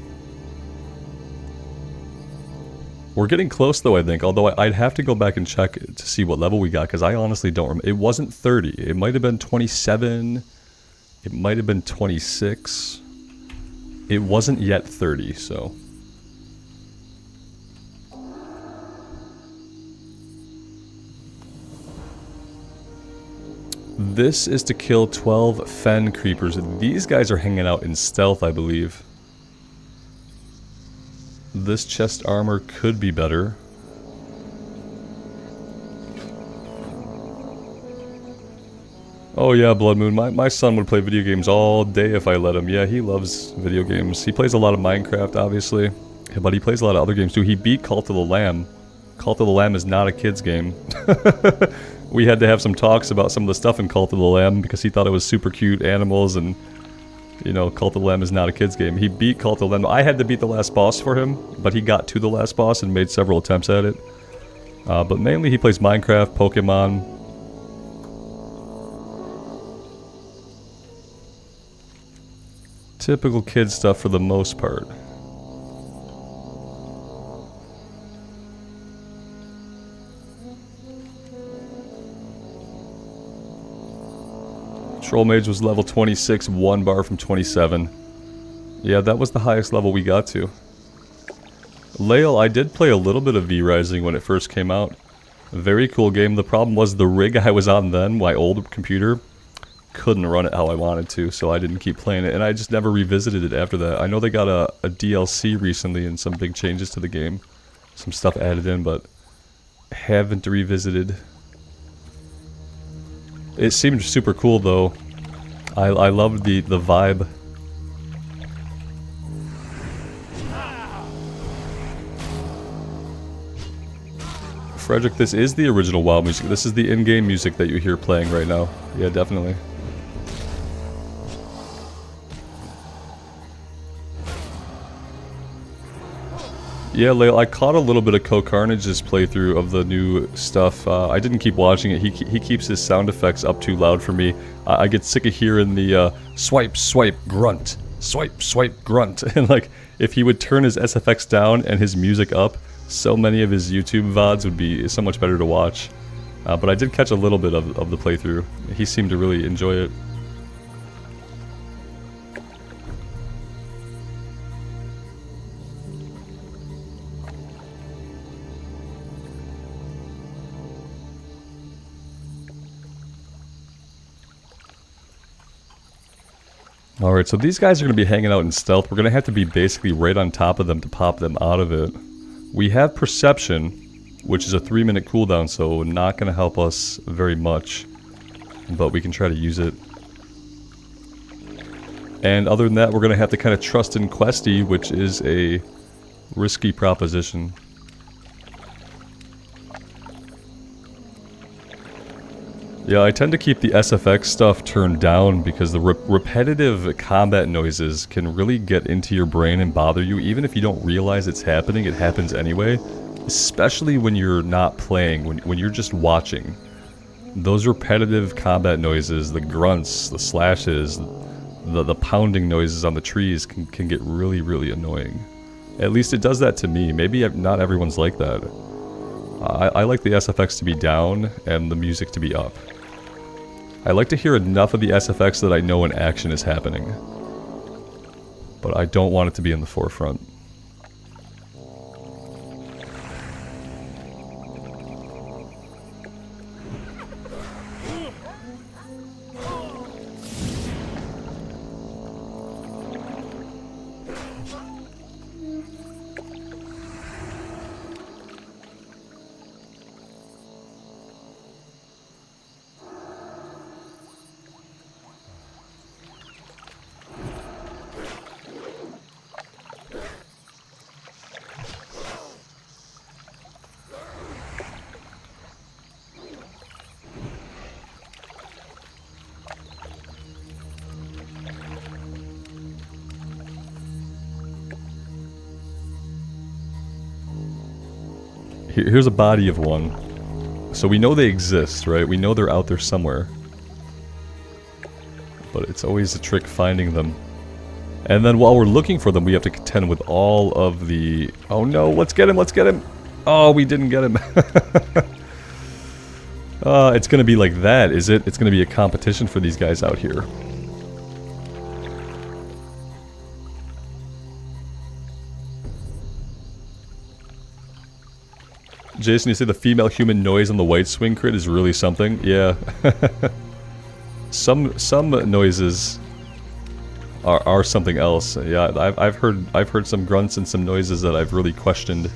We're getting close though, I think, although I'd have to go back and check to see what level we got, because I honestly don't remember. It wasn't 30. It might have been 27. It might have been 26. It wasn't yet 30, so... This is to kill 12 fen creepers. These guys are hanging out in stealth, I believe. This chest armor could be better. Oh yeah, Blood Moon. My son would play video games all day if I let him. Yeah, he loves video games. He plays a lot of Minecraft, obviously. But he plays a lot of other games too. He beat Cult of the Lamb. Cult of the Lamb is not a kid's game. We had to have some talks about some of the stuff in Cult of the Lamb because he thought it was super cute animals and, you know, Cult of the Lamb is not a kid's game. He beat Cult of the Lamb. I had to beat the last boss for him, but he got to the last boss and made several attempts at it. But mainly he plays Minecraft, Pokemon. Typical kid stuff for the most part. Troll Mage was level 26, 1 bar from 27. Yeah, that was the highest level we got to. Lael, I did play a little bit of V-Rising when it first came out. Very cool game. The problem was the rig I was on then, my old computer, couldn't run it how I wanted to, so I didn't keep playing it, and I just never revisited it after that. I know they got a DLC recently and some big changes to the game. Some stuff added in, but haven't revisited. It seemed super cool though. I loved the vibe. Frederick, this is the original WoW music. This is the in-game music that you hear playing right now. Yeah, definitely. Yeah, Lael, I caught a little bit of Carnage's playthrough of the new stuff. I didn't keep watching it. He keeps his sound effects up too loud for me. I get sick of hearing the swipe, swipe, grunt. Swipe, swipe, grunt. And like, if he would turn his SFX down and his music up, so many of his YouTube VODs would be so much better to watch. But I did catch a little bit of the playthrough. He seemed to really enjoy it. Alright, so these guys are going to be hanging out in stealth. We're going to have to be basically right on top of them to pop them out of it. We have Perception, which is a 3-minute cooldown, so not going to help us very much. But we can try to use it. And other than that, we're going to have to kind of trust in Questy, which is a risky proposition. Yeah, I tend to keep the SFX stuff turned down because the repetitive combat noises can really get into your brain and bother you. Even if you don't realize it's happening, it happens anyway. Especially when you're not playing, when you're just watching. Those repetitive combat noises, the grunts, the slashes, the pounding noises on the trees can get really, really annoying. At least it does that to me. Maybe not everyone's like that. I like the SFX to be down and the music to be up. I like to hear enough of the SFX that I know an action is happening. But I don't want it to be in the forefront. Here's a body of one. So we know they exist, right? We know they're out there somewhere. But it's always a trick finding them. And then while we're looking for them, we have to contend with all of the... Oh no, let's get him, let's get him! Oh, we didn't get him. It's gonna be like that, is it? It's gonna be a competition for these guys out here. Jason, you say the female human noise on the white swing crit is really something? Yeah. Some noises are something else. Yeah, I've heard some grunts and some noises that I've really questioned.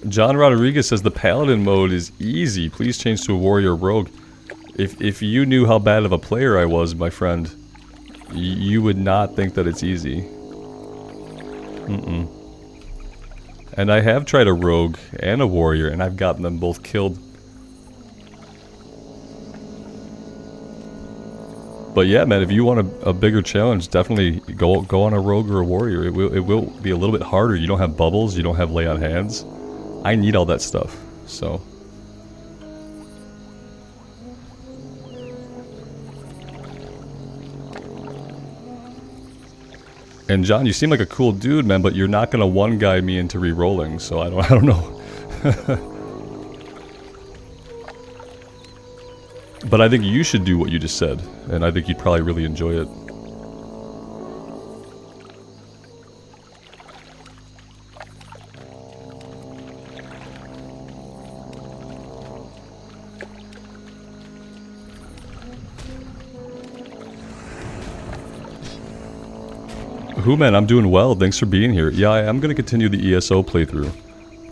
John Rodriguez says the Paladin mode is easy. Please change to a warrior rogue. If you knew how bad of a player I was, my friend, you would not think that it's easy. Mm-mm. And I have tried a rogue and a warrior, and I've gotten them both killed. But yeah, man, if you want a bigger challenge, definitely go on a rogue or a warrior. It will be a little bit harder. You don't have bubbles, you don't have lay on hands. I need all that stuff, so... And John, you seem like a cool dude, man, but you're not gonna one-guy me into re-rolling, so I don't know. But I think you should do what you just said, and I think you'd probably really enjoy it. Who, man, I'm doing well. Thanks for being here. Yeah, I am going to continue the ESO playthrough.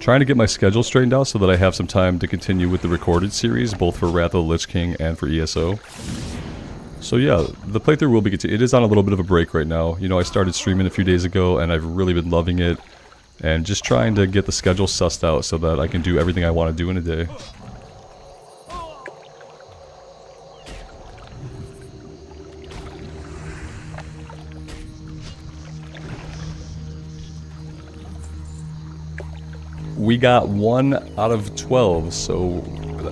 Trying to get my schedule straightened out so that I have some time to continue with the recorded series, both for Wrath of the Lich King and for ESO. So yeah, the playthrough will be continued. It is on a little bit of a break right now. You know, I started streaming a few days ago, and I've really been loving it. And just trying to get the schedule sussed out so that I can do everything I want to do in a day. We got 1 out of 12, so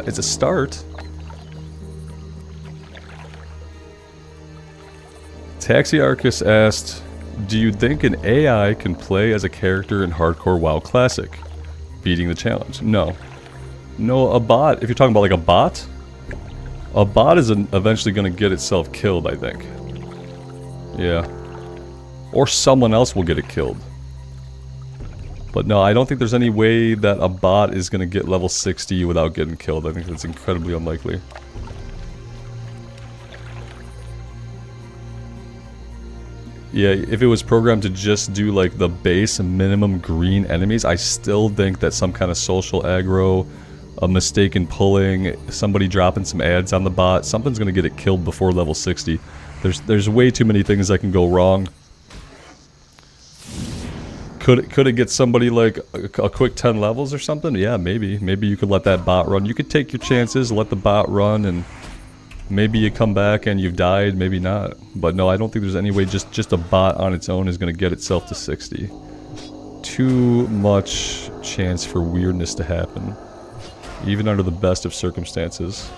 it's a start. Taxiarchus asked, do you think an AI can play as a character in Hardcore WoW Classic? Beating the challenge. No. No, a bot, if you're talking about like a bot is eventually going to get itself killed, I think. Yeah. Or someone else will get it killed. But no, I don't think there's any way that a bot is going to get level 60 without getting killed. I think that's incredibly unlikely. Yeah, if it was programmed to just do like the base minimum green enemies, I still think that some kind of social aggro, a mistaken pulling, somebody dropping some ads on the bot, something's going to get it killed before level 60. There's way too many things that can go wrong. Could it get somebody like a quick 10 levels or something? Yeah, maybe. Maybe you could let that bot run. You could take your chances, let the bot run, and maybe you come back and you've died, maybe not. But no, I don't think there's any way just a bot on its own is going to get itself to 60. Too much chance for weirdness to happen, even under the best of circumstances.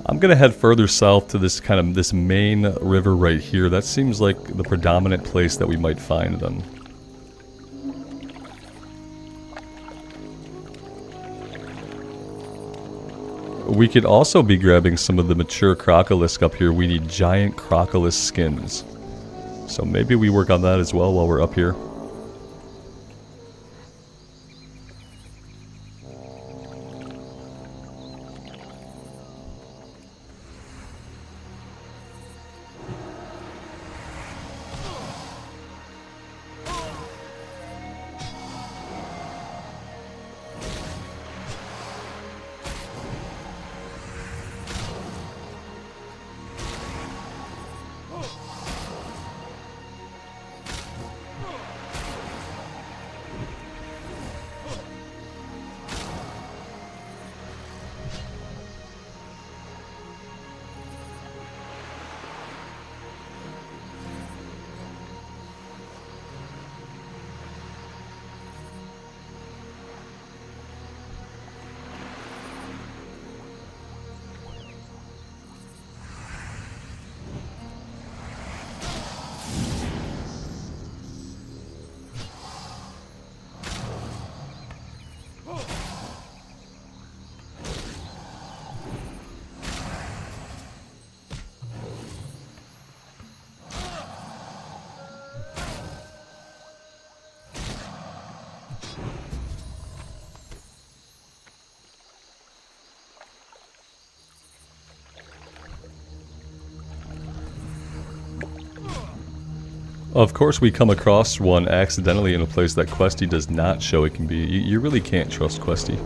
I'm gonna head further south to this main river right here. That seems like the predominant place that we might find them. We could also be grabbing some of the mature crocolisk up here. We need giant crocolisk skins. So maybe we work on that as well while we're up here. Of course we come across one accidentally in a place that Questy does not show it can be. You really can't trust Questy.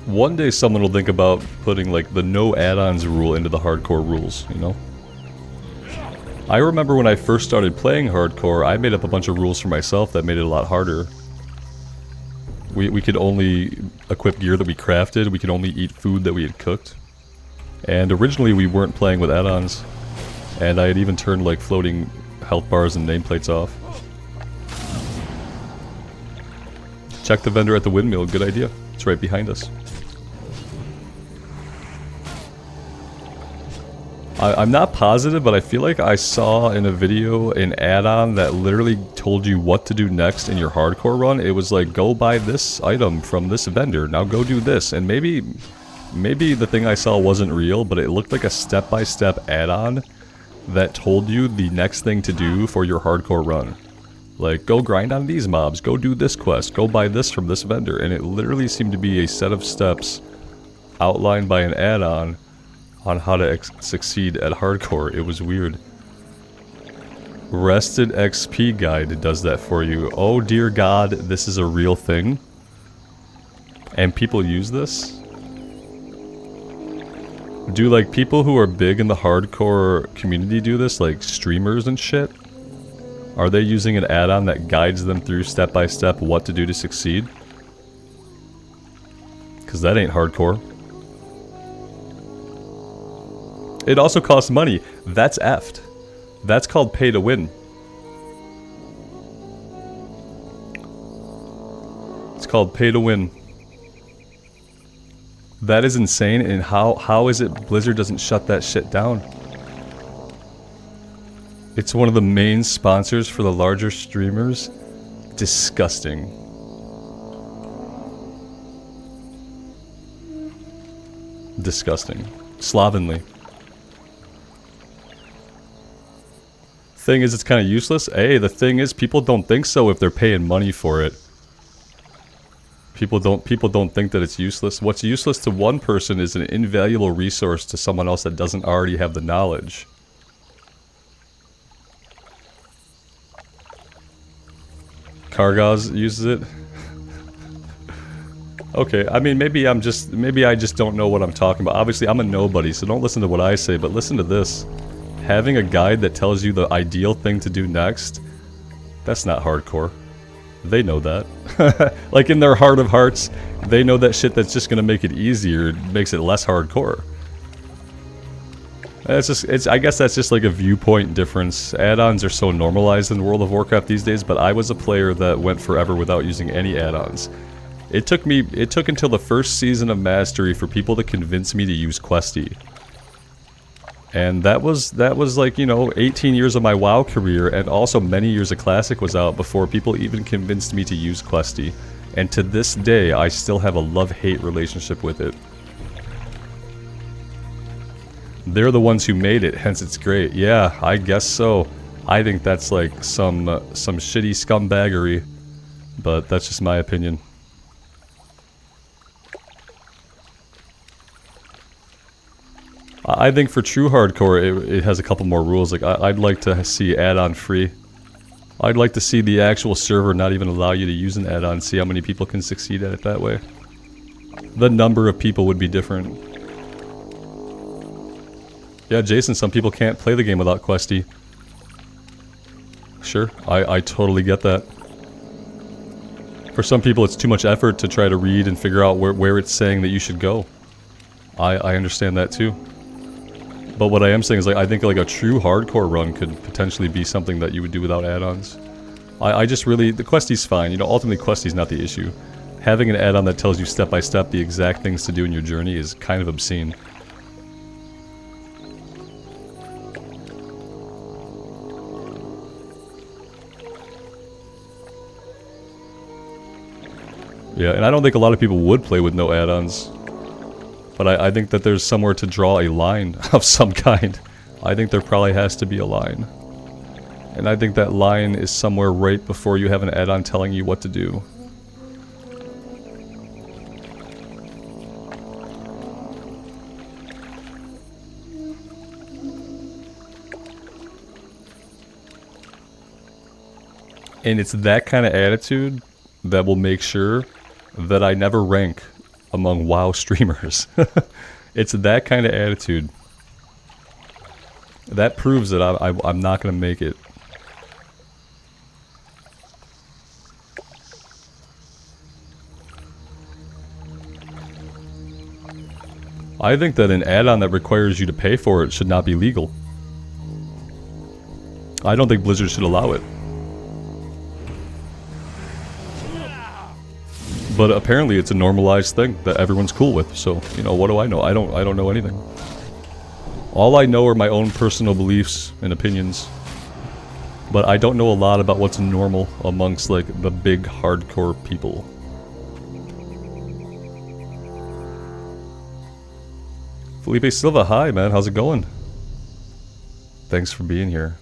One day someone will think about putting like the no add-ons rule into the hardcore rules, you know? I remember when I first started playing hardcore, I made up a bunch of rules for myself that made it a lot harder. We could only equip gear that we crafted, we could only eat food that we had cooked. And originally we weren't playing with add-ons. And I had even turned like floating health bars and nameplates off. Check the vendor at the windmill, good idea. It's right behind us. I'm not positive, but I feel like I saw in a video an add-on that literally told you what to do next in your hardcore run. It was like, go buy this item from this vendor, now go do this. And maybe the thing I saw wasn't real, but it looked like a step-by-step add-on that told you the next thing to do for your hardcore run. Like, go grind on these mobs, go do this quest, go buy this from this vendor. And it literally seemed to be a set of steps outlined by an add-on on how to succeed at hardcore. It was weird. Rested XP guide does that for you. Oh dear God, this is a real thing? And people use this? Do like people who are big in the hardcore community do this? Like streamers and shit? Are they using an add-on that guides them through step by step what to do to succeed? Cause that ain't hardcore. It also costs money. That's effed. That's called pay to win. It's called pay to win. That is insane, and how is it Blizzard doesn't shut that shit down? It's one of the main sponsors for the larger streamers. Disgusting. Disgusting. Slovenly. Thing is, it's kind of useless. Hey, the thing is, people don't think so if they're paying money for it. People don't think that it's useless. What's useless to one person is an invaluable resource to someone else that doesn't already have the knowledge. Kargaz uses it. Okay, I mean, maybe I just don't know what I'm talking about. Obviously, I'm a nobody, so don't listen to what I say, but listen to this. Having a guide that tells you the ideal thing to do next, that's not hardcore. They know that. Like in their heart of hearts, they know that shit that's just gonna make it easier makes it less hardcore. I guess that's just like a viewpoint difference. Add-ons are so normalized in World of Warcraft these days, but I was a player that went forever without using any add-ons. It took until the first season of Mastery for people to convince me to use Questy. And that was like, you know, 18 years of my WoW career, and also many years of Classic was out before people even convinced me to use Questy. And to this day, I still have a love-hate relationship with it. They're the ones who made it, hence it's great. Yeah, I guess so. I think that's like some shitty scumbaggery, but that's just my opinion. I think for true hardcore, it has a couple more rules. Like, I'd like to see add-on free. I'd like to see the actual server not even allow you to use an add-on, see how many people can succeed at it that way. The number of people would be different. Yeah, Jason, some people can't play the game without Questy. Sure, I totally get that. For some people, it's too much effort to try to read and figure out where it's saying that you should go. I understand that too. But what I am saying is, like, I think like a true hardcore run could potentially be something that you would do without add-ons. I just really, the Questy's fine, you know, ultimately Questy's not the issue. Having an add-on that tells you step by step the exact things to do in your journey is kind of obscene. Yeah, and I don't think a lot of people would play with no add-ons. But I think that there's somewhere to draw a line of some kind. I think there probably has to be a line. And I think that line is somewhere right before you have an add-on telling you what to do. And it's that kind of attitude that will make sure that I never rank among WoW streamers. It's that kind of attitude. That proves that I'm not going to make it. I think that an add-on that requires you to pay for it should not be legal. I don't think Blizzard should allow it. But apparently it's a normalized thing that everyone's cool with, so, you know, what do I know? I don't know anything. All I know are my own personal beliefs and opinions. But I don't know a lot about what's normal amongst, like, the big hardcore people. Felipe Silva, hi man, how's it going? Thanks for being here.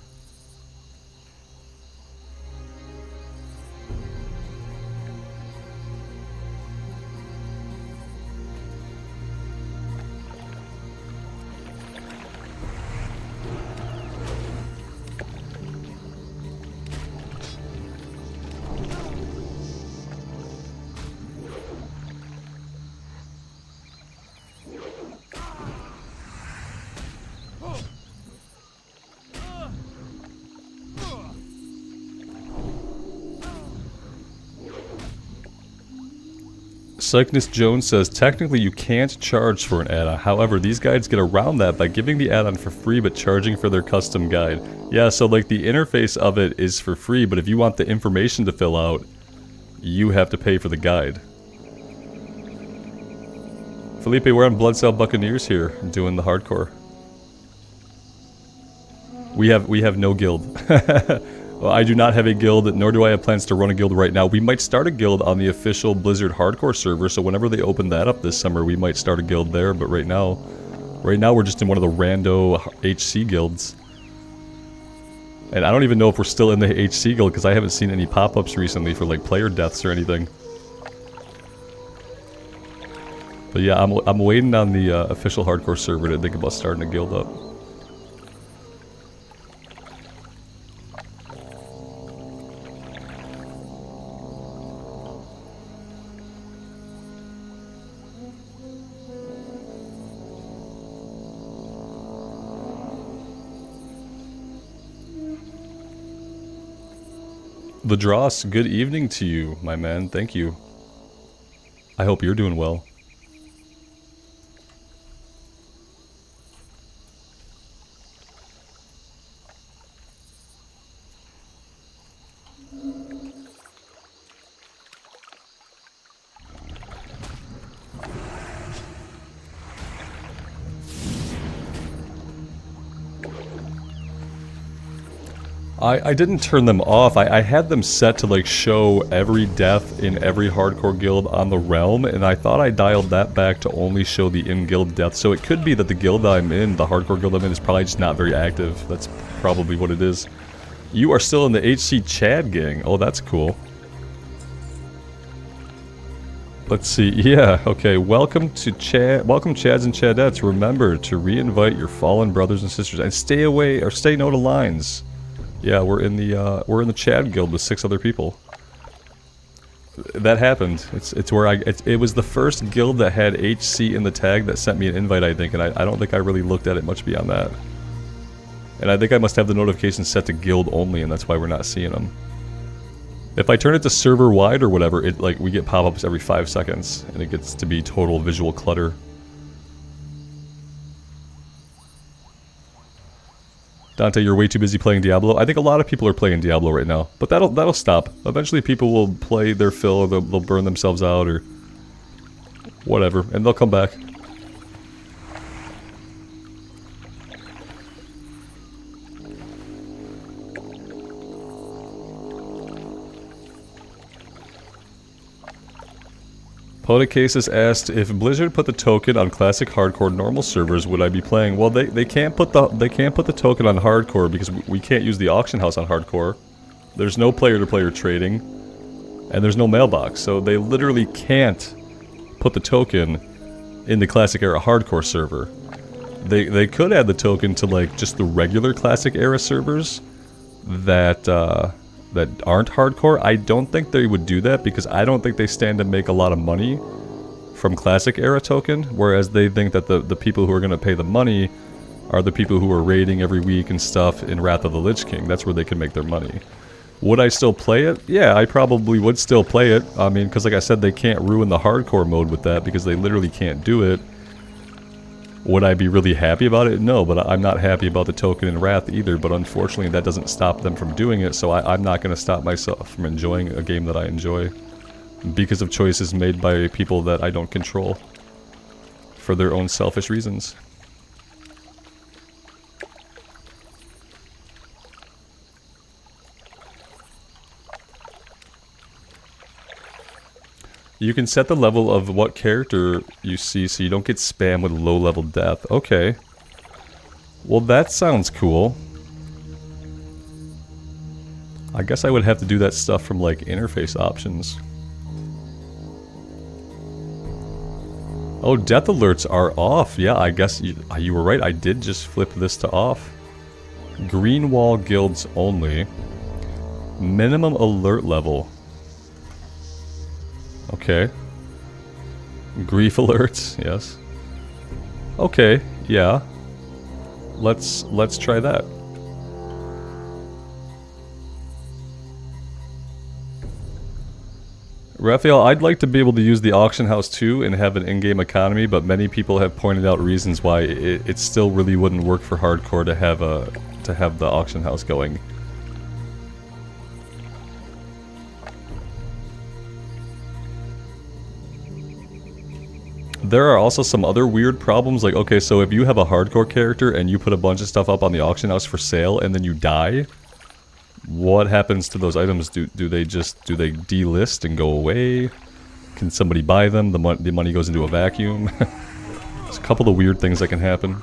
Cycnus Jones says, technically you can't charge for an add-on. However, these guides get around that by giving the add-on for free but charging for their custom guide. Yeah, so like the interface of it is for free, but if you want the information to fill out, you have to pay for the guide. Felipe, we're on Bloodsail Buccaneers here, doing the hardcore. We have no guild. Well, I do not have a guild, nor do I have plans to run a guild right now. We might start a guild on the official Blizzard hardcore server, so whenever they open that up this summer, we might start a guild there, but right now we're just in one of the rando HC guilds. And I don't even know if we're still in the HC guild, because I haven't seen any pop-ups recently for like player deaths or anything. But yeah, I'm waiting on the official hardcore server to think about starting a guild up. The Dross, good evening to you, my man. Thank you. I hope you're doing well. I didn't turn them off. I had them set to like show every death in every hardcore guild on the realm, and I thought I dialed that back to only show the in-guild death. So it could be that the guild I'm in, the hardcore guild I'm in, is probably just not very active. That's probably what it is. You are still in the HC Chad gang. Oh, that's cool. Let's see. Yeah, okay. Welcome to Chad. Welcome, Chads and Chadettes. Remember to re-invite your fallen brothers and sisters and stay away or stay no to lines. Yeah, we're in the Chad guild with 6 other people. That happened. It's where it was the first guild that had HC in the tag that sent me an invite, I think, and I don't think I really looked at it much beyond that. And I think I must have the notifications set to guild only, and that's why we're not seeing them. If I turn it to server wide or whatever, it like we get pop-ups every 5 seconds, and it gets to be total visual clutter. Dante, you're way too busy playing Diablo. I think a lot of people are playing Diablo right now, but that'll stop. Eventually people will play their fill, or they'll burn themselves out, or whatever, and they'll come back. Podacasis asked if Blizzard put the token on classic hardcore normal servers, would I be playing? Well, they can't put the token on hardcore because we can't use the auction house on hardcore. There's no player-to-player trading, and there's no mailbox, so they literally can't put the token in the classic era hardcore server. They could add the token to like just the regular classic era servers that that aren't hardcore. I don't think they would do that because I don't think they stand to make a lot of money from classic era token, whereas they think that the people who are going to pay the money are the people who are raiding every week and stuff in Wrath of the Lich King. That's where they can make their money. Would I still play it? Yeah, I probably would still play it. I mean, because like I said, they can't ruin the hardcore mode with that because they literally can't do it. Would I be really happy about it? No, but I'm not happy about the token in Wrath either, but unfortunately that doesn't stop them from doing it, so I'm not going to stop myself from enjoying a game that I enjoy because of choices made by people that I don't control for their own selfish reasons. You can set the level of what character you see so you don't get spammed with low-level death. Okay. Well, that sounds cool. I guess I would have to do that stuff from, like, interface options. Oh, death alerts are off. Yeah, I guess you were right. I did just flip this to off. Green wall guilds only. Minimum alert level. Okay. Grief alerts, yes. Okay, yeah. Let's try that. Raphael, I'd like to be able to use the auction house too and have an in-game economy, but many people have pointed out reasons why it still really wouldn't work for hardcore to have the auction house going. There are also some other weird problems, like, okay, so if you have a hardcore character and you put a bunch of stuff up on the auction house for sale and then you die, what happens to those items? Do they delist and go away? Can somebody buy them? The money goes into a vacuum? There's a couple of weird things that can happen.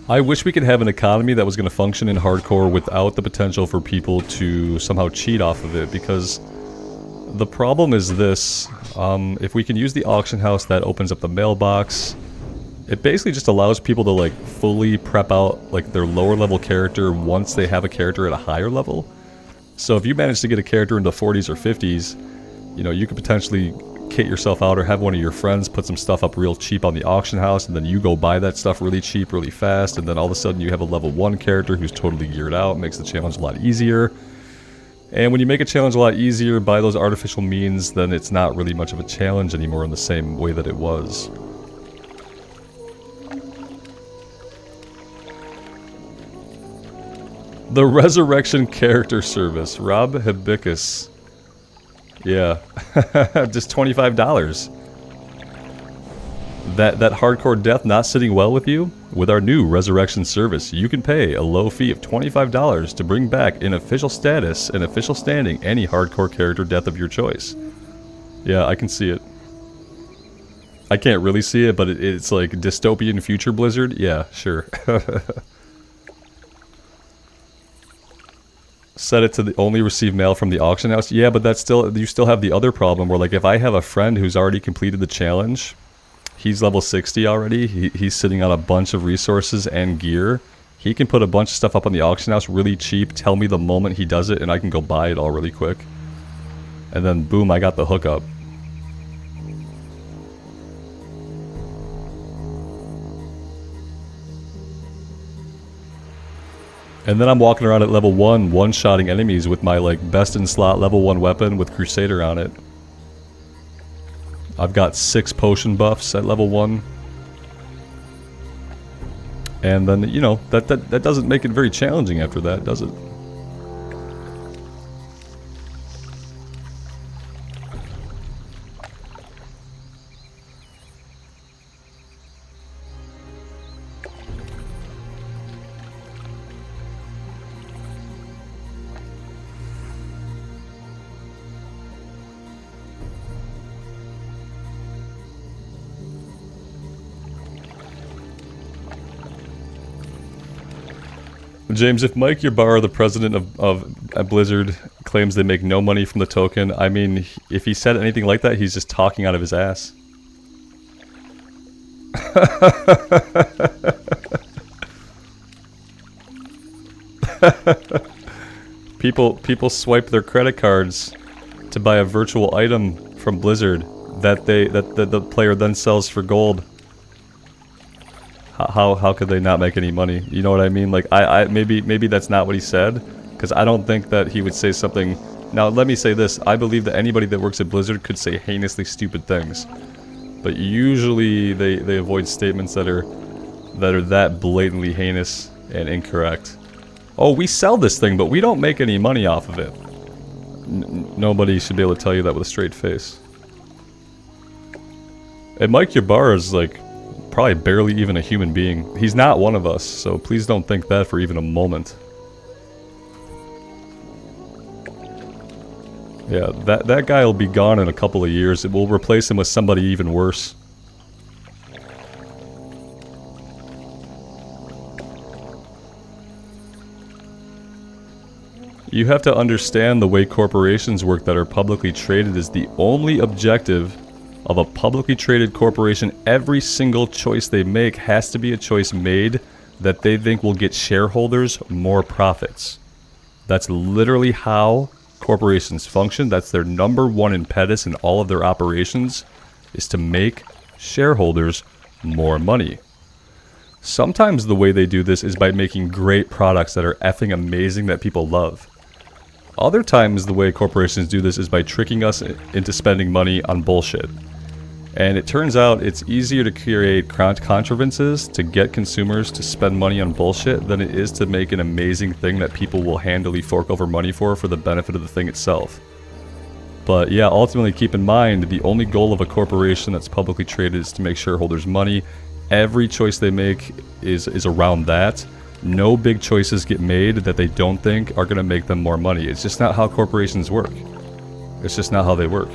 I wish we could have an economy that was going to function in hardcore without the potential for people to somehow cheat off of it, because the problem is this. If we can use the auction house, that opens up the mailbox. It basically just allows people to like fully prep out like their lower level character once they have a character at a higher level. So if you manage to get a character into 40s or 50s, you know, you could potentially kit yourself out or have one of your friends put some stuff up real cheap on the auction house, and then you go buy that stuff really cheap, really fast, and then all of a sudden you have a level 1 character who's totally geared out, makes the challenge a lot easier. And when you make a challenge a lot easier by those artificial means, then it's not really much of a challenge anymore in the same way that it was. The Resurrection Character Service, Rob Hibicus. Yeah, just $25. That hardcore death not sitting well with you? With our new Resurrection service, you can pay a low fee of $25 to bring back in official status and official standing any hardcore character death of your choice. Yeah, I can see it. I can't really see it, but it's like dystopian future Blizzard. Yeah, sure. Set it to only receive mail from the auction house. Yeah, but that's still, you still have the other problem where, like, if I have a friend who's already completed the challenge, he's level 60 already, he's sitting on a bunch of resources and gear, he can put a bunch of stuff up on the auction house really cheap, tell me the moment he does it, and I can go buy it all really quick. And then boom, I got the hookup. And then I'm walking around at level 1, one-shotting enemies with my, like, best-in-slot level 1 weapon with Crusader on it. I've got 6 potion buffs at level 1. And then, you know, that doesn't make it very challenging after that, does it? James, if Mike Ybarra, the president of Blizzard, claims they make no money from the token, I mean, if he said anything like that, he's just talking out of his ass. People swipe their credit cards to buy a virtual item from Blizzard that the player then sells for gold. How could they not make any money? You know what I mean? Like maybe that's not what he said, because I don't think that he would say something. Now let me say this: I believe that anybody that works at Blizzard could say heinously stupid things, but usually they avoid statements that are that blatantly heinous and incorrect. Oh, we sell this thing, but we don't make any money off of it. Nobody should be able to tell you that with a straight face. And Mike Ybarra is like probably barely even a human being. He's not one of us, so please don't think that for even a moment. Yeah, that guy will be gone in a couple of years. It will replace him with somebody even worse. You have to understand the way corporations work that are publicly traded is the only objective of a publicly traded corporation. Every single choice they make has to be a choice made that they think will get shareholders more profits. That's literally how corporations function. That's their number one impetus in all of their operations, is to make shareholders more money. Sometimes the way they do this is by making great products that are effing amazing that people love. Other times the way corporations do this is by tricking us into spending money on bullshit. And it turns out it's easier to create contrivances to get consumers to spend money on bullshit than it is to make an amazing thing that people will handily fork over money for the benefit of the thing itself. But yeah, ultimately keep in mind the only goal of a corporation that's publicly traded is to make shareholders money. Every choice they make is around that. No big choices get made that they don't think are going to make them more money. It's just not how corporations work. It's just not how they work.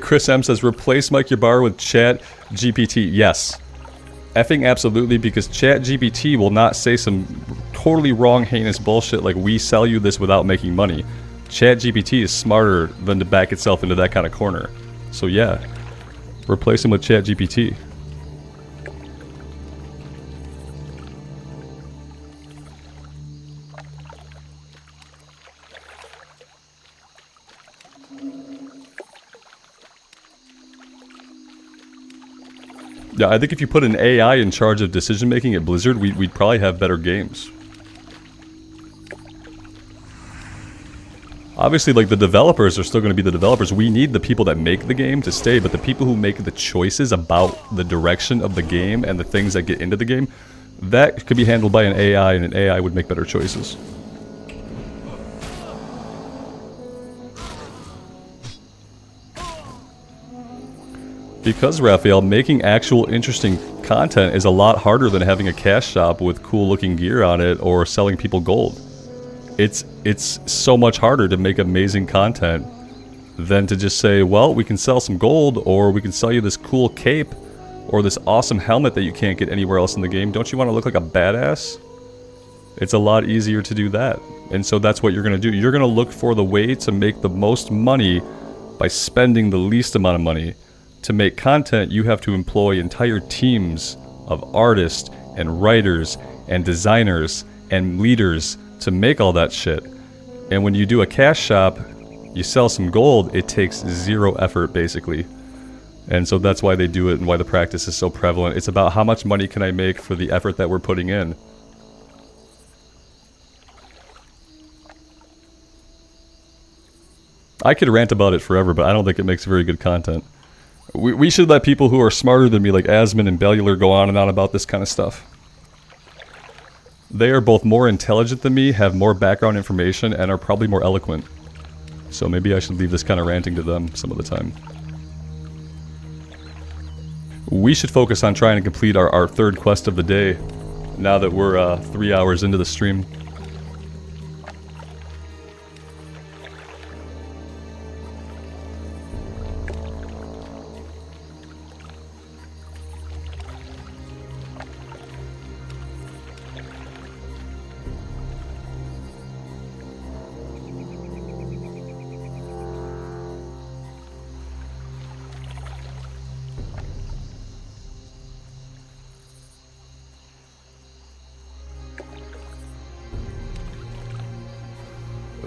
Chris M says, replace Mike Ybarra with Chat GPT. Yes. Effing absolutely, because Chat GPT will not say some totally wrong, heinous bullshit like we sell you this without making money. Chat GPT is smarter than to back itself into that kind of corner. So yeah, replace him with Chat GPT. Yeah, I think if you put an AI in charge of decision making at Blizzard, we'd probably have better games. Obviously, like, the developers are still going to be the developers. We need the people that make the game to stay, but the people who make the choices about the direction of the game and the things that get into the game, that could be handled by an AI, and an AI would make better choices. Because, Raphael, making actual interesting content is a lot harder than having a cash shop with cool looking gear on it or selling people gold. It's so much harder to make amazing content than to just say, well, we can sell some gold, or we can sell you this cool cape or this awesome helmet that you can't get anywhere else in the game. Don't you want to look like a badass? It's a lot easier to do that. And so that's what you're going to do. You're going to look for the way to make the most money by spending the least amount of money. To make content, you have to employ entire teams of artists and writers and designers and leaders to make all that shit. And when you do a cash shop, you sell some gold, it takes zero effort, basically. And so that's why they do it and why the practice is so prevalent. It's about how much money can I make for the effort that we're putting in. I could rant about it forever, but I don't think it makes very good content. We should let people who are smarter than me, like Asmon and Bellular, go on and on about this kind of stuff. They are both more intelligent than me, have more background information, and are probably more eloquent. So maybe I should leave this kind of ranting to them some of the time. We should focus on trying to complete our third quest of the day, now that we're 3 hours into the stream.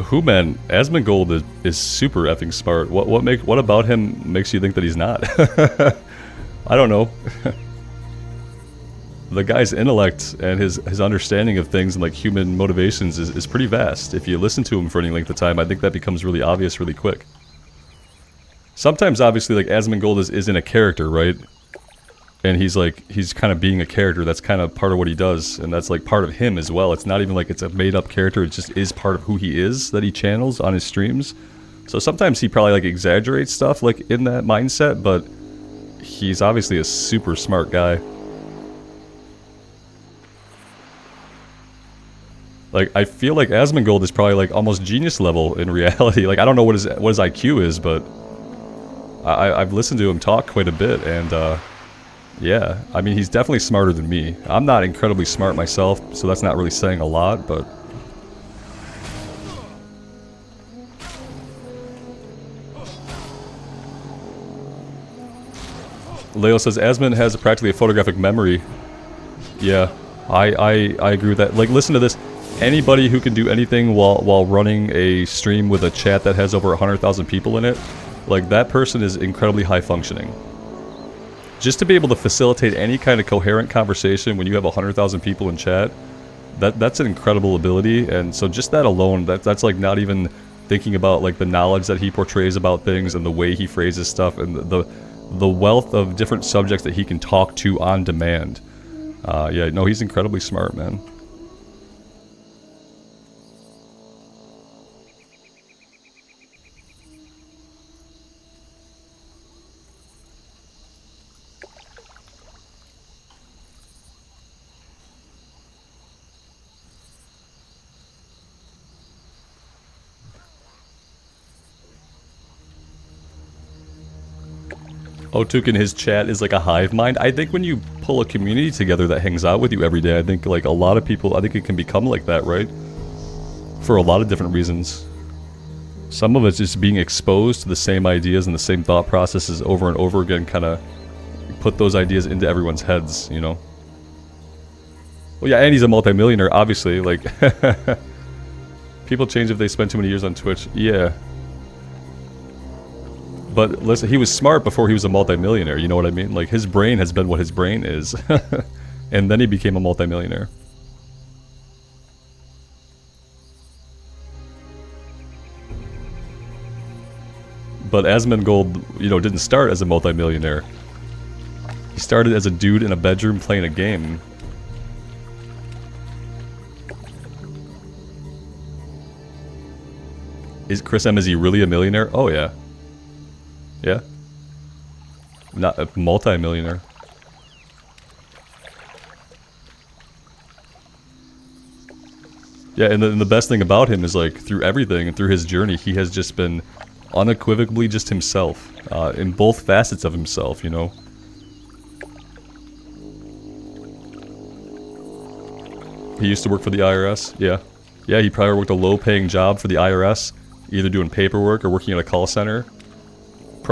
Who, man? Asmongold is super effing smart. What about him makes you think that he's not? I don't know. The guy's intellect and his understanding of things and like human motivations is pretty vast. If you listen to him for any length of time, I think that becomes really obvious really quick. Sometimes, obviously, like, Asmongold isn't a character, right? And he's kind of being a character. That's kind of part of what he does, and that's like part of him as well. It's not even like it's a made-up character. It just is part of who he is that he channels on his streams. So sometimes he probably like exaggerates stuff like in that mindset, but he's obviously a super smart guy. Like, I feel like Asmongold is probably like almost genius level in reality. Like, I don't know what his IQ is, but I've listened to him talk quite a bit, and yeah, I mean, he's definitely smarter than me. I'm not incredibly smart myself, so that's not really saying a lot, but... Leo says, Asmon has practically a photographic memory. Yeah, I agree with that. Like, listen to this. Anybody who can do anything while running a stream with a chat that has over 100,000 people in it, like, that person is incredibly high functioning. Just to be able to facilitate any kind of coherent conversation when you have 100,000 people in chat, that's an incredible ability. And so just that alone, that's like not even thinking about like the knowledge that he portrays about things and the way he phrases stuff and the wealth of different subjects that he can talk to on demand. Yeah, no, he's incredibly smart, man. Otuk in his chat is like a hive mind. I think when you pull a community together that hangs out with you every day, I think like a lot of people, I think it can become like that, right? For a lot of different reasons. Some of it's just being exposed to the same ideas and the same thought processes over and over again, kind of put those ideas into everyone's heads, you know? Well, yeah, and he's a multimillionaire, obviously. Like, people change if they spend too many years on Twitch. Yeah. But listen, he was smart before he was a multimillionaire, you know what I mean? Like, his brain has been what his brain is. And then he became a multimillionaire. But Asmongold, you know, didn't start as a multimillionaire. He started as a dude in a bedroom playing a game. Is Chris M, is he really a millionaire? Oh yeah. Yeah. Not a multi-millionaire. Yeah, and the best thing about him is, like, through everything and through his journey, he has just been unequivocally just himself. In both facets of himself, you know? He used to work for the IRS, yeah. Yeah, he probably worked a low-paying job for the IRS, either doing paperwork or working at a call center.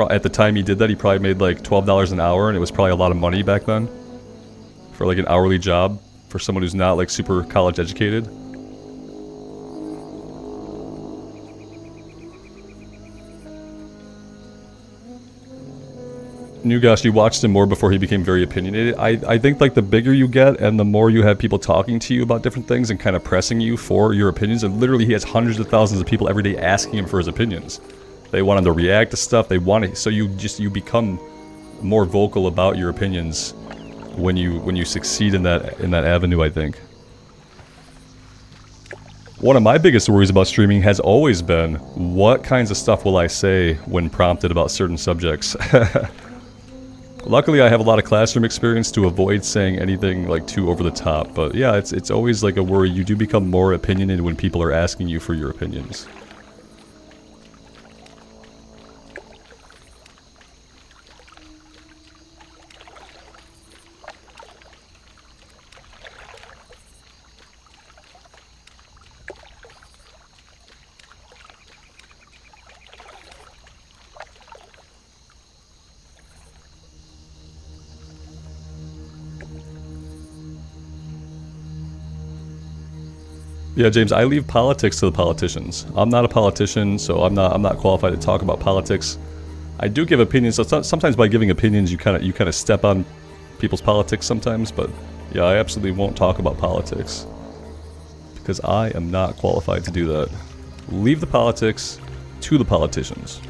At the time he did that, he probably made like $12 an hour, and it was probably a lot of money back then for like an hourly job for someone who's not like super college educated. Nugash, you watched him more before he became very opinionated. I think like the bigger you get and the more you have people talking to you about different things and kind of pressing you for your opinions, and literally he has hundreds of thousands of people every day asking him for his opinions. They want him to react to stuff. They want it, so you become more vocal about your opinions when you succeed in that avenue, I think. One of my biggest worries about streaming has always been, what kinds of stuff will I say when prompted about certain subjects? Luckily, I have a lot of classroom experience to avoid saying anything like too over the top, but yeah, it's always like a worry. You do become more opinionated when people are asking you for your opinions. Yeah, James, I leave politics to the politicians. I'm not a politician, so I'm not qualified to talk about politics. I do give opinions. So sometimes by giving opinions, you kind of step on people's politics sometimes. But yeah, I absolutely won't talk about politics because I am not qualified to do that. Leave the politics to the politicians.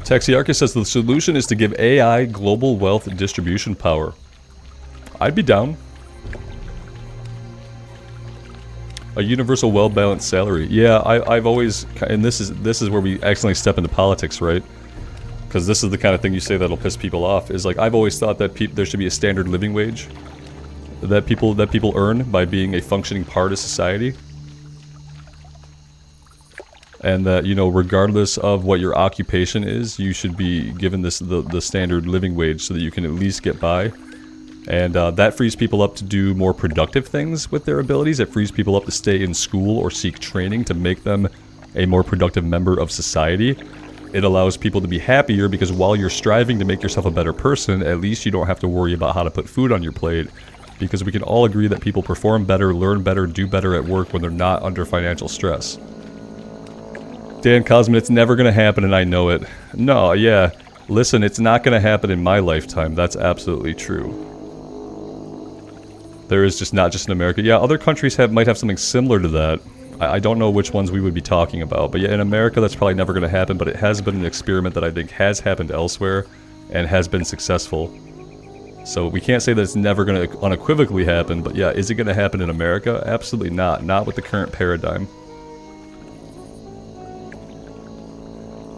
Taxiarchus says the solution is to give AI global wealth distribution power. I'd be down. A universal, well-balanced salary. Yeah, I've always, and this is where we accidentally step into politics, right? Because this is the kind of thing you say that'll piss people off. Is like I've always thought that there should be a standard living wage that people earn by being a functioning part of society. And that, you know, regardless of what your occupation is, you should be given the standard living wage so that you can at least get by. And that frees people up to do more productive things with their abilities. It frees people up to stay in school or seek training to make them a more productive member of society. It allows people to be happier because while you're striving to make yourself a better person, at least you don't have to worry about how to put food on your plate. Because we can all agree that people perform better, learn better, do better at work when they're not under financial stress. Dan Cosman, it's never going to happen and I know it. No, yeah. Listen, it's not going to happen in my lifetime. That's absolutely true. There is just not just in America. Yeah, other countries might have something similar to that. I don't know which ones we would be talking about. But yeah, in America that's probably never going to happen. But it has been an experiment that I think has happened elsewhere and has been successful. So we can't say that it's never going to unequivocally happen. But yeah, is it going to happen in America? Absolutely not. Not with the current paradigm.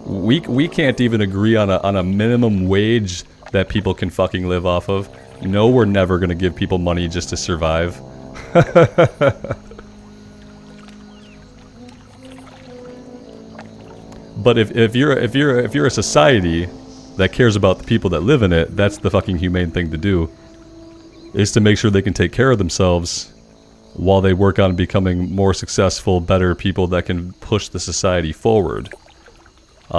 We can't even agree on a minimum wage that people can fucking live off of. No, we're never gonna give people money just to survive. But if you're a society that cares about the people that live in it, that's the fucking humane thing to do. Is to make sure they can take care of themselves while they work on becoming more successful, better people that can push the society forward.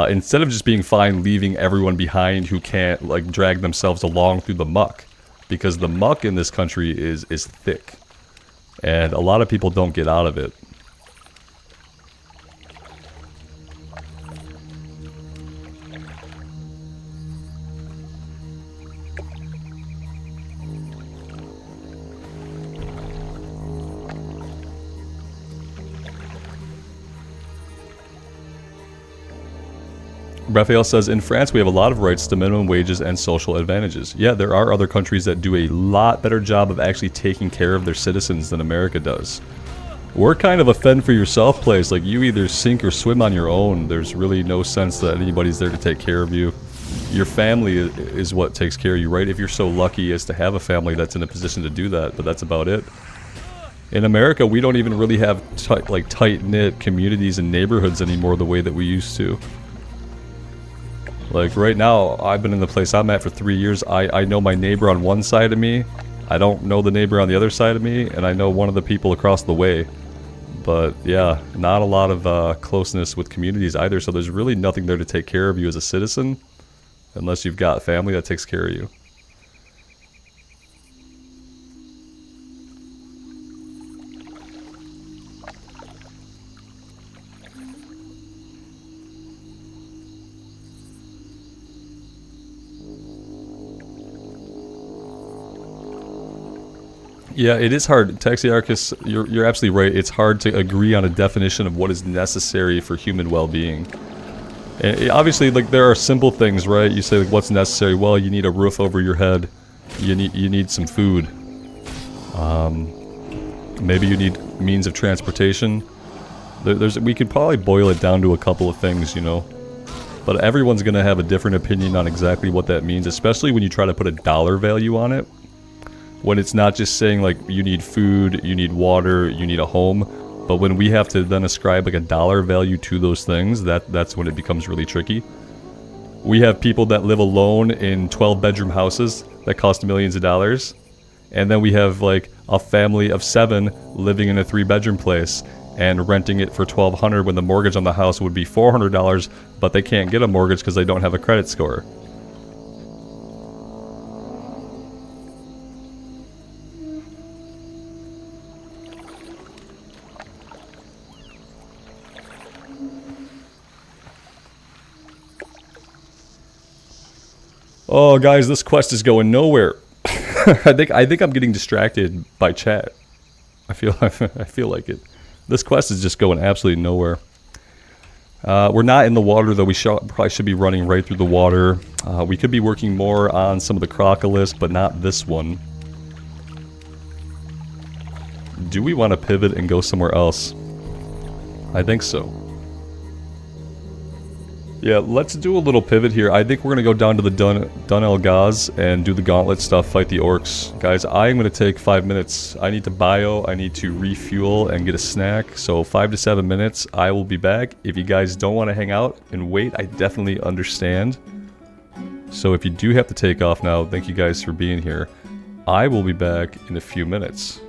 Instead of just being fine leaving everyone behind who can't like drag themselves along through the muck. Because the muck in this country is thick. And a lot of people don't get out of it. Raphael says, in France we have a lot of rights to minimum wages and social advantages. Yeah, there are other countries that do a lot better job of actually taking care of their citizens than America does. We're kind of a fend for yourself place, like you either sink or swim on your own. There's really no sense that anybody's there to take care of you. Your family is what takes care of you, right? If you're so lucky as to have a family that's in a position to do that, but that's about it. In America, we don't even really have tight-knit communities and neighborhoods anymore the way that we used to. Like, right now, I've been in the place I'm at for 3 years. I know my neighbor on one side of me. I don't know the neighbor on the other side of me. And I know one of the people across the way. But, yeah, not a lot of closeness with communities either. So there's really nothing there to take care of you as a citizen. Unless you've got family that takes care of you. Yeah, it is hard. Taxiarchus, you're absolutely right. It's hard to agree on a definition of what is necessary for human well-being. And obviously, like, there are simple things, right? You say, like, what's necessary? Well, you need a roof over your head. You need some food. Maybe you need means of transportation. We could probably boil it down to a couple of things, you know. But everyone's going to have a different opinion on exactly what that means, especially when you try to put a dollar value on it. When it's not just saying, like, you need food, you need water, you need a home, but when we have to then ascribe, like, a dollar value to those things, that's when it becomes really tricky. We have people that live alone in 12-bedroom houses that cost millions of dollars, and then we have, like, a family of 7 living in a 3-bedroom place, and renting it for $1,200 when the mortgage on the house would be $400, but they can't get a mortgage because they don't have a credit score. Oh, guys, this quest is going nowhere. I think I'm getting distracted by chat. I feel like it. This quest is just going absolutely nowhere. We're not in the water, though. We probably should be running right through the water. We could be working more on some of the Crocolists, but not this one. Do we want to pivot and go somewhere else? I think so. Yeah, let's do a little pivot here. I think we're going to go down to the Dun El Gaz and do the gauntlet stuff, fight the orcs. Guys, I'm going to take 5 minutes. I need to bio, I need to refuel and get a snack. So 5 to 7 minutes, I will be back. If you guys don't want to hang out and wait, I definitely understand. So if you do have to take off now, thank you guys for being here. I will be back in a few minutes.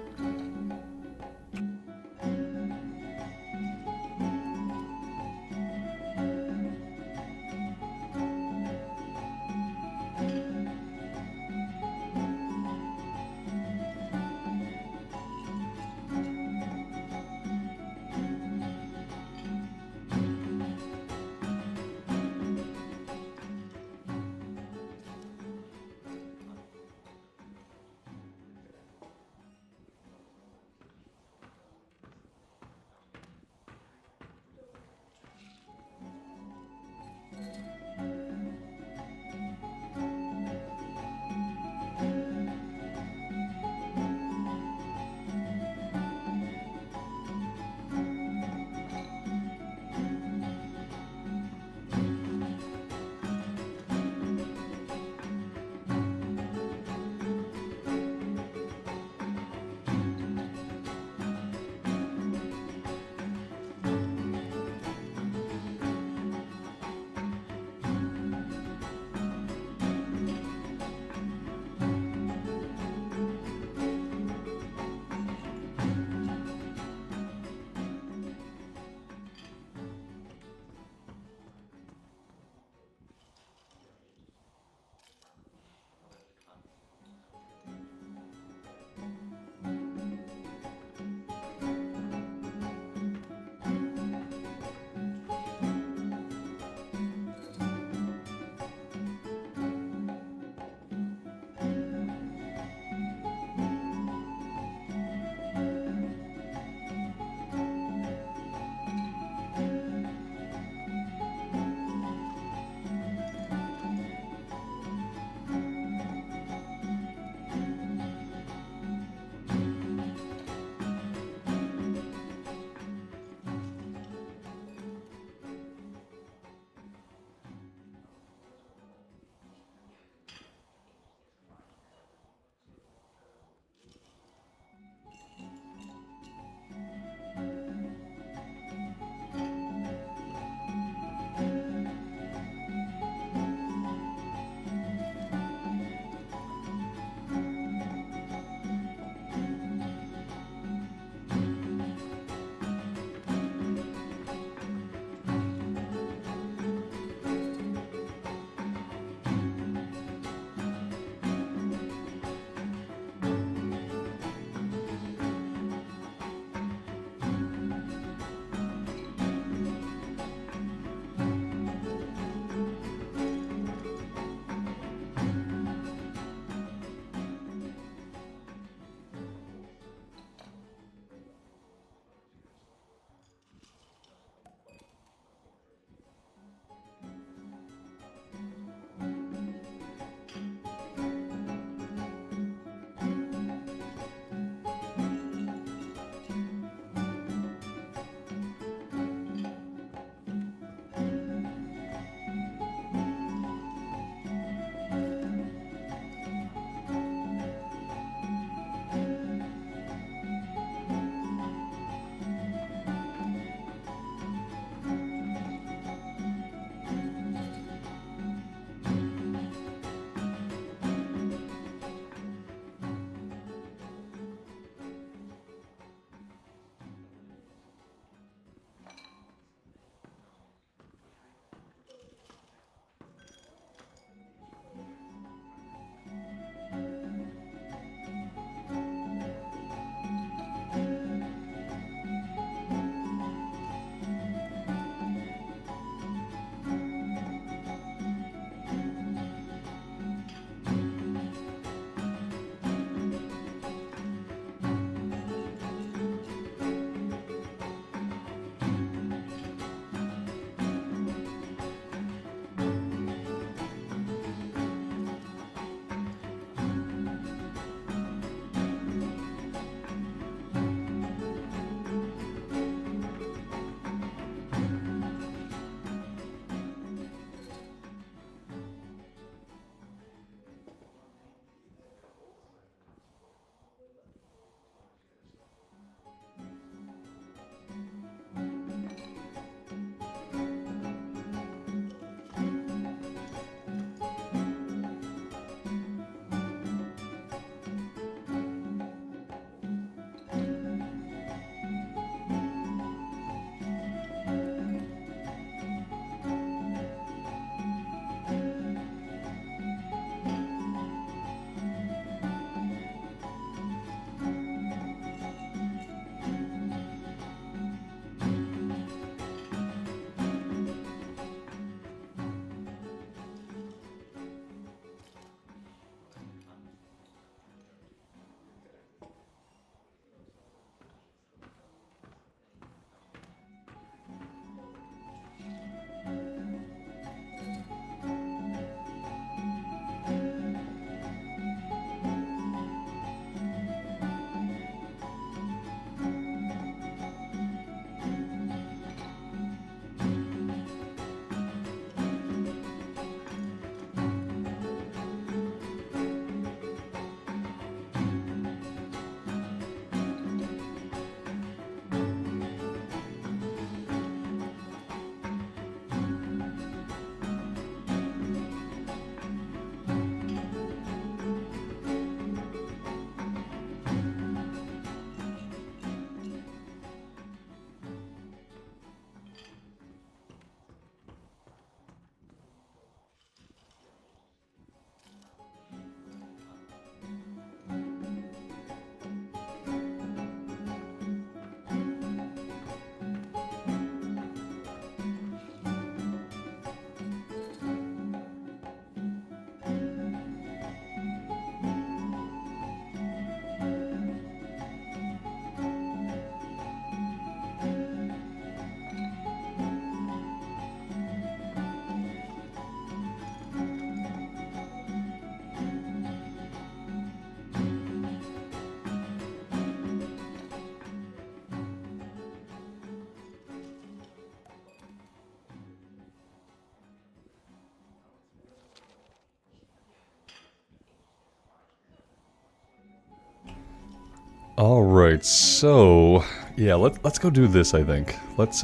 Alright, so yeah, let's go do this, I think. Let's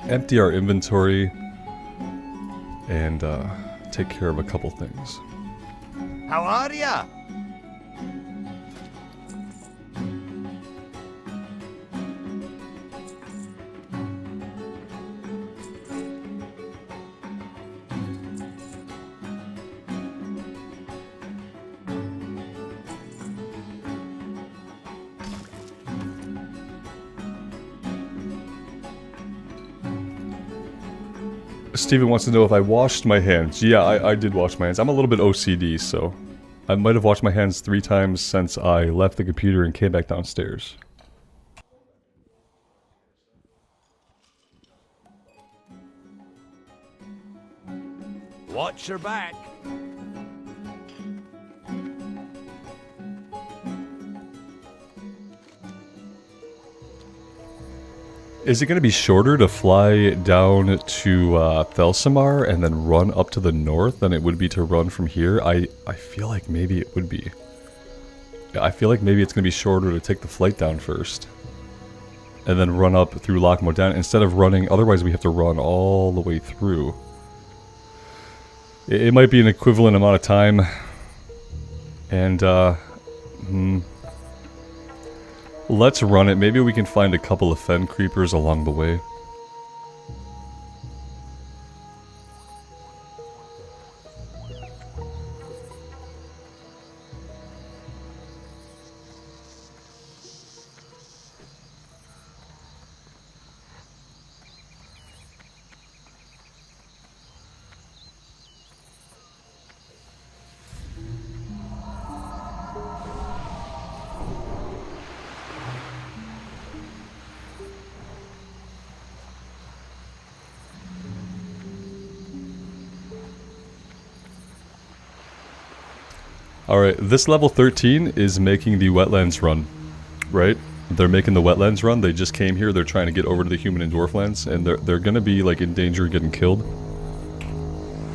empty our inventory and take care of a couple things. How are ya? Steven wants to know if I washed my hands. Yeah, I did wash my hands. I'm a little bit OCD, so I might have washed my hands 3 times since I left the computer and came back downstairs. Watch your back. Is it going to be shorter to fly down to Felsamar and then run up to the north than it would be to run from here? I feel like maybe it would be. I feel like maybe it's going to be shorter to take the flight down first. And then run up through Loch Modan instead of running, otherwise we have to run all the way through. It might be an equivalent amount of time. And, let's run it. Maybe we can find a couple of fen creepers along the way. Alright, this level 13 is making the Wetlands run, right? They're making the Wetlands run. They just came here. They're trying to get over to the human and dwarf lands, and they're gonna be like in danger of getting killed.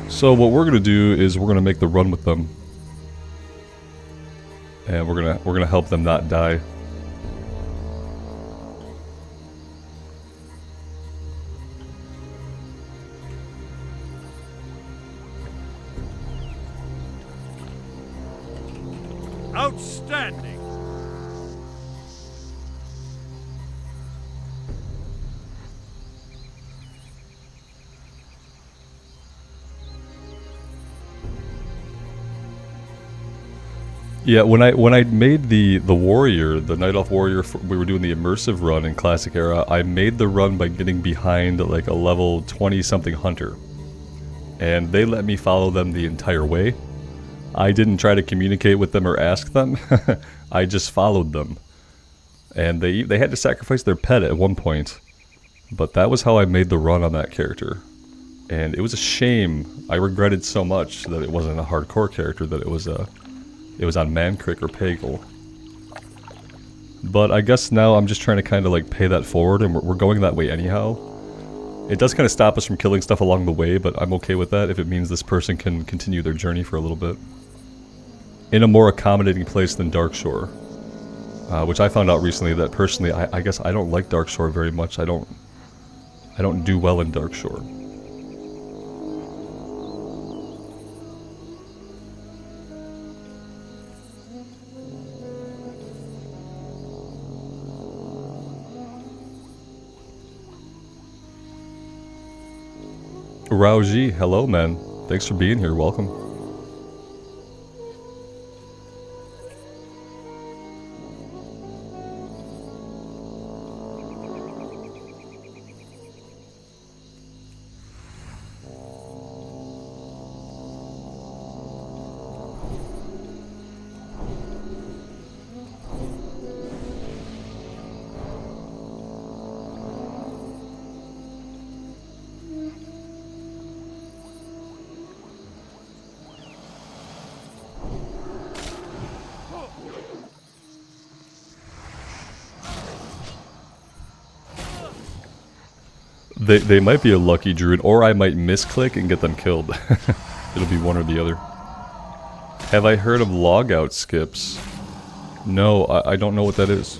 So what we're gonna do is we're gonna make the run with them, and we're gonna help them not die. Outstanding. Yeah, when I made the warrior, the Night Elf warrior, we were doing the immersive run in Classic Era. I made the run by getting behind like a level 20 something hunter, and they let me follow them the entire way. I didn't try to communicate with them or ask them. I just followed them. And they had to sacrifice their pet at one point. But that was how I made the run on that character. And it was a shame. I regretted so much that it wasn't a hardcore character, that it was on Mankrik or Pagel. But I guess now I'm just trying to kind of like pay that forward, and we're going that way anyhow. It does kind of stop us from killing stuff along the way, but I'm okay with that if it means this person can continue their journey for a little bit. In a more accommodating place than Darkshore. Which I found out recently that personally, I guess I don't like Darkshore very much. I don't do well in Darkshore. Raoji, hello man. Thanks for being here, welcome. They might be a lucky druid, or I might misclick and get them killed. It'll be one or the other. Have I heard of logout skips? No, I don't know what that is.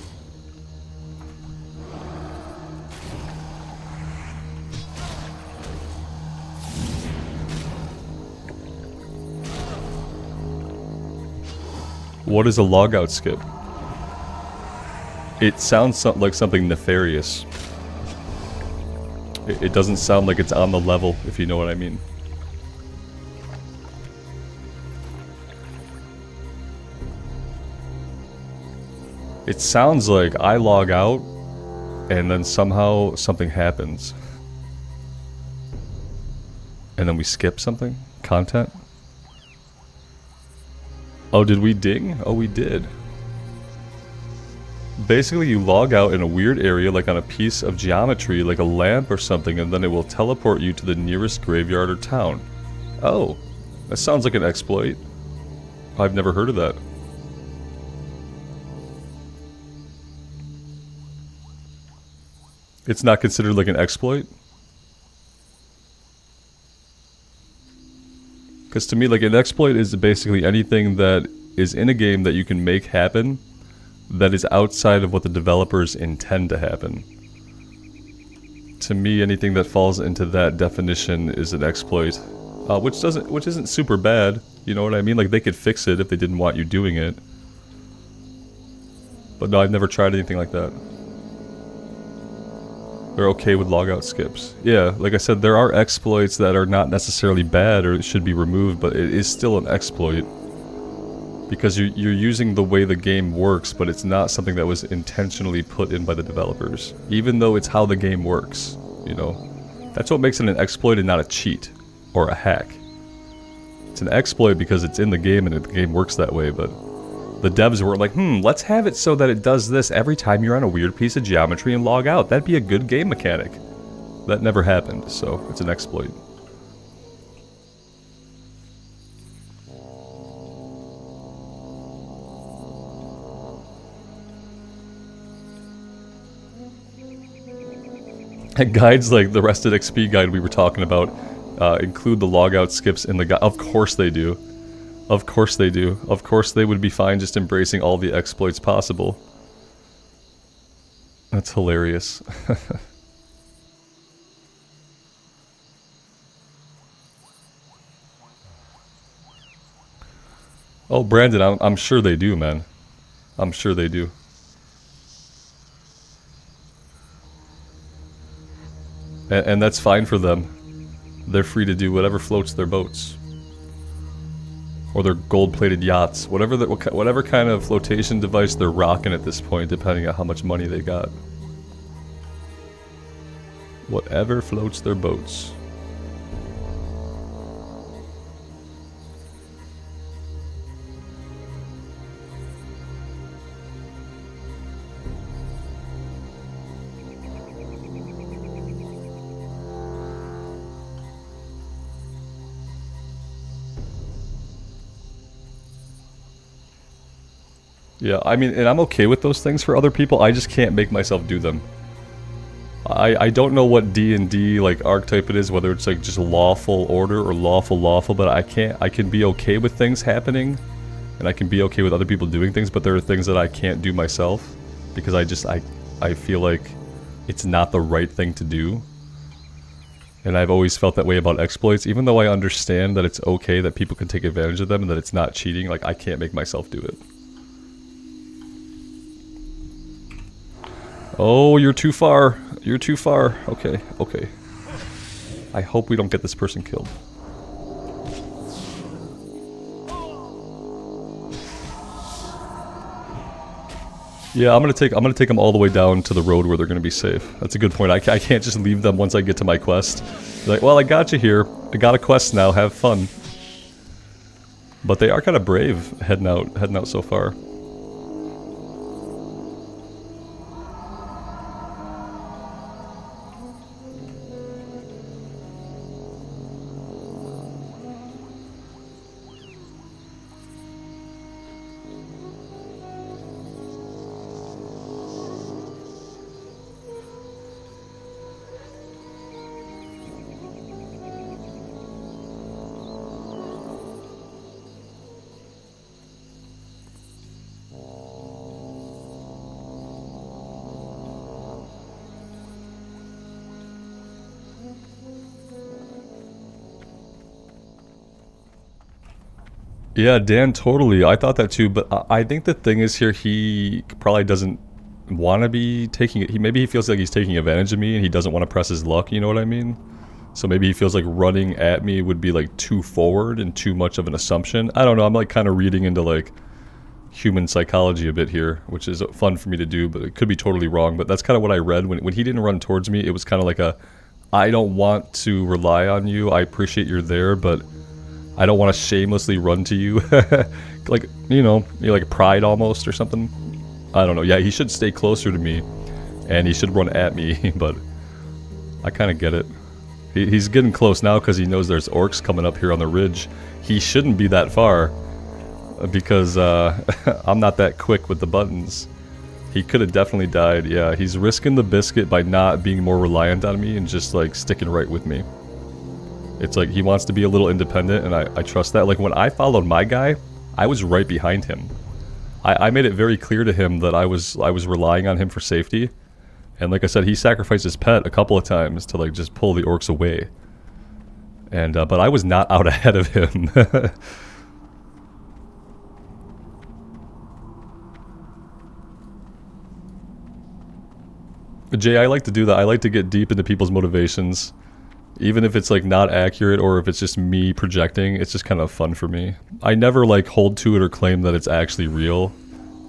What is a logout skip? It sounds like something nefarious. It doesn't sound like it's on the level, if you know what I mean. It sounds like I log out, and then somehow something happens. And then we skip something? Content? Oh, did we ding? Oh, we did. Basically, you log out in a weird area, like on a piece of geometry, like a lamp or something, and then it will teleport you to the nearest graveyard or town. Oh, that sounds like an exploit. I've never heard of that. It's not considered like an exploit? Because to me, like, an exploit is basically anything that is in a game that you can make happen that is outside of what the developers intend to happen. To me, anything that falls into that definition is an exploit, which isn't super bad. You know what I mean? Like, they could fix it if they didn't want you doing it. But no, I've never tried anything like that. They're okay with logout skips. Yeah, like I said, there are exploits that are not necessarily bad or should be removed, but it is still an exploit. Because you're using the way the game works, but it's not something that was intentionally put in by the developers. Even though it's how the game works, you know? That's what makes it an exploit and not a cheat or a hack. It's an exploit because it's in the game and the game works that way, but the devs were like, let's have it so that it does this every time you're on a weird piece of geometry and log out. That'd be a good game mechanic. That never happened, so it's an exploit. And guides like the Rested XP guide we were talking about include the logout skips in the guide. Of course they do. Of course they do. Of course they would be fine just embracing all the exploits possible. That's hilarious. Oh, Brandon, I'm sure they do, man. I'm sure they do. And that's fine for them. They're free to do whatever floats their boats. Or their gold-plated yachts. Whatever kind of flotation device they're rocking at this point, depending on how much money they got. Whatever floats their boats. Yeah, I mean, and I'm okay with those things for other people, I just can't make myself do them. I don't know what D&D, like, archetype it is, whether it's, like, just lawful order or lawful, but I can be okay with things happening, and I can be okay with other people doing things, but there are things that I can't do myself, because I feel like it's not the right thing to do. And I've always felt that way about exploits, even though I understand that it's okay that people can take advantage of them and that it's not cheating, like, I can't make myself do it. Oh, you're too far. You're too far. Okay, okay. I hope we don't get this person killed. Yeah, I'm gonna take them all the way down to the road where they're gonna be safe. That's a good point. I can't just leave them once I get to my quest. Like, well, I got you here. I got a quest now. Have fun. But they are kind of brave heading out so far. Yeah, Dan, totally. I thought that too, but I think the thing is here, he probably doesn't want to be taking it. Maybe he feels like he's taking advantage of me and he doesn't want to press his luck, you know what I mean? So maybe he feels like running at me would be like too forward and too much of an assumption. I don't know, I'm like kind of reading into like human psychology a bit here, which is fun for me to do, but it could be totally wrong. But that's kind of what I read. When he didn't run towards me, it was kind of like a, I don't want to rely on you. I appreciate you're there, but I don't want to shamelessly run to you. Like, you know, like pride almost or something. I don't know. Yeah, he should stay closer to me, and he should run at me, but I kind of get it. He's getting close now because he knows there's orcs coming up here on the ridge. He shouldn't be that far because I'm not that quick with the buttons. He could have definitely died. Yeah, he's risking the biscuit by not being more reliant on me and just like sticking right with me. It's like he wants to be a little independent, and I trust that. Like when I followed my guy, I was right behind him. I made it very clear to him that I was relying on him for safety. And like I said, he sacrificed his pet a couple of times to like just pull the orcs away. And but I was not out ahead of him. Jay, I like to do that. I like to get deep into people's motivations. Even if it's like not accurate or if it's just me projecting, it's just kind of fun for me. I never like hold to it or claim that it's actually real.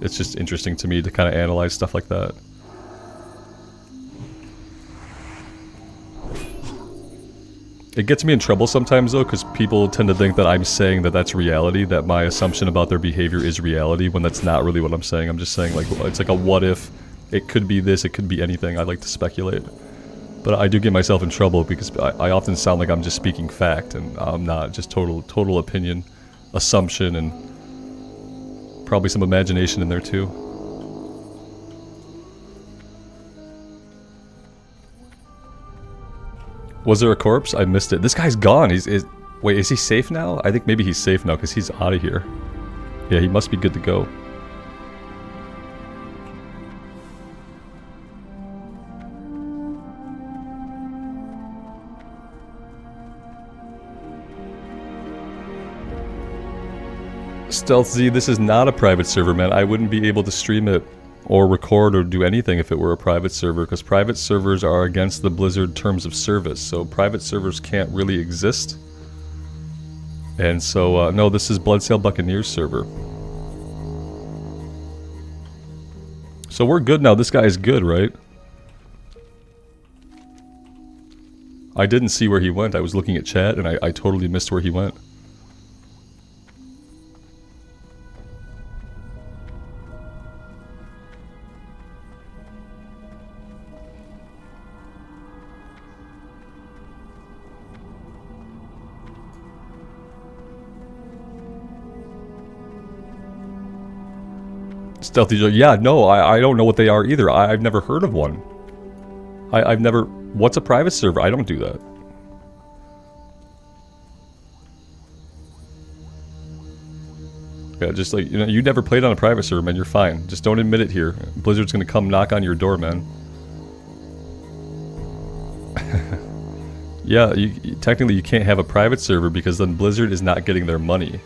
It's just interesting to me to kind of analyze stuff like that. It gets me in trouble sometimes though, because people tend to think that I'm saying that that's reality, that my assumption about their behavior is reality, when that's not really what I'm saying. I'm just saying like, it's like a what if, it could be this, it could be anything. I like to speculate. But I do get myself in trouble because I often sound like I'm just speaking fact, and I'm not. Just total opinion, assumption, and probably some imagination in there too. Was there a corpse? I missed it. This guy's gone. Wait, is he safe now? I think maybe he's safe now because he's out of here. Yeah, he must be good to go. Stealth Z, this is not a private server, man. I wouldn't be able to stream it or record or do anything if it were a private server, because private servers are against the Blizzard terms of service, so private servers can't really exist. And so, no, this is Bloodsail Buccaneers server. So we're good now. This guy is good, right? I didn't see where he went. I was looking at chat and I totally missed where he went. Stealthy Joe, yeah, no, I don't know what they are either. I've never heard of one. I've never... What's a private server? I don't do that. Yeah, just like, you know, you never played on a private server, man, you're fine. Just don't admit it here. Blizzard's gonna come knock on your door, man. Yeah, technically you can't have a private server because then Blizzard is not getting their money.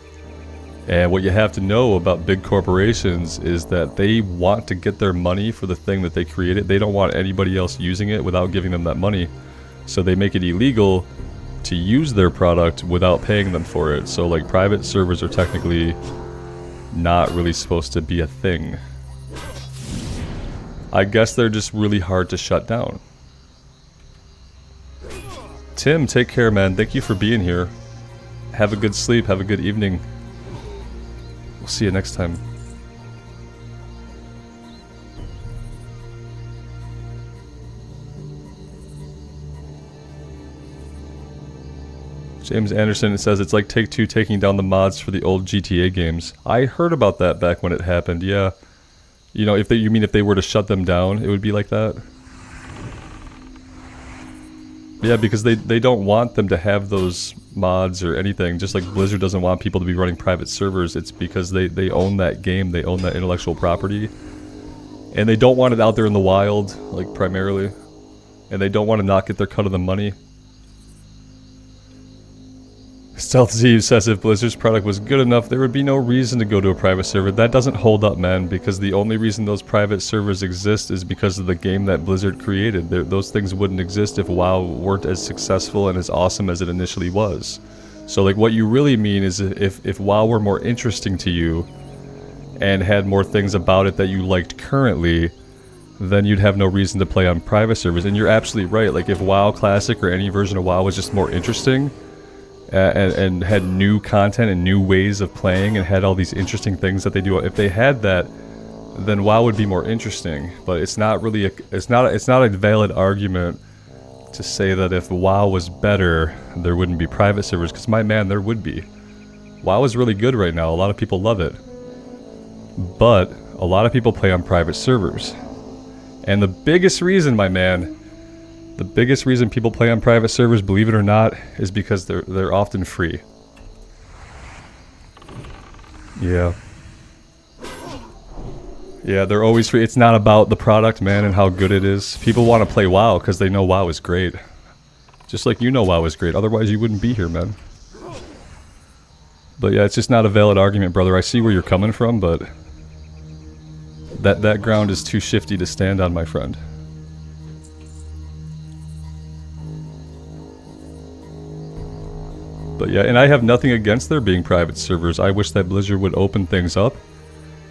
And what you have to know about big corporations is that they want to get their money for the thing that they created. They don't want anybody else using it without giving them that money. So they make it illegal to use their product without paying them for it. So like private servers are technically not really supposed to be a thing. I guess they're just really hard to shut down. Tim, take care, man. Thank you for being here. Have a good sleep. Have a good evening. We'll see you next time. James Anderson, it says it's like Take-Two taking down the mods for the old GTA games. I heard about that back when it happened, yeah. You know, you mean if they were to shut them down, it would be like that? Yeah, because they don't want them to have those mods or anything, just like Blizzard doesn't want people to be running private servers. It's because they own that game, they own that intellectual property. And they don't want it out there in the wild, like primarily. And they don't want to not get their cut of the money. Stealth Z says if Blizzard's product was good enough, there would be no reason to go to a private server. That doesn't hold up, man, because the only reason those private servers exist is because of the game that Blizzard created. Those things wouldn't exist if WoW weren't as successful and as awesome as it initially was. So, like, what you really mean is if WoW were more interesting to you and had more things about it that you liked currently, then you'd have no reason to play on private servers. And you're absolutely right. Like, if WoW Classic or any version of WoW was just more interesting, and had new content and new ways of playing and had all these interesting things that they do. If they had that, then WoW would be more interesting. But it's not really it's not a valid argument to say that if WoW was better, there wouldn't be private servers. Because my man, there would be. WoW is really good right now. A lot of people love it. But a lot of people play on private servers. And the biggest reason, my man, the biggest reason people play on private servers, believe it or not, is because they're often free. Yeah. Yeah, they're always free. It's not about the product, man, and how good it is. People want to play WoW because they know WoW is great. Just like you know WoW is great. Otherwise, you wouldn't be here, man. But yeah, it's just not a valid argument, brother. I see where you're coming from, but that ground is too shifty to stand on, my friend. But yeah, and I have nothing against there being private servers. I wish that Blizzard would open things up.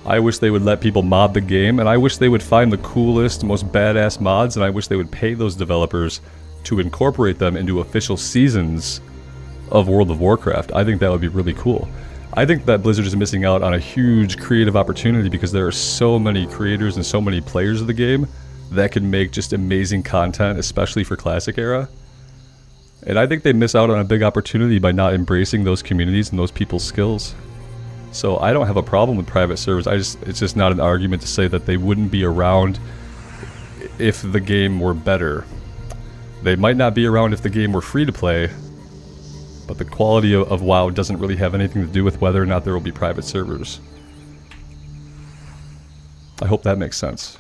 I wish they would let people mod the game, and I wish they would find the coolest, most badass mods, and I wish they would pay those developers to incorporate them into official seasons of World of Warcraft. I think that would be really cool. I think that Blizzard is missing out on a huge creative opportunity because there are so many creators and so many players of the game that can make just amazing content, especially for Classic era. And I think they miss out on a big opportunity by not embracing those communities and those people's skills. So I don't have a problem with private servers. It's just not an argument to say that they wouldn't be around if the game were better. They might not be around if the game were free to play, but the quality of WoW doesn't really have anything to do with whether or not there will be private servers. I hope that makes sense.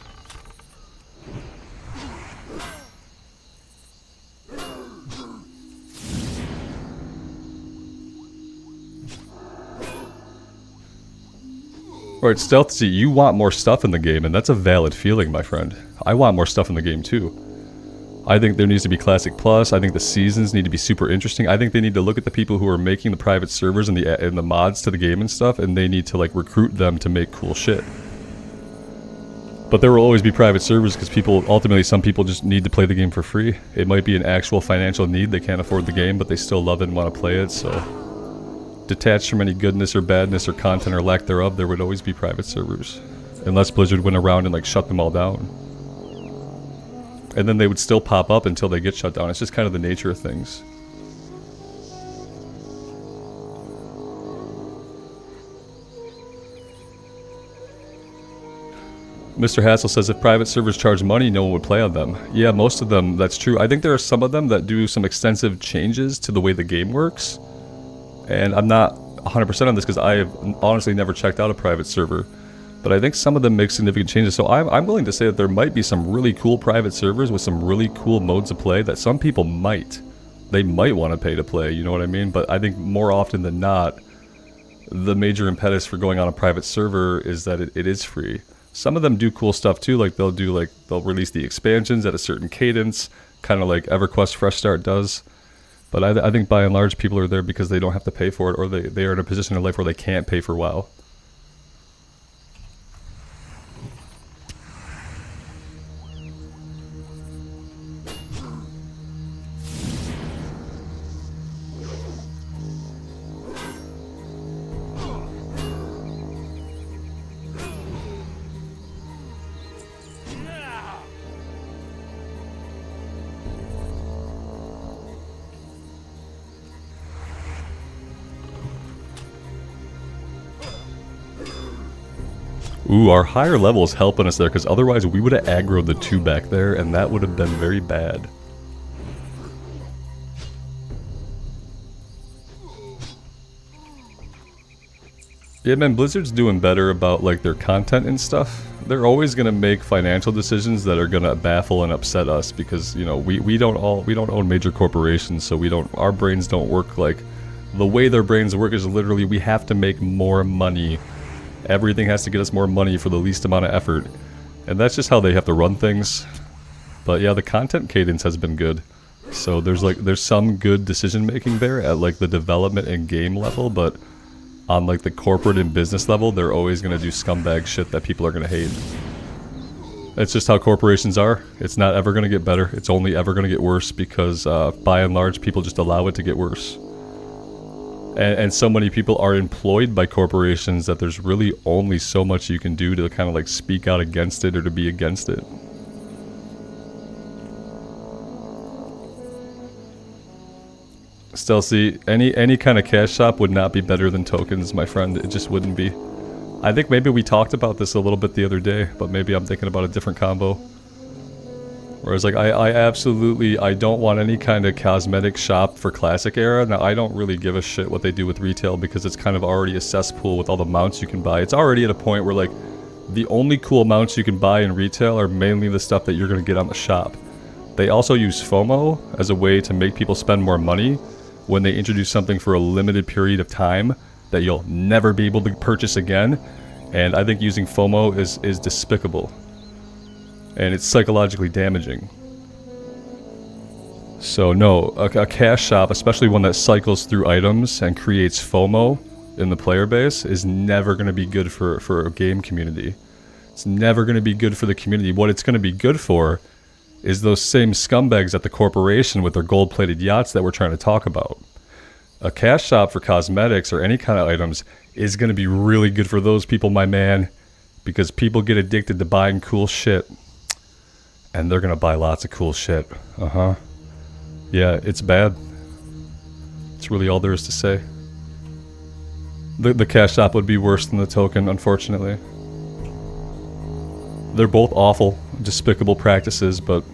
Alright, Stealthy, you want more stuff in the game, and that's a valid feeling, my friend. I want more stuff in the game, too. I think there needs to be Classic Plus. I think the seasons need to be super interesting. I think they need to look at the people who are making the private servers and the mods to the game and stuff, and they need to, like, recruit them to make cool shit. But there will always be private servers because people, ultimately, some people just need to play the game for free. It might be an actual financial need. They can't afford the game, but they still love it and want to play it, so... Detached from any goodness or badness or content or lack thereof, there would always be private servers. Unless Blizzard went around and like shut them all down. And then they would still pop up until they get shut down. It's just kind of the nature of things. Mr. Hassel says if private servers charge money, no one would play on them. Yeah, most of them, that's true. I think there are some of them that do some extensive changes to the way the game works. And I'm not 100% on this because I have honestly never checked out a private server. But I think some of them make significant changes. So I'm willing to say that there might be some really cool private servers with some really cool modes of play that some people might. They might want to pay to play, you know what I mean? But I think more often than not, the major impetus for going on a private server is that it is free. Some of them do cool stuff too, like they'll release the expansions at a certain cadence, kind of like EverQuest Fresh Start does. But I think by and large people are there because they don't have to pay for it, or they are in a position in life where they can't pay for WoW. Ooh, our higher level is helping us there, because otherwise we would have aggroed the two back there, and that would have been very bad. Yeah, man, Blizzard's doing better about, like, their content and stuff. They're always gonna make financial decisions that are gonna baffle and upset us, because, you know, we don't own major corporations, so our brains don't work like The way their brains work is literally we have to make more money. Everything has to get us more money for the least amount of effort. And that's just how they have to run things. But yeah, the content cadence has been good. So there's some good decision making there at like the development and game level, but on like the corporate and business level, they're always going to do scumbag shit that people are going to hate. It's just how corporations are. It's not ever going to get better. It's only ever going to get worse because by and large people just allow it to get worse. And so many people are employed by corporations that there's really only so much you can do to kind of like speak out against it or to be against it. Still, see, any kind of cash shop would not be better than tokens, my friend. It just wouldn't be. I think maybe we talked about this a little bit the other day, but maybe I'm thinking about a different combo. Whereas, like, I don't want any kind of cosmetic shop for Classic Era. Now, I don't really give a shit what they do with retail because it's kind of already a cesspool with all the mounts you can buy. It's already at a point where, like, the only cool mounts you can buy in retail are mainly the stuff that you're going to get on the shop. They also use FOMO as a way to make people spend more money when they introduce something for a limited period of time that you'll never be able to purchase again. And I think using FOMO is despicable. And it's psychologically damaging. So no, a cash shop, especially one that cycles through items and creates FOMO in the player base, is never going to be good for a game community. It's never going to be good for the community. What it's going to be good for is those same scumbags at the corporation with their gold-plated yachts that we're trying to talk about. A cash shop for cosmetics or any kind of items is going to be really good for those people, my man, because people get addicted to buying cool shit. And they're going to buy lots of cool shit. Uh-huh. Yeah, it's bad. It's really all there is to say. The cash shop would be worse than the token, unfortunately. They're both awful, despicable practices, but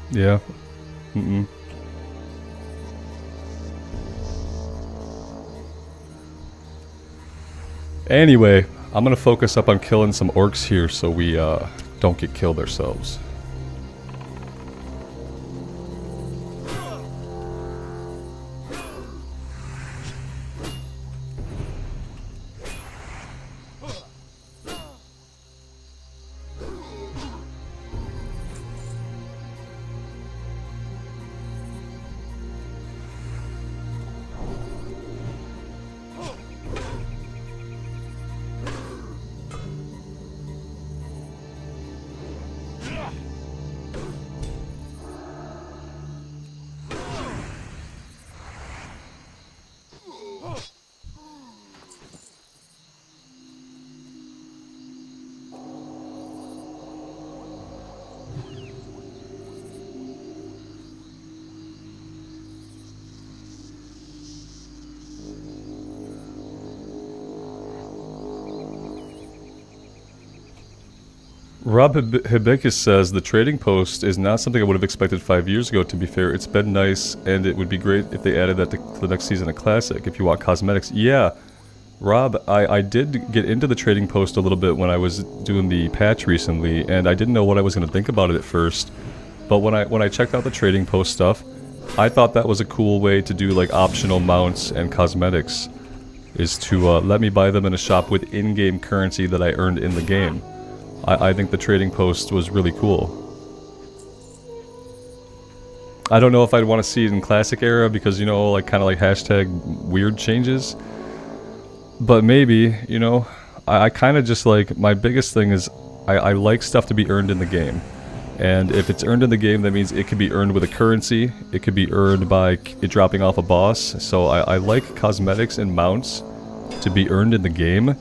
yeah. Anyway, I'm gonna focus up on killing some orcs here so we don't get killed ourselves. Rob Hibicus says, the trading post is not something I would have expected 5 years ago, to be fair. It's been nice, and it would be great if they added that to the next season of Classic, if you want cosmetics. Yeah, Rob, I did get into the trading post a little bit when I was doing the patch recently, and I didn't know what I was going to think about it at first. But when I checked out the trading post stuff, I thought that was a cool way to do like optional mounts and cosmetics, is to let me buy them in a shop with in-game currency that I earned in the game. I think the trading post was really cool. I don't know if I'd want to see it in Classic Era because, you know, like kind of like hashtag weird changes. But maybe, you know, I kind of just like, my biggest thing is I like stuff to be earned in the game. And if it's earned in the game, that means it could be earned with a currency. It could be earned by it dropping off a boss. So I like cosmetics and mounts to be earned in the game,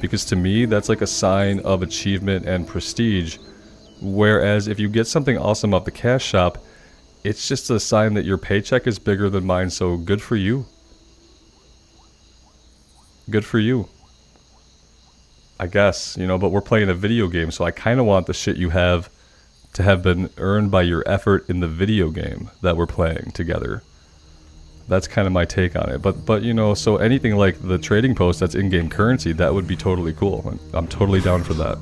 because to me, that's like a sign of achievement and prestige. Whereas if you get something awesome off the cash shop, it's just a sign that your paycheck is bigger than mine, so good for you. Good for you. I guess, you know, but we're playing a video game, so I kind of want the shit you have to have been earned by your effort in the video game that we're playing together. That's kind of my take on it. But you know, so anything like the trading post that's in-game currency, that would be totally cool. I'm totally down for that.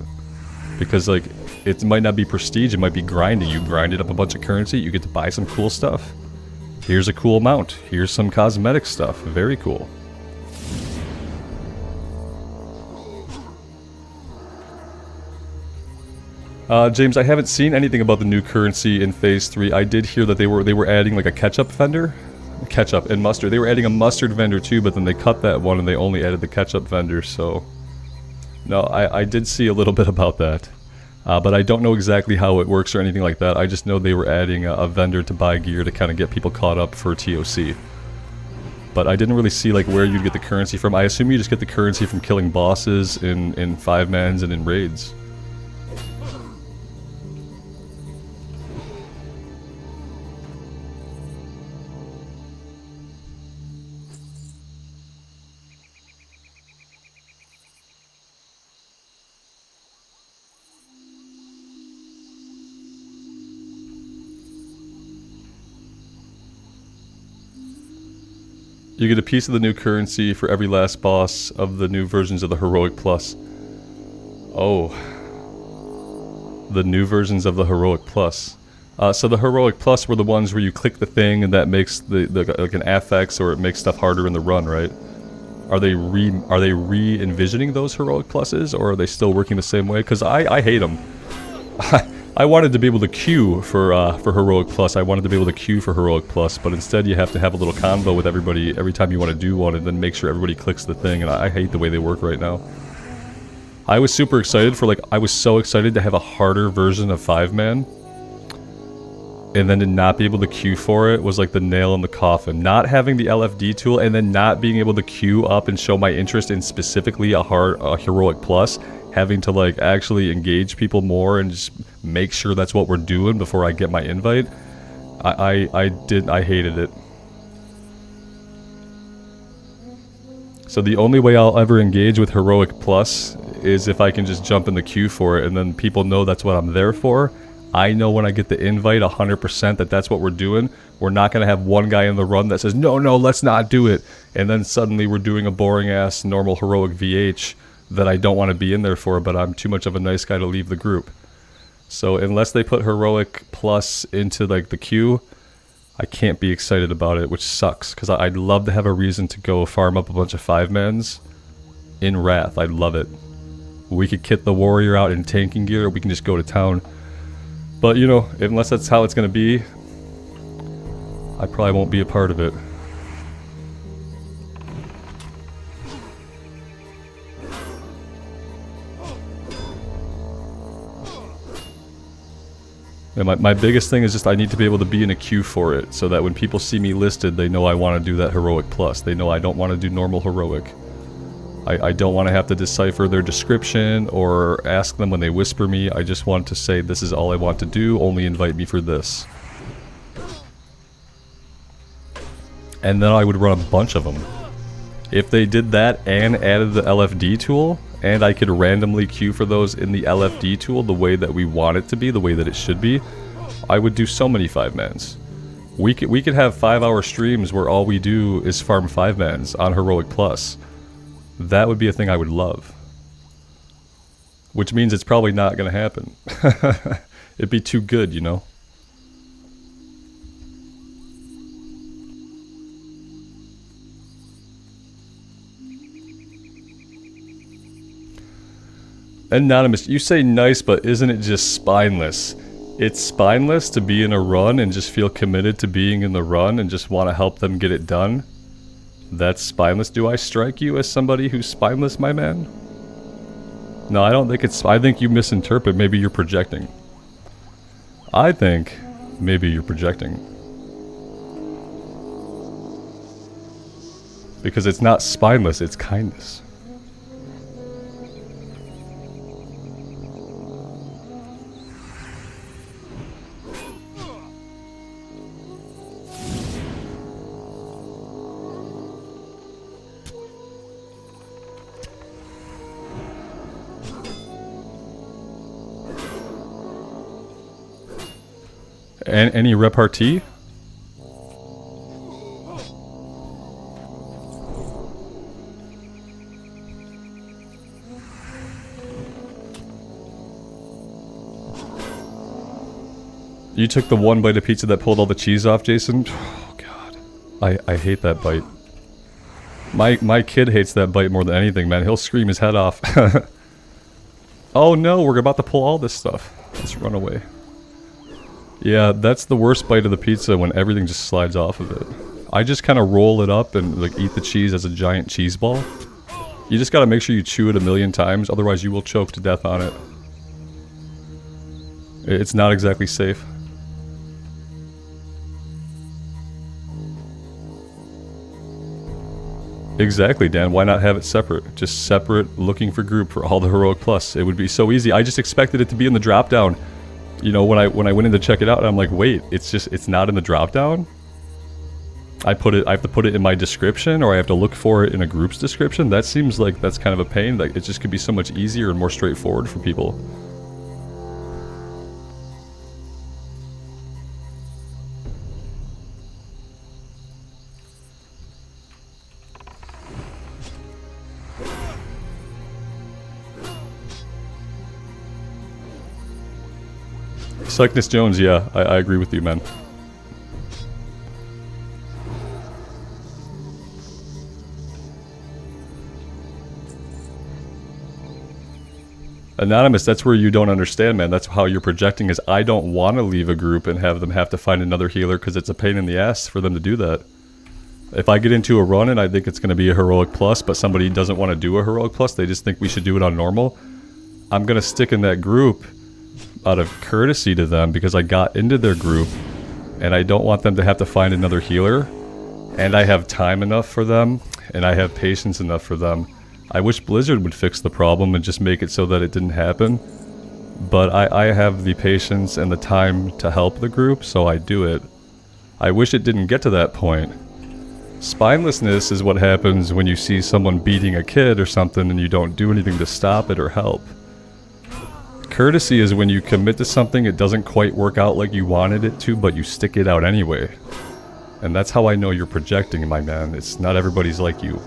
Because like, it might not be prestige, it might be grinding. You grinded up a bunch of currency, you get to buy some cool stuff. Here's a cool mount. Here's some cosmetic stuff. Very cool. James, I haven't seen anything about the new currency in Phase 3. I did hear that they were adding like a ketchup vendor. Ketchup and mustard. They were adding a mustard vendor too, but then they cut that one and they only added the ketchup vendor, so... No, I did see a little bit about that. But I don't know exactly how it works or anything like that. I just know they were adding a vendor to buy gear to kind of get people caught up for TOC. But I didn't really see like where you'd get the currency from. I assume you just get the currency from killing bosses in 5-mans and in raids. You get a piece of the new currency for every last boss of the new versions of the Heroic Plus. Oh. The new versions of the Heroic Plus. So the Heroic Plus were the ones where you click the thing and that makes like an affix, or it makes stuff harder in the run, right? Are they re-envisioning those Heroic Pluses, or are they still working the same way? Because I hate them. I wanted to be able to queue for Heroic Plus. I wanted to be able to queue for Heroic Plus, but instead you have to have a little convo with everybody every time you want to do one, and then make sure everybody clicks the thing, and I hate the way they work right now. I was super excited for, like, I was so excited to have a harder version of 5-man, and then to not be able to queue for it was like the nail in the coffin. Not having the LFD tool, and then not being able to queue up and show my interest in specifically a Heroic Plus, having to like actually engage people more and just make sure that's what we're doing before I get my invite. I hated it. So the only way I'll ever engage with Heroic Plus is if I can just jump in the queue for it, and then people know that's what I'm there for. I know when I get the invite 100% that that's what we're doing. We're not going to have one guy in the run that says, no, let's not do it. And then suddenly we're doing a boring ass normal Heroic VH that I don't want to be in there for, but I'm too much of a nice guy to leave the group. So unless they put Heroic Plus into like the queue, I can't be excited about it, which sucks, because I'd love to have a reason to go farm up a bunch of 5-mans in Wrath. I'd love it. We could kit the warrior out in tanking gear, or we can just go to town. But you know, unless that's how it's going to be, I probably won't be a part of it. And my biggest thing is just I need to be able to be in a queue for it, so that when people see me listed, they know I want to do that Heroic Plus. They know I don't want to do normal Heroic. I don't want to have to decipher their description or ask them when they whisper me. I just want to say, this is all I want to do, only invite me for this. And then I would run a bunch of them. If they did that and added the LFD tool, and I could randomly queue for those in the LFD tool the way that we want it to be, the way that it should be, I would do so many 5-mans. We could have 5-hour streams where all we do is farm 5-mans on Heroic Plus. That would be a thing I would love. Which means it's probably not going to happen. It'd be too good, you know? Anonymous, you say nice, but isn't it just spineless? It's spineless to be in a run and just feel committed to being in the run and just want to help them get it done. That's spineless. Do I strike you as somebody who's spineless, my man? No, I don't think it's... I think you misinterpret. Maybe you're projecting. I think maybe you're projecting. Because it's not spineless, it's kindness. And any repartee? You took the one bite of pizza that pulled all the cheese off, Jason? Oh, God. I hate that bite. My kid hates that bite more than anything, man. He'll scream his head off. Oh no, we're about to pull all this stuff. Let's run away. Yeah, that's the worst bite of the pizza, when everything just slides off of it. I just kind of roll it up and like eat the cheese as a giant cheese ball. You just gotta make sure you chew it a million times, otherwise you will choke to death on it. It's not exactly safe. Exactly, Dan. Why not have it separate? Just separate, looking for group for all the Heroic Plus. It would be so easy. I just expected it to be in the drop down. You know, when I went in to check it out, I'm like, wait, it's not in the drop down? I have to put it in my description, or I have to look for it in a group's description? That seems like that's kind of a pain. Like, it just could be so much easier and more straightforward for people. Cycnus Jones, yeah, I agree with you, man. Anonymous, that's where you don't understand, man. That's how you're projecting, is I don't want to leave a group and have them have to find another healer, because it's a pain in the ass for them to do that. If I get into a run and I think it's going to be a Heroic Plus, but somebody doesn't want to do a Heroic Plus, they just think we should do it on normal, I'm going to stick in that group out of courtesy to them, because I got into their group and I don't want them to have to find another healer, and I have time enough for them and I have patience enough for them. I wish Blizzard would fix the problem and just make it so that it didn't happen, but I have the patience and the time to help the group, so I do it. I wish it didn't get to that point. Spinelessness is what happens when you see someone beating a kid or something and you don't do anything to stop it or help. Courtesy is when you commit to something, it doesn't quite work out like you wanted it to, but you stick it out anyway. And that's how I know you're projecting, my man. It's not everybody's like you.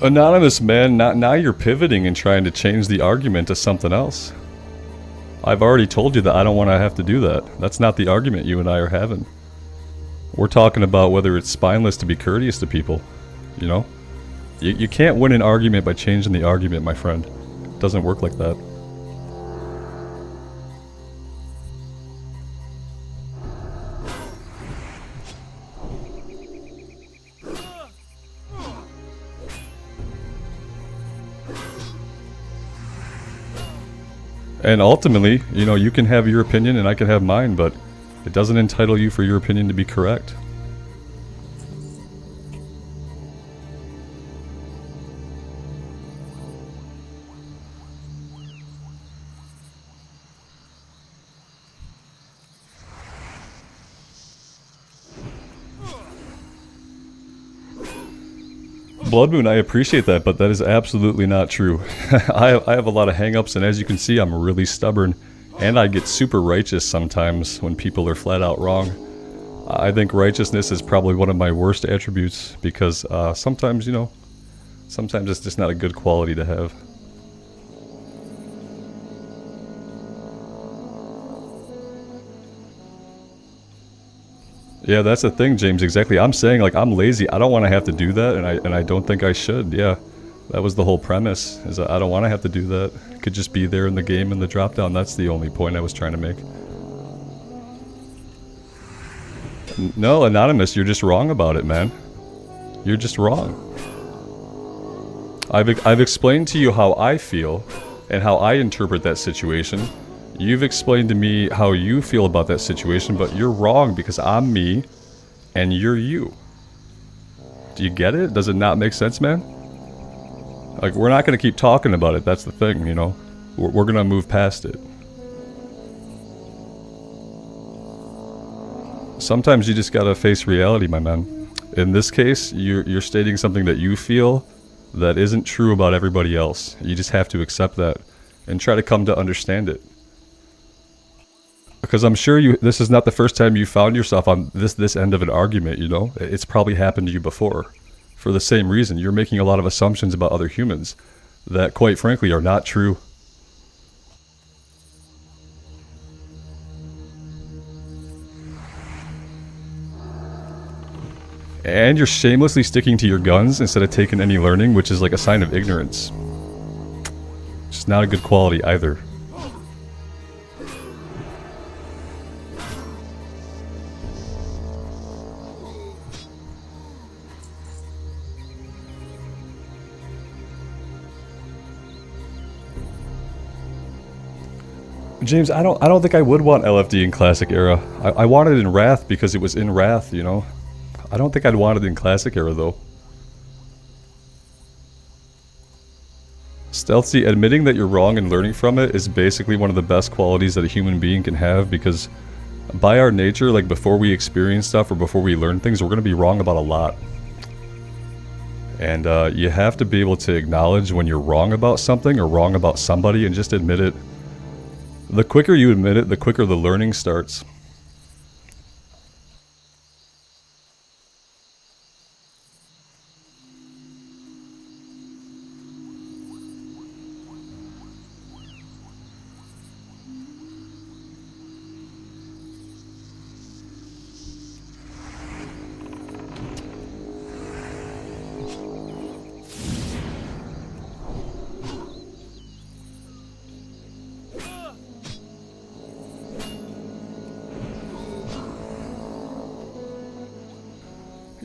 Anonymous, man, now you're pivoting and trying to change the argument to something else. I've already told you that I don't want to have to do that. That's not the argument you and I are having. We're talking about whether it's spineless to be courteous to people, you know? You can't win an argument by changing the argument, my friend. It doesn't work like that. And ultimately, you know, you can have your opinion and I can have mine, but it doesn't entitle you for your opinion to be correct. Blood Moon, I appreciate that, but that is absolutely not true. I have a lot of hang-ups, and as you can see, I'm really stubborn, and I get super righteous sometimes when people are flat out wrong. I think righteousness is probably one of my worst attributes, because sometimes, you know, sometimes it's just not a good quality to have. Yeah, that's the thing, James, exactly. I'm saying, like, I'm lazy. I don't want to have to do that, and I don't think I should, yeah. That was the whole premise, is that I don't want to have to do that. It could just be there in the game in the drop-down. That's the only point I was trying to make. No, Anonymous, you're just wrong about it, man. You're just wrong. I've explained to you how I feel and how I interpret that situation. You've explained to me how you feel about that situation, but you're wrong because I'm me and you're you. Do you get it? Does it not make sense, man? Like, we're not going to keep talking about it. That's the thing, you know? We're going to move past it. Sometimes you just got to face reality, my man. In this case, you're stating something that you feel that isn't true about everybody else. You just have to accept that and try to come to understand it. Because I'm sure this is not the first time you found yourself on this end of an argument, you know? It's probably happened to you before. For the same reason, you're making a lot of assumptions about other humans that, quite frankly, are not true. And you're shamelessly sticking to your guns instead of taking any learning, which is like a sign of ignorance. It's not a good quality either. James, I don't think I would want LFD in Classic Era. I want it in Wrath because it was in Wrath, you know? I don't think I'd want it in Classic Era, though. Stealthy, admitting that you're wrong and learning from it is basically one of the best qualities that a human being can have, because by our nature, like before we experience stuff or before we learn things, we're going to be wrong about a lot. And you have to be able to acknowledge when you're wrong about something or wrong about somebody and just admit it. The quicker you admit it, the quicker the learning starts.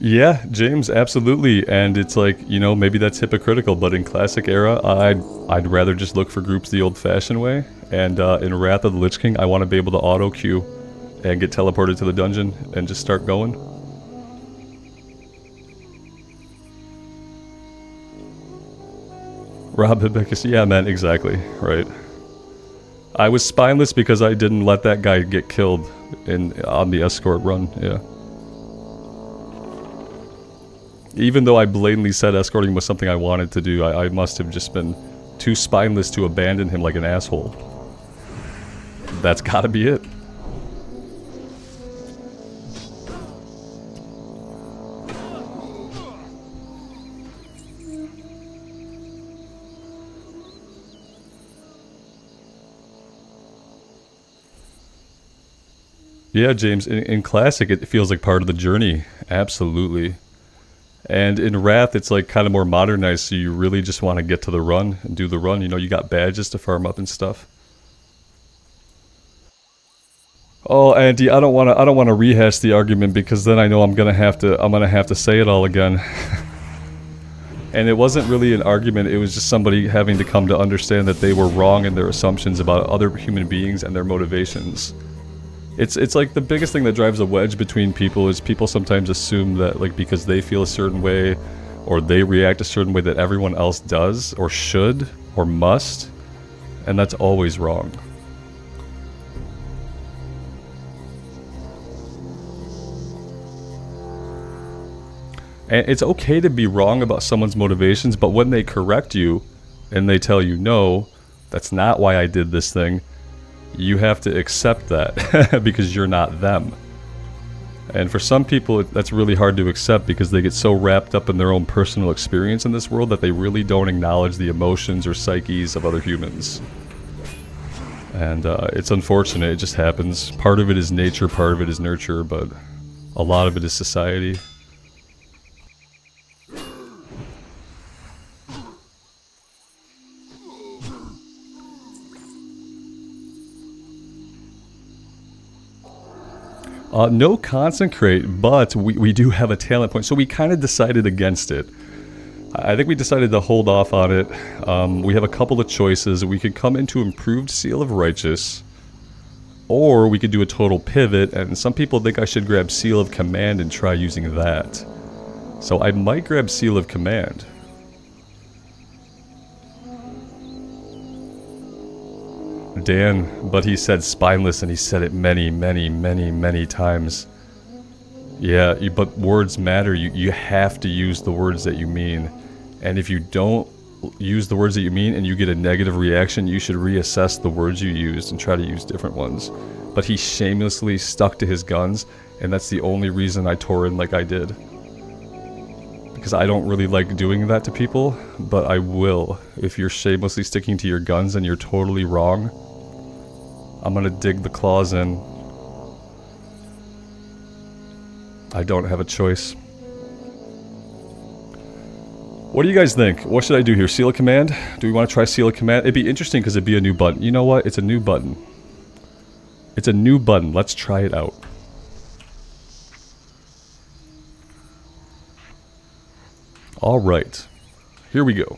Yeah, James, absolutely. And it's like, you know, maybe that's hypocritical, but in Classic Era, I'd rather just look for groups the old-fashioned way. And in Wrath of the Lich King, I want to be able to auto-queue and get teleported to the dungeon and just start going. Rob Hibicus, yeah, man, exactly, right. I was spineless because I didn't let that guy get killed on the escort run, yeah. Even though I blatantly said escorting was something I wanted to do, I must have just been too spineless to abandon him like an asshole. That's gotta be it. Yeah, James, in Classic it feels like part of the journey, absolutely. And in Wrath, it's like kind of more modernized, so you really just want to get to the run and do the run. You know, you got badges to farm up and stuff. Oh, Andy, I don't want to rehash the argument because then I know I'm gonna have to say it all again. And it wasn't really an argument. It was just somebody having to come to understand that they were wrong in their assumptions about other human beings and their motivations. It's like the biggest thing that drives a wedge between people is people sometimes assume that, like, because they feel a certain way or they react a certain way that everyone else does or should or must, and that's always wrong. And it's okay to be wrong about someone's motivations, but when they correct you and they tell you, no, that's not why I did this thing, you have to accept that because you're not them. And for some people, that's really hard to accept because they get so wrapped up in their own personal experience in this world that they really don't acknowledge the emotions or psyches of other humans. And it's unfortunate, it just happens. Part of it is nature, part of it is nurture, but a lot of it is society. No consecrate, but we do have a talent point, so we kind of decided against it. I think we decided to hold off on it. We have a couple of choices. We could come into improved Seal of Righteous, or we could do a total pivot, and some people think I should grab Seal of Command and try using that. So I might grab Seal of Command. Dan, but he said spineless, and he said it many, many, many, many times. Yeah, but words matter. You have to use the words that you mean. And if you don't use the words that you mean and you get a negative reaction, you should reassess the words you used and try to use different ones. But he shamelessly stuck to his guns, and that's the only reason I tore in like I did. Because I don't really like doing that to people, but I will. If you're shamelessly sticking to your guns and you're totally wrong, I'm gonna dig the claws in. I don't have a choice. What do you guys think? What should I do here? Seal of Command? Do we want to try Seal of Command? It'd be interesting because it'd be a new button. You know what? It's a new button. It's a new button. Let's try it out. Alright. Here we go.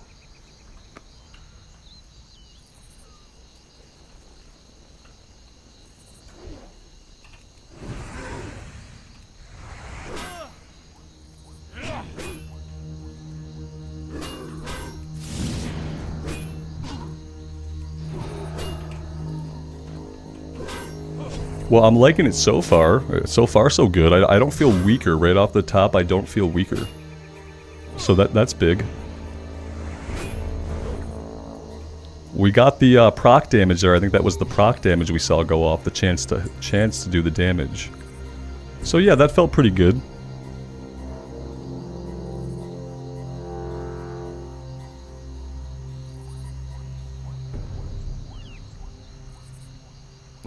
Well, I'm liking it so far. So far, so good. I don't feel weaker. Right off the top, I don't feel weaker. So that's big. We got the proc damage there. I think that was the proc damage we saw go off. The chance to do the damage. So yeah, that felt pretty good.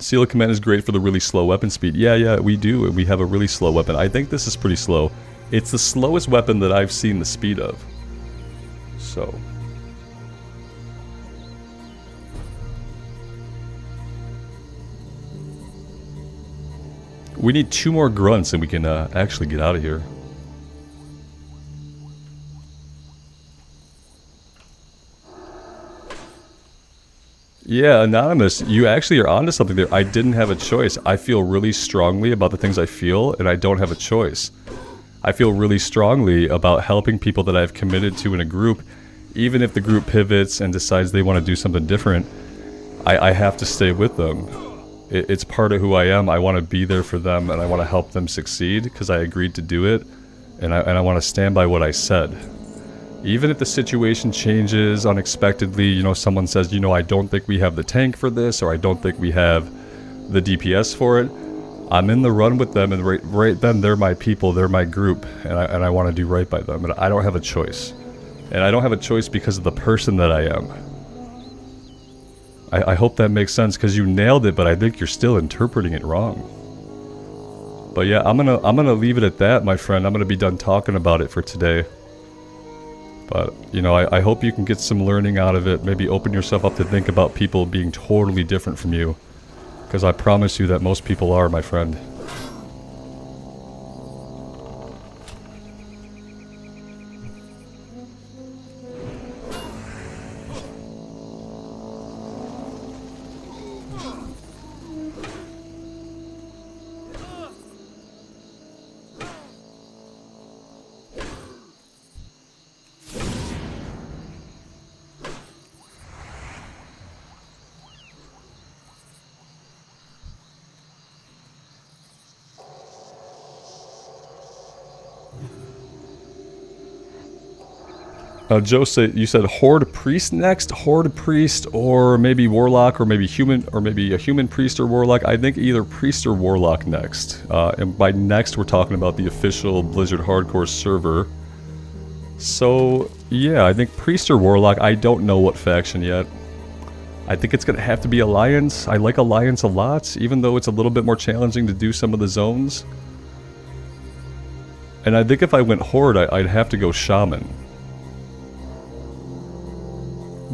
Seal of Command is great for the really slow weapon speed. Yeah, we do. We have a really slow weapon. I think this is pretty slow. It's the slowest weapon that I've seen the speed of. So. We need 2 more grunts and we can actually get out of here. Yeah, Anonymous, you actually are onto something there. I didn't have a choice. I feel really strongly about the things I feel, and I don't have a choice. I feel really strongly about helping people that I've committed to in a group, even if the group pivots and decides they want to do something different. I have to stay with them. It's part of who I am. I want to be there for them, and I want to help them succeed because I agreed to do it, and I want to stand by what I said. Even if the situation changes unexpectedly, you know, someone says, you know, I don't think we have the tank for this, or I don't think we have the DPS for it, I'm in the run with them, and right then they're my people, they're my group, and I want to do right by them, and I don't have a choice. And I don't have a choice because of the person that I am. I hope that makes sense, because you nailed it, but I think you're still interpreting it wrong. But yeah, I'm gonna leave it at that, my friend. I'm gonna be done talking about it for today. But, you know, I hope you can get some learning out of it. Maybe open yourself up to think about people being totally different from you. Because I promise you that most people are, my friend. Joe said you said Horde Priest next? Horde Priest, or maybe Warlock, or maybe human, or maybe a human priest or Warlock. I think either Priest or Warlock next. And by next, we're talking about the official Blizzard Hardcore server. So yeah, I think Priest or Warlock. I don't know what faction yet. I think it's gonna have to be Alliance. I like Alliance a lot, even though it's a little bit more challenging to do some of the zones. And I think if I went Horde, I'd have to go Shaman.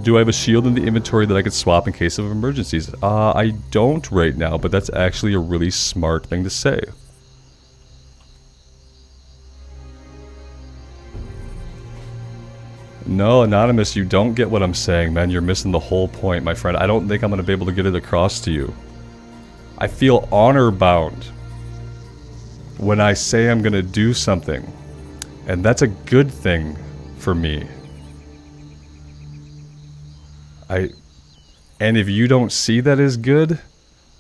Do I have a shield in the inventory that I could swap in case of emergencies? I don't right now, but that's actually a really smart thing to say. No, Anonymous, you don't get what I'm saying, man. You're missing the whole point, my friend. I don't think I'm going to be able to get it across to you. I feel honor-bound when I say I'm going to do something. And that's a good thing for me. And if you don't see that as good,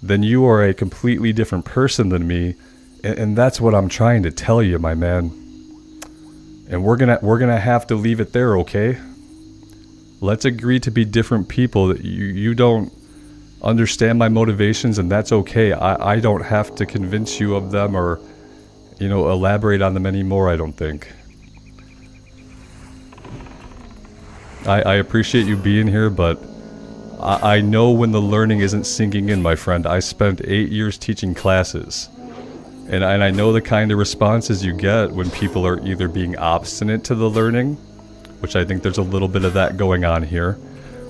then you are a completely different person than me. And that's what I'm trying to tell you, my man. And we're gonna have to leave it there, okay? Let's agree to be different people. That you don't understand my motivations, and that's okay. I don't have to convince you of them or, you know, elaborate on them anymore, I don't think. I appreciate you being here, but I know when the learning isn't sinking in, my friend. I spent 8 years teaching classes. And I know the kind of responses you get when people are either being obstinate to the learning, which I think there's a little bit of that going on here,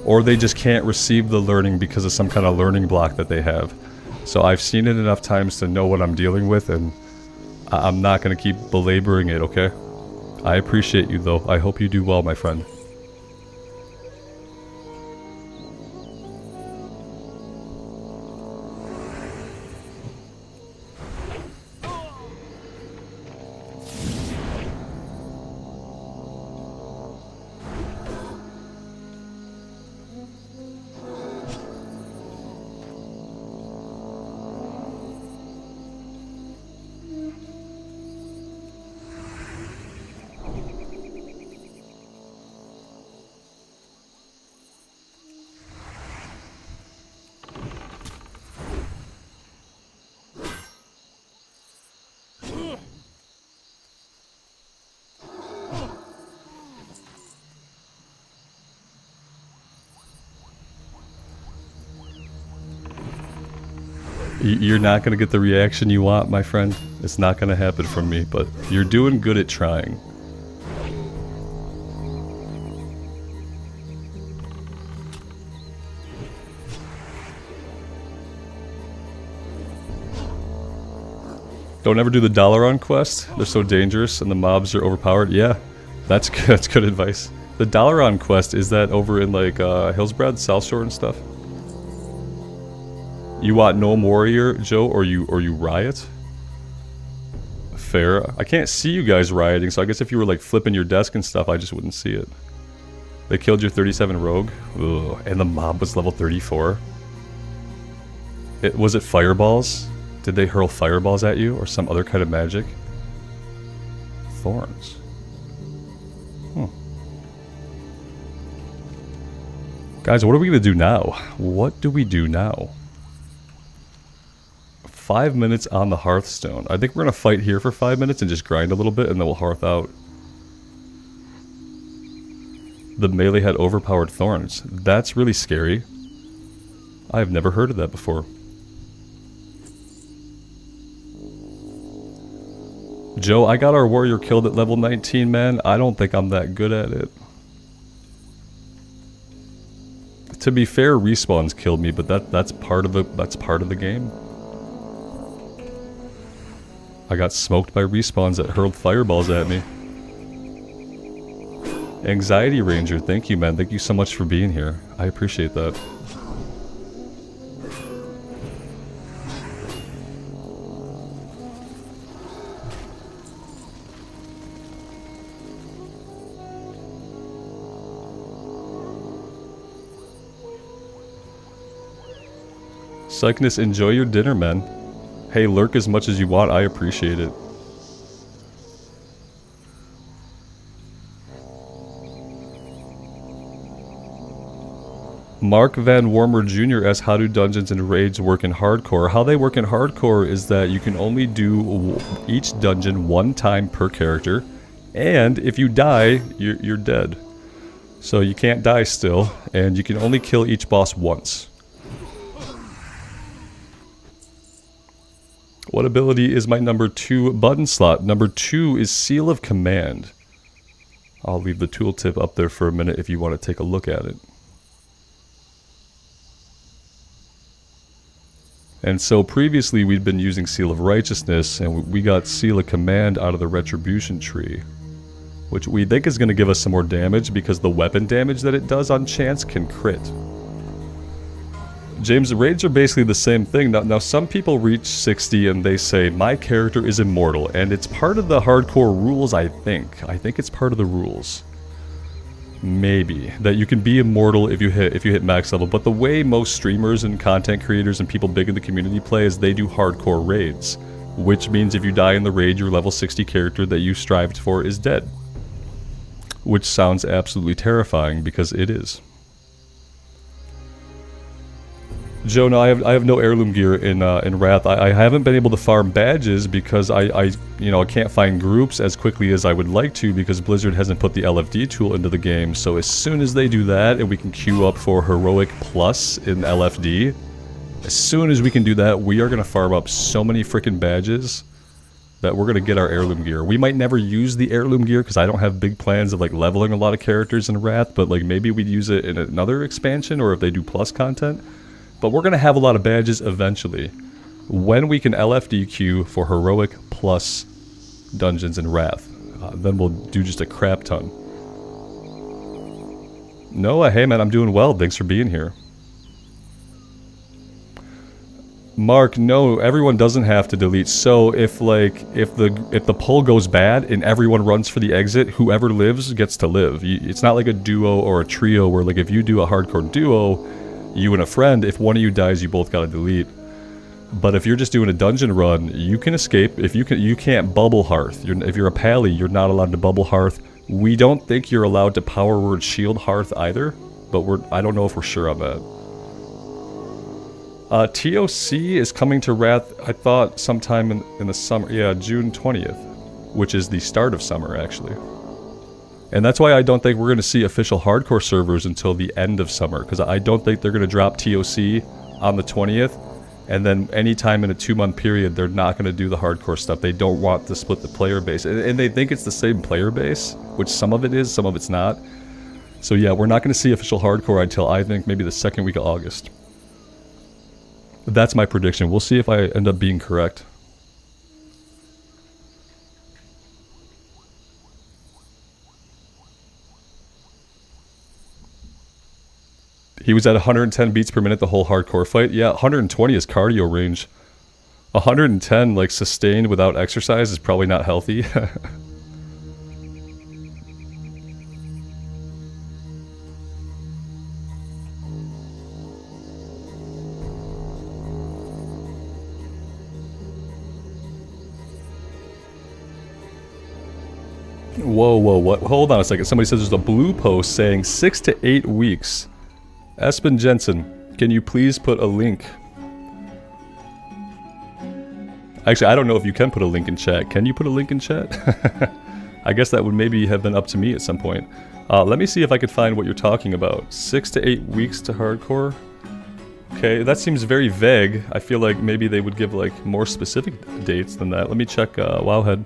or they just can't receive the learning because of some kind of learning block that they have. So I've seen it enough times to know what I'm dealing with, and I'm not going to keep belaboring it, okay? I appreciate you, though. I hope you do well, my friend. You're not going to get the reaction you want, my friend. It's not going to happen from me, but you're doing good at trying. Don't ever do the Dalaran quest. They're so dangerous and the mobs are overpowered. Yeah, that's good, that's good advice. The Dalaran quest, is that over in like Hillsbrad, South Shore and stuff? You want Gnome Warrior, Joe, or you riot? Fair. I can't see you guys rioting, so I guess if you were like flipping your desk and stuff, I just wouldn't see it. They killed your 37 rogue. Ugh. And the mob was level 34. Was it fireballs? Did they hurl fireballs at you, or some other kind of magic? Thorns. Guys, what are we gonna do now? What do we do now? 5 minutes on the Hearthstone. I think we're gonna fight here for 5 minutes and just grind a little bit, and then we'll hearth out. The melee had overpowered thorns. That's really scary. I've never heard of that before. Joe, I got our warrior killed at level 19, man. I don't think I'm that good at it. To be fair, respawns killed me, but that's part of the game. I got smoked by respawns that hurled fireballs at me. Anxiety Ranger, thank you, man. Thank you so much for being here. I appreciate that. Cycnus, enjoy your dinner, man. Hey, lurk as much as you want. I appreciate it. Mark Van Wormer Jr. asks, how do dungeons and raids work in hardcore? How they work in hardcore is that you can only do each dungeon one time per character, and if you die, you're dead. So you can't die still, and you can only kill each boss once. What ability is my number 2 button slot? Number 2 is Seal of Command. I'll leave the tooltip up there for a minute if you want to take a look at it. And so previously we'd been using Seal of Righteousness, and we got Seal of Command out of the Retribution tree. which we think is going to give us some more damage because the weapon damage that it does on chance can crit. James, the raids are basically the same thing. Now some people reach 60 and they say, my character is immortal, and it's part of the hardcore rules, I think. I think it's part of the rules. Maybe. That you can be immortal if you hit max level, but the way most streamers and content creators and people big in the community play is they do hardcore raids. Which means if you die in the raid, your level 60 character that you strived for is dead. Which sounds absolutely terrifying, because it is. Joe, no, I have no heirloom gear in Wrath. I haven't been able to farm badges because I can't find groups as quickly as I would like to because Blizzard hasn't put the LFD tool into the game. So as soon as they do that and we can queue up for Heroic Plus in LFD, as soon as we can do that, we are going to farm up so many freaking badges that we're going to get our heirloom gear. We might never use the heirloom gear because I don't have big plans of like leveling a lot of characters in Wrath, but like maybe we'd use it in another expansion or if they do plus content. But we're going to have a lot of badges eventually. When we can LFD queue for Heroic Plus dungeons in Wrath. Then we'll do just a crap ton. Noah, hey man, I'm doing well. Thanks for being here. Mark, no, everyone doesn't have to delete. So if the poll goes bad and everyone runs for the exit, whoever lives gets to live. It's not like a duo or a trio where like if you do a hardcore duo, you and a friend, if one of you dies, you both gotta delete. But if you're just doing a dungeon run, you can escape. If you can't bubble hearth. If you're a pally, you're not allowed to bubble hearth. We don't think you're allowed to power word shield hearth either, but I don't know if we're sure on that. TOC is coming to Wrath, I thought sometime in the summer. Yeah, June 20th, which is the start of summer actually. And that's why I don't think we're going to see official hardcore servers until the end of summer, because I don't think they're going to drop TOC on the 20th, and then anytime in a 2-month period, they're not going to do the hardcore stuff. They don't want to split the player base, and they think it's the same player base, which some of it is, some of it's not. So yeah, we're not going to see official hardcore until I think maybe the second week of August. That's my prediction. We'll see if I end up being correct. He was at 110 beats per minute the whole hardcore fight. Yeah, 120 is cardio range. 110, like, sustained without exercise is probably not healthy. Whoa, what? Hold on a second. Somebody says there's a blue post saying 6 to 8 weeks. Espen Jensen, can you please put a link? Actually, I don't know if you can put a link in chat. Can you put a link in chat? I guess that would maybe have been up to me at some point. Let me see if I could find what you're talking about. 6 to 8 weeks to hardcore? Okay, that seems very vague. I feel like maybe they would give like more specific dates than that. Let me check Wowhead.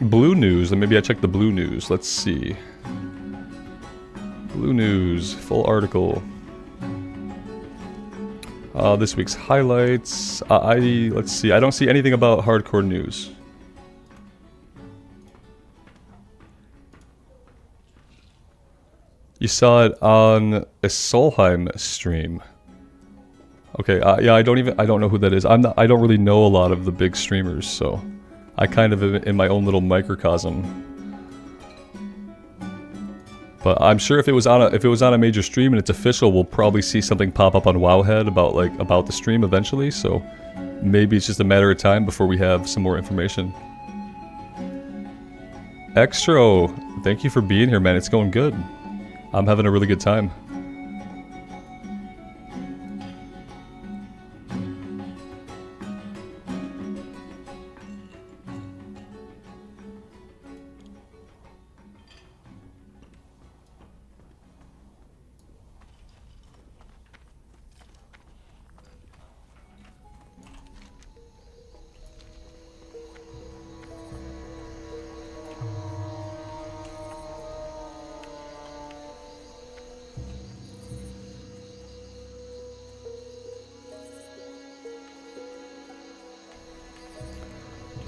Blue News. Maybe I check the Blue News. Let's see. Blue News, full article. This week's highlights. Let's see. I don't see anything about hardcore news. You saw it on a Solheim stream. Okay, yeah, I don't know who that is. I don't really know a lot of the big streamers, so I kind of am in my own little microcosm. But I'm sure if it was on a major stream and it's official, we'll probably see something pop up on Wowhead about the stream eventually. So maybe it's just a matter of time before we have some more information. Extro, thank you for being here, man. It's going good. I'm having a really good time.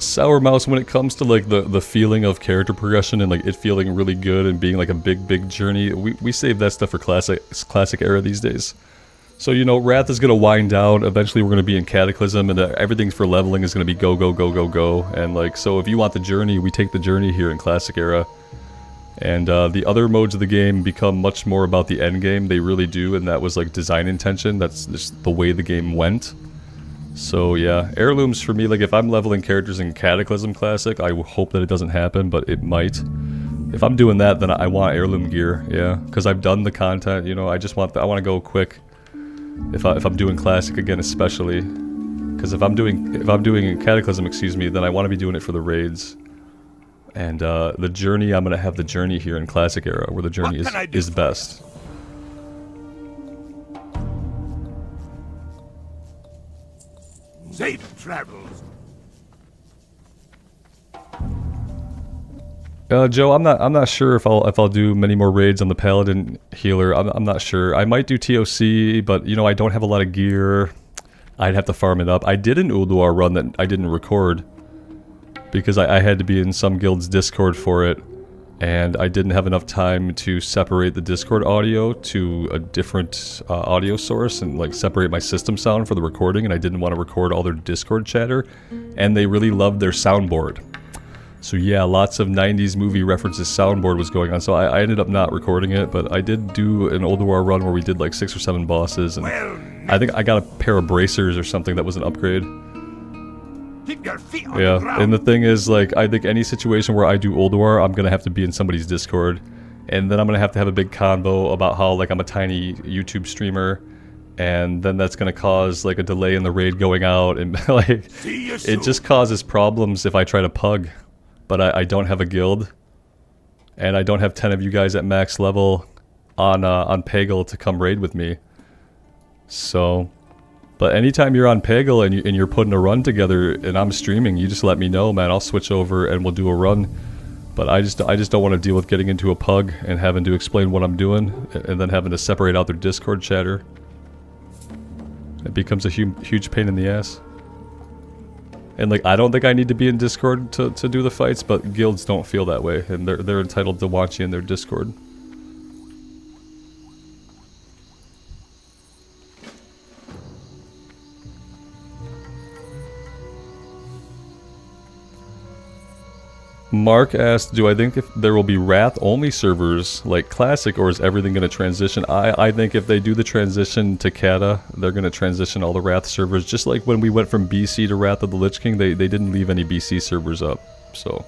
sour mouse when it comes to like the feeling of character progression and like it feeling really good and being like a big journey. We save that stuff for classic era these days. So, you know, Wrath is going to wind down. Eventually, we're going to be in Cataclysm, and everything for leveling is going to be go. And, like, so if you want the journey, we take the journey here in Classic Era. And the other modes of the game become much more about the end game. They really do, and that was, like, design intention. That's just the way the game went. So, yeah, heirlooms for me, like, if I'm leveling characters in Cataclysm Classic, I hope that it doesn't happen, but it might. If I'm doing that, then I want heirloom gear, yeah. Because I've done the content, you know, I want to go quick. If I'm doing classic again, especially, because if I'm doing Cataclysm, excuse me, then I want to be doing it for the raids. And the journey, I'm gonna have the journey here in classic era, where the journey is best. Safe travels. Joe, I'm not sure if I'll do many more raids on the Paladin healer. I'm not sure. I might do TOC, but you know I don't have a lot of gear. I'd have to farm it up. I did an Ulduar run that I didn't record because I had to be in some guild's Discord for it, and I didn't have enough time to separate the Discord audio to a different audio source and like separate my system sound for the recording, and I didn't want to record all their Discord chatter, and they really loved their soundboard. So yeah, lots of 90s movie references soundboard was going on, so I ended up not recording it, but I did do an Ulduar run where we did like 6 or 7 bosses, and I think I got a pair of bracers or something that was an upgrade. Keep your feet on the Yeah, ground. and the thing is, like, I think any situation where I do Ulduar, I'm gonna have to be in somebody's Discord, and then I'm gonna have to have a big convo about how, like, I'm a tiny YouTube streamer, and then that's gonna cause, like, a delay in the raid going out, and, like, it just causes problems if I try to pug. But I don't have a guild, and I don't have 10 of you guys at max level on Peggle to come raid with me. So, but anytime you're on Peggle and you're putting a run together and I'm streaming, you just let me know, man. I'll switch over and we'll do a run. But I just don't want to deal with getting into a pug and having to explain what I'm doing and then having to separate out their Discord chatter. It becomes a huge pain in the ass. And like, I don't think I need to be in Discord to do the fights, but guilds don't feel that way, and they're entitled to watch you in their Discord. Mark asked, do I think if there will be Wrath-only servers like Classic, or is everything going to transition? I think if they do the transition to Kata, they're going to transition all the Wrath servers. Just like when we went from BC to Wrath of the Lich King, they didn't leave any BC servers up, so...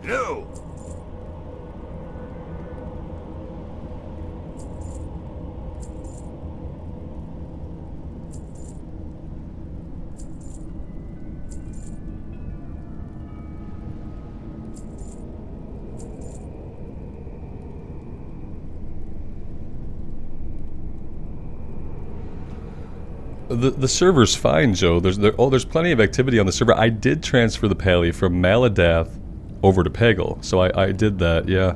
No. The server's fine, Joe. There's plenty of activity on the server. I did transfer the Pally from Maladath over to Peggle, so I did that, yeah.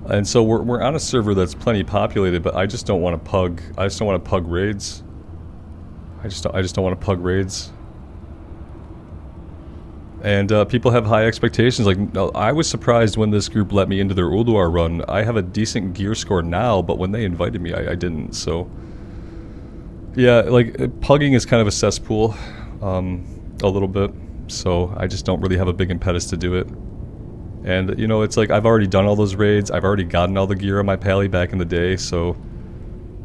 And so we're on a server that's plenty populated, but I just don't want to pug. I just don't want to pug raids. I just don't want to pug raids. And people have high expectations. Like, I was surprised when this group let me into their Ulduar run. I have a decent gear score now, but when they invited me, I didn't. So yeah, like, pugging is kind of a cesspool, a little bit. So I just don't really have a big impetus to do it. And, you know, it's like I've already done all those raids. I've already gotten all the gear on my Pally back in the day, so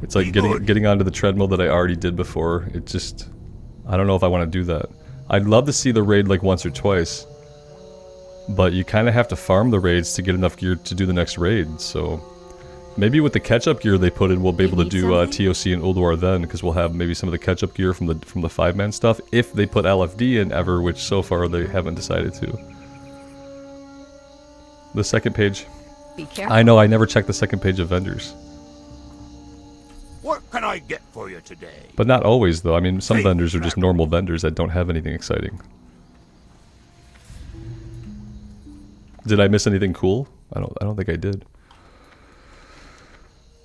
it's like getting onto the treadmill that I already did before. It just, I don't know if I want to do that. I'd love to see the raid like once or twice, but you kind of have to farm the raids to get enough gear to do the next raid. So Maybe with the catch-up gear they put in, we'll be able to do TOC and Ulduar then, because we'll have maybe some of the catch-up gear from the 5-man stuff, if they put LFD in ever, which so far they haven't decided to. The second page. Be careful. I know, I never checked the second page of vendors. What can I get for you today? But not always, though. I mean, some vendors are just normal vendors that don't have anything exciting. Did I miss anything cool? I don't think I did.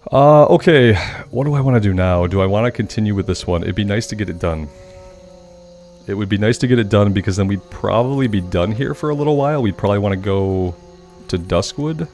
Okay, what do I want to do now? Do I want to continue with this one? It'd be nice to get it done. It would be nice to get it done because then we'd probably be done here for a little while. We'd probably want to go to Duskwood.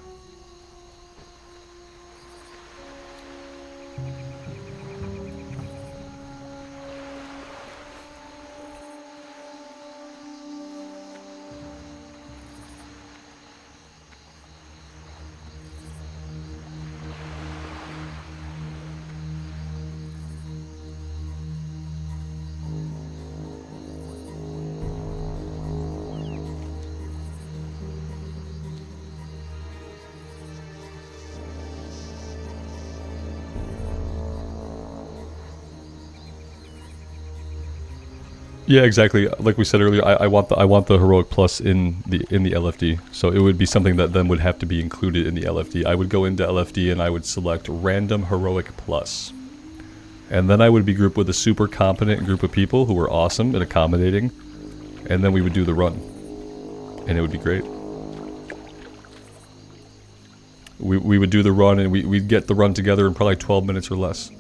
Yeah, exactly. Like we said earlier, I want the heroic plus in the LFD. So it would be something that then would have to be included in the LFD. I would go into LFD and I would select random heroic plus. And then I would be grouped with a super competent group of people who were awesome and accommodating. And then we would do the run. And it would be great. We would do the run and we'd get the run together in probably 12 minutes or less.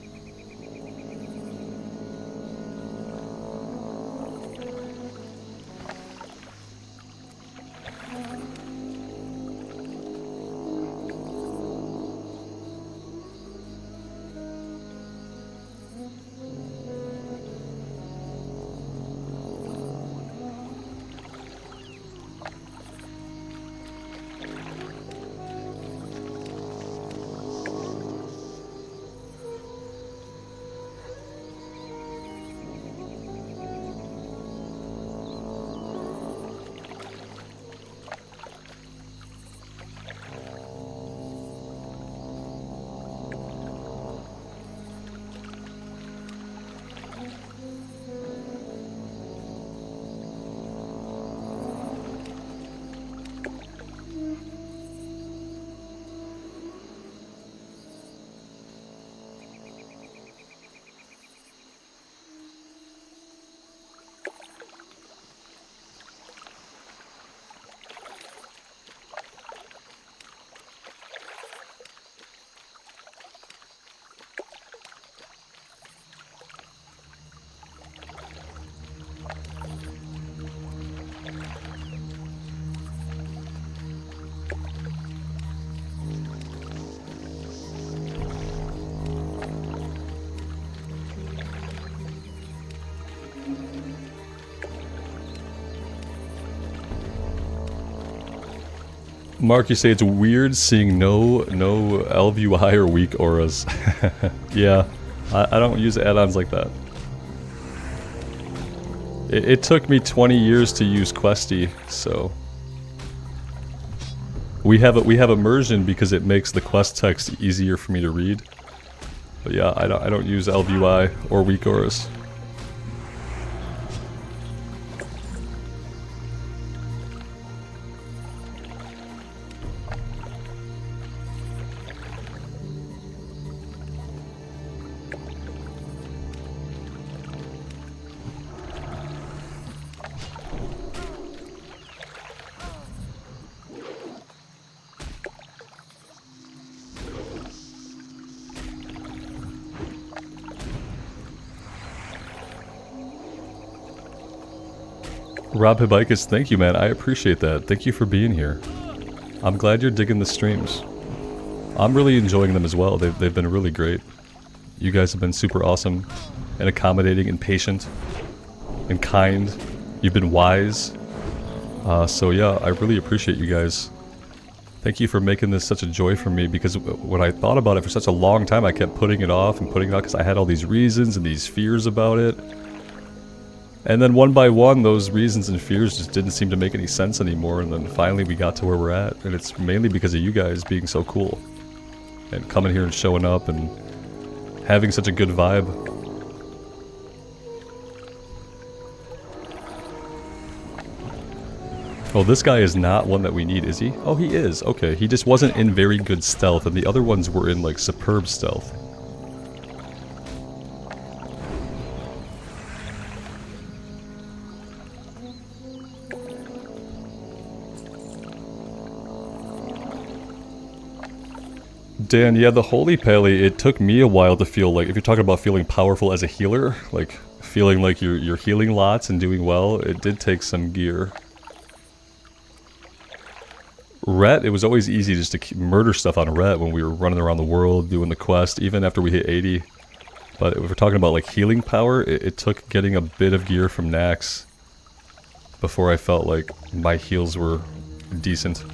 Mark, you say it's weird seeing no LVUI or weak auras. Yeah, I don't use add-ons like that. It took me 20 years to use Questy, so we have immersion because it makes the quest text easier for me to read. But yeah, I don't use LVUI or weak auras. Rob Hibikis, thank you, man. I appreciate that. Thank you for being here. I'm glad you're digging the streams. I'm really enjoying them as well. They've been really great. You guys have been super awesome and accommodating and patient and kind. You've been wise. So yeah, I really appreciate you guys. Thank you for making this such a joy for me, because when I thought about it for such a long time, I kept putting it off and putting it off because I had all these reasons and these fears about it. And then one by one, those reasons and fears just didn't seem to make any sense anymore, and then finally we got to where we're at, and it's mainly because of you guys being so cool. and coming here and showing up and having such a good vibe. Oh, this guy is not one that we need, is he? Oh, he is. Okay, he just wasn't in very good stealth, and the other ones were in, like, superb stealth. Dan, yeah, the Holy Pally, it took me a while to feel like, if you're talking about feeling powerful as a healer, like, feeling like you're healing lots and doing well, it did take some gear. Ret, it was always easy just to murder stuff on Ret when we were running around the world doing the quest, even after we hit 80. But if we're talking about like healing power, it took getting a bit of gear from Nax before I felt like my heals were decent.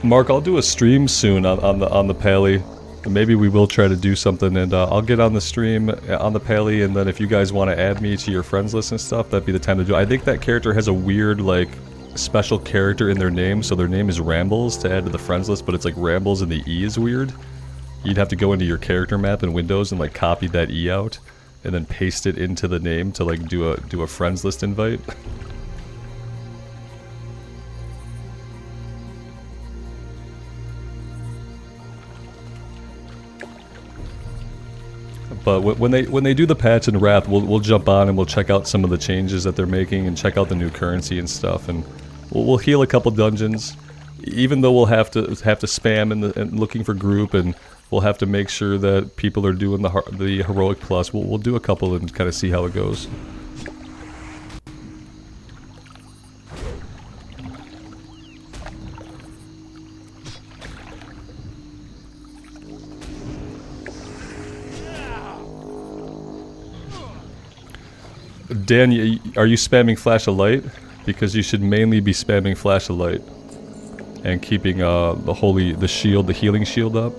Mark, I'll do a stream soon on the Pally. Maybe we will try to do something, and I'll get on the stream on the Pally, and then if you guys want to add me to your friends list and stuff, that'd be the time to do it. I think that character has a weird, like, special character in their name, so their name is Rambles to add to the friends list, but it's like Rambles and the E is weird. You'd have to go into your character map in Windows and like copy that E out, and then paste it into the name to like do a friends list invite. But when they do the patch in Wrath, we'll jump on and we'll check out some of the changes that they're making and check out the new currency and stuff, and we'll heal a couple dungeons, even though we'll have to spam and looking for group, and we'll have to make sure that people are doing the heroic plus. We'll do a couple and kind of see how it goes. Dan, are you spamming Flash of Light? Because you should mainly be spamming Flash of Light and keeping the healing shield up.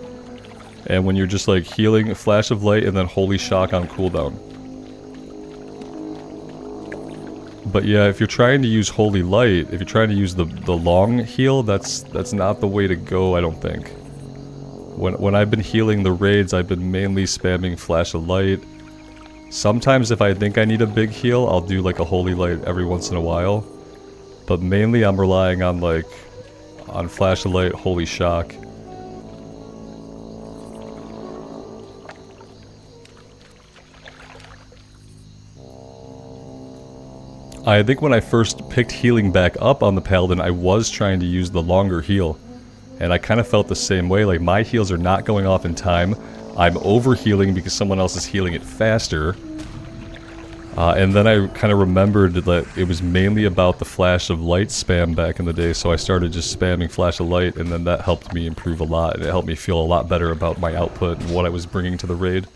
And when you're just like healing, Flash of Light and then Holy Shock on cooldown. But yeah, if you're trying to use Holy Light, if you're trying to use the long heal, that's not the way to go, I don't think. When I've been healing the raids, I've been mainly spamming Flash of Light. Sometimes if I think I need a big heal, I'll do like a Holy Light every once in a while. But mainly I'm relying on on Flash of Light, Holy Shock. I think when I first picked healing back up on the Paladin, I was trying to use the longer heal. And I kind of felt the same way, like my heals are not going off in time. I'm over-healing because someone else is healing it faster. And then I kind of remembered that it was mainly about the Flash of Light spam back in the day, so I started just spamming Flash of Light, and then that helped me improve a lot. It helped me feel a lot better about my output and what I was bringing to the raid.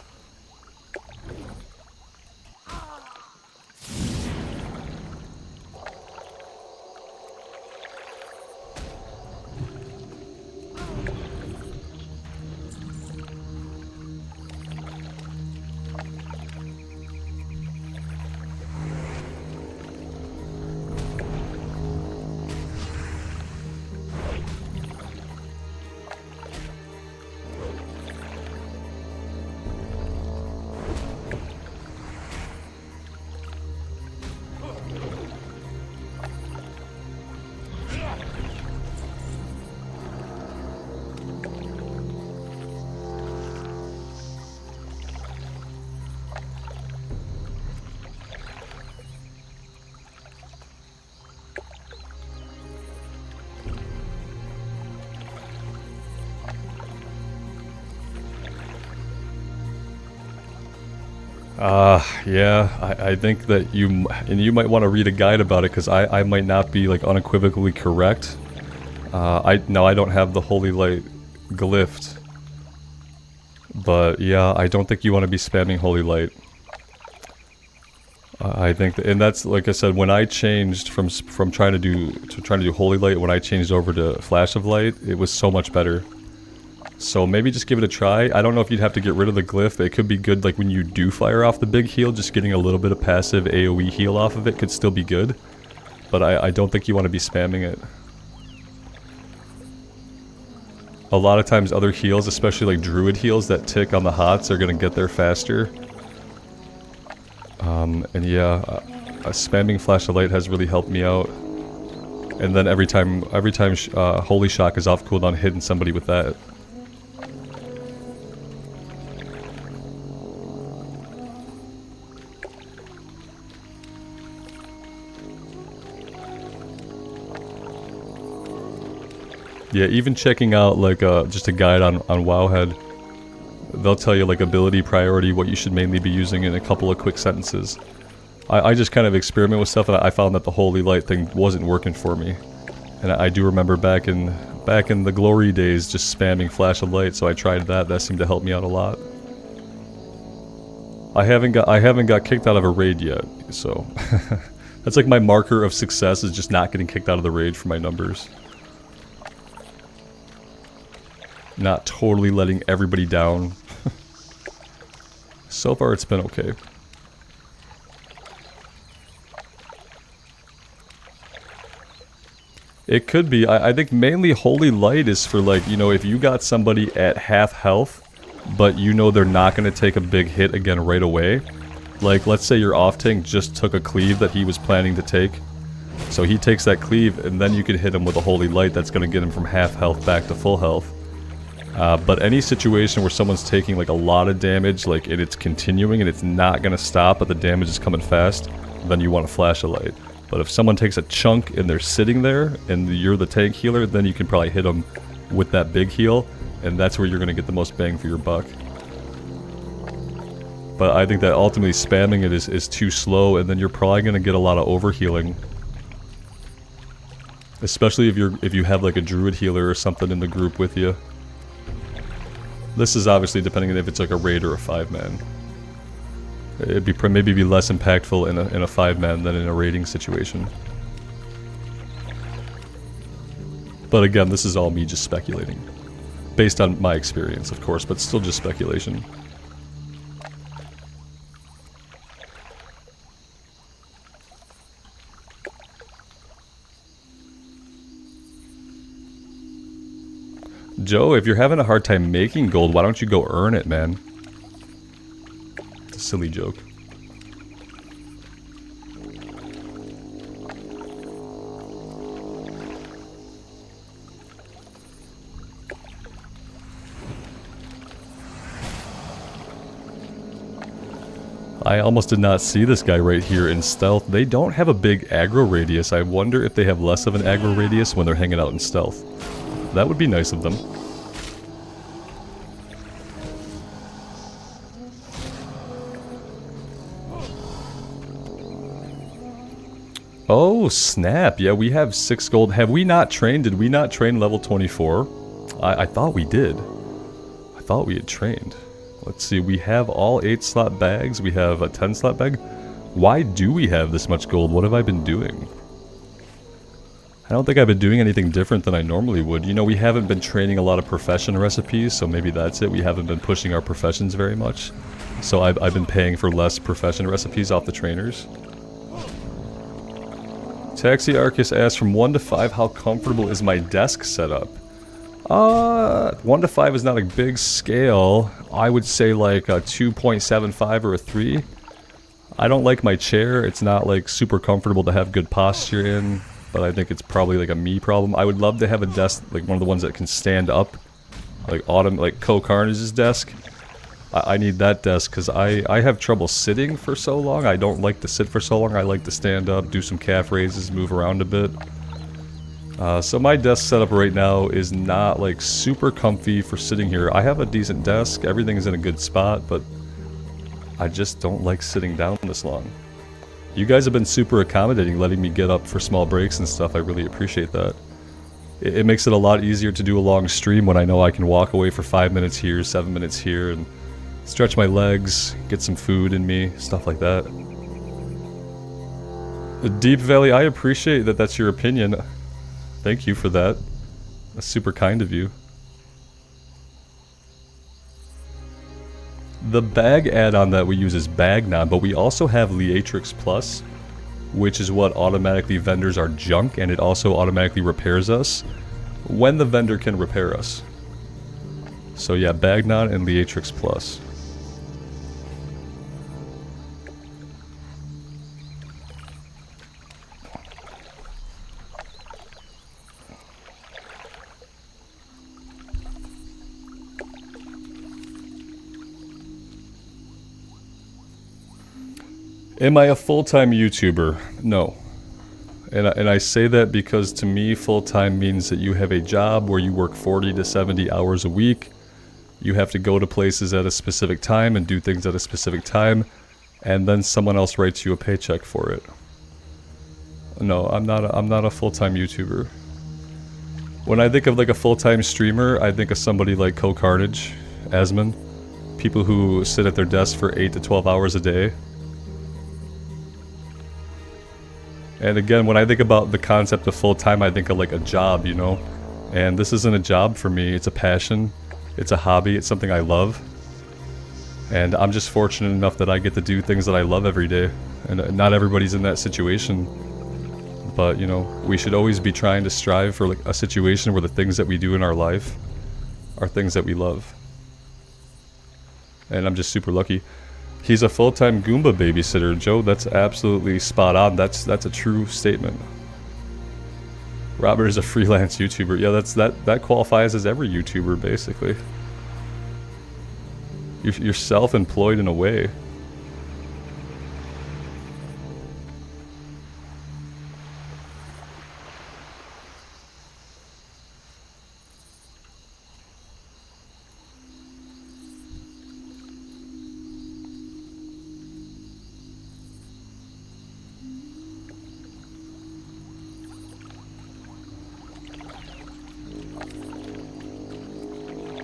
Yeah, I think that you might want to read a guide about it, because I might not be like unequivocally correct. I don't have the Holy Light glyphed, but yeah, I don't think you want to be spamming Holy Light. I think, and that's like I said, when I changed from trying to do Holy Light, when I changed over to Flash of Light, it was so much better. So maybe just give it a try. I don't know if you'd have to get rid of the glyph. It could be good like when you do fire off the big heal, just getting a little bit of passive AoE heal off of it could still be good. But I don't think you want to be spamming it. A lot of times other heals, especially like druid heals that tick on the hots, are going to get there faster. And yeah, spamming Flash of Light has really helped me out. And then every time Holy Shock is off cooldown, hitting somebody with that. Yeah, even checking out like just a guide on Wowhead, they'll tell you like ability priority, what you should mainly be using in a couple of quick sentences. I just kind of experiment with stuff, and I found that the Holy Light thing wasn't working for me. And I do remember back in the glory days just spamming Flash of Light, so I tried that. That seemed to help me out a lot. I haven't got kicked out of a raid yet, so that's like my marker of success, is just not getting kicked out of the raid for my numbers. Not totally letting everybody down. So far it's been okay. It could be. I think mainly Holy Light is for like, you know, if you got somebody at half health, but you know they're not going to take a big hit again right away. Like, let's say your off tank just took a cleave that he was planning to take. So he takes that cleave, and then you can hit him with a Holy Light that's going to get him from half health back to full health. But any situation where someone's taking like a lot of damage, like it's continuing and it's not going to stop, but the damage is coming fast, then you want to Flash a Light. But if someone takes a chunk and they're sitting there and you're the tank healer, then you can probably hit them with that big heal, and that's where you're going to get the most bang for your buck. But I think that ultimately spamming it is too slow, and then you're probably going to get a lot of overhealing. Especially if you have like a druid healer or something in the group with you. This is obviously depending on if it's like a raid or a 5-man. It'd be maybe be less impactful in a 5-man than in a raiding situation. But again, this is all me just speculating. Based on my experience, of course, but still just speculation. Joe, if you're having a hard time making gold, why don't you go earn it, man? It's a silly joke. I almost did not see this guy right here in stealth. They don't have a big aggro radius. I wonder if they have less of an aggro radius when they're hanging out in stealth. That would be nice of them. Oh, snap. Yeah, we have 6 gold. Have we not trained? Did we not train level 24? I thought we did. I thought we had trained. Let's see. We have all 8-slot bags. We have a 10-slot bag. Why do we have this much gold? What have I been doing? I don't think I've been doing anything different than I normally would. You know, we haven't been training a lot of profession recipes, so maybe that's it. We haven't been pushing our professions very much. So I've been paying for less profession recipes off the trainers. Taxi Arcus asks, from 1 to 5, how comfortable is my desk setup? 1 to 5 is not a big scale. I would say like a 2.75 or a 3. I don't like my chair. It's not like super comfortable to have good posture in. But I think it's probably like a me problem. I would love to have a desk, like one of the ones that can stand up. Like Co Carnage's desk. I need that desk because I have trouble sitting for so long. I don't like to sit for so long. I like to stand up, do some calf raises, move around a bit. So my desk setup right now is not like super comfy for sitting here. I have a decent desk. Everything is in a good spot, but I just don't like sitting down this long. You guys have been super accommodating, letting me get up for small breaks and stuff. I really appreciate that. It makes it a lot easier to do a long stream when I know I can walk away for 5 minutes here, 7 minutes here, and stretch my legs, get some food in me, stuff like that. Deep Valley, I appreciate that that's your opinion. Thank you for that. That's super kind of you. The bag add-on that we use is Bagnon, but we also have Leatrix Plus, which is what automatically vendors our junk, and it also automatically repairs us when the vendor can repair us. So yeah, Bagnon and Leatrix Plus. Am I a full-time YouTuber? No. And I say that because to me, full-time means that you have a job where you work 40 to 70 hours a week. You have to go to places at a specific time and do things at a specific time, and then someone else writes you a paycheck for it. No, I'm not a full-time YouTuber. When I think of like a full-time streamer, I think of somebody like Co-Carnage, Asmon, people who sit at their desk for 8 to 12 hours a day. And again, when I think about the concept of full-time, I think of like a job, you know? And this isn't a job for me, it's a passion, it's a hobby, it's something I love. And I'm just fortunate enough that I get to do things that I love every day. And not everybody's in that situation. But, you know, we should always be trying to strive for like a situation where the things that we do in our life are things that we love. And I'm just super lucky. He's a full-time Goomba babysitter, Joe. That's absolutely spot on. That's a true statement. Robert is a freelance YouTuber. Yeah, that qualifies as every YouTuber, basically. You're self-employed in a way.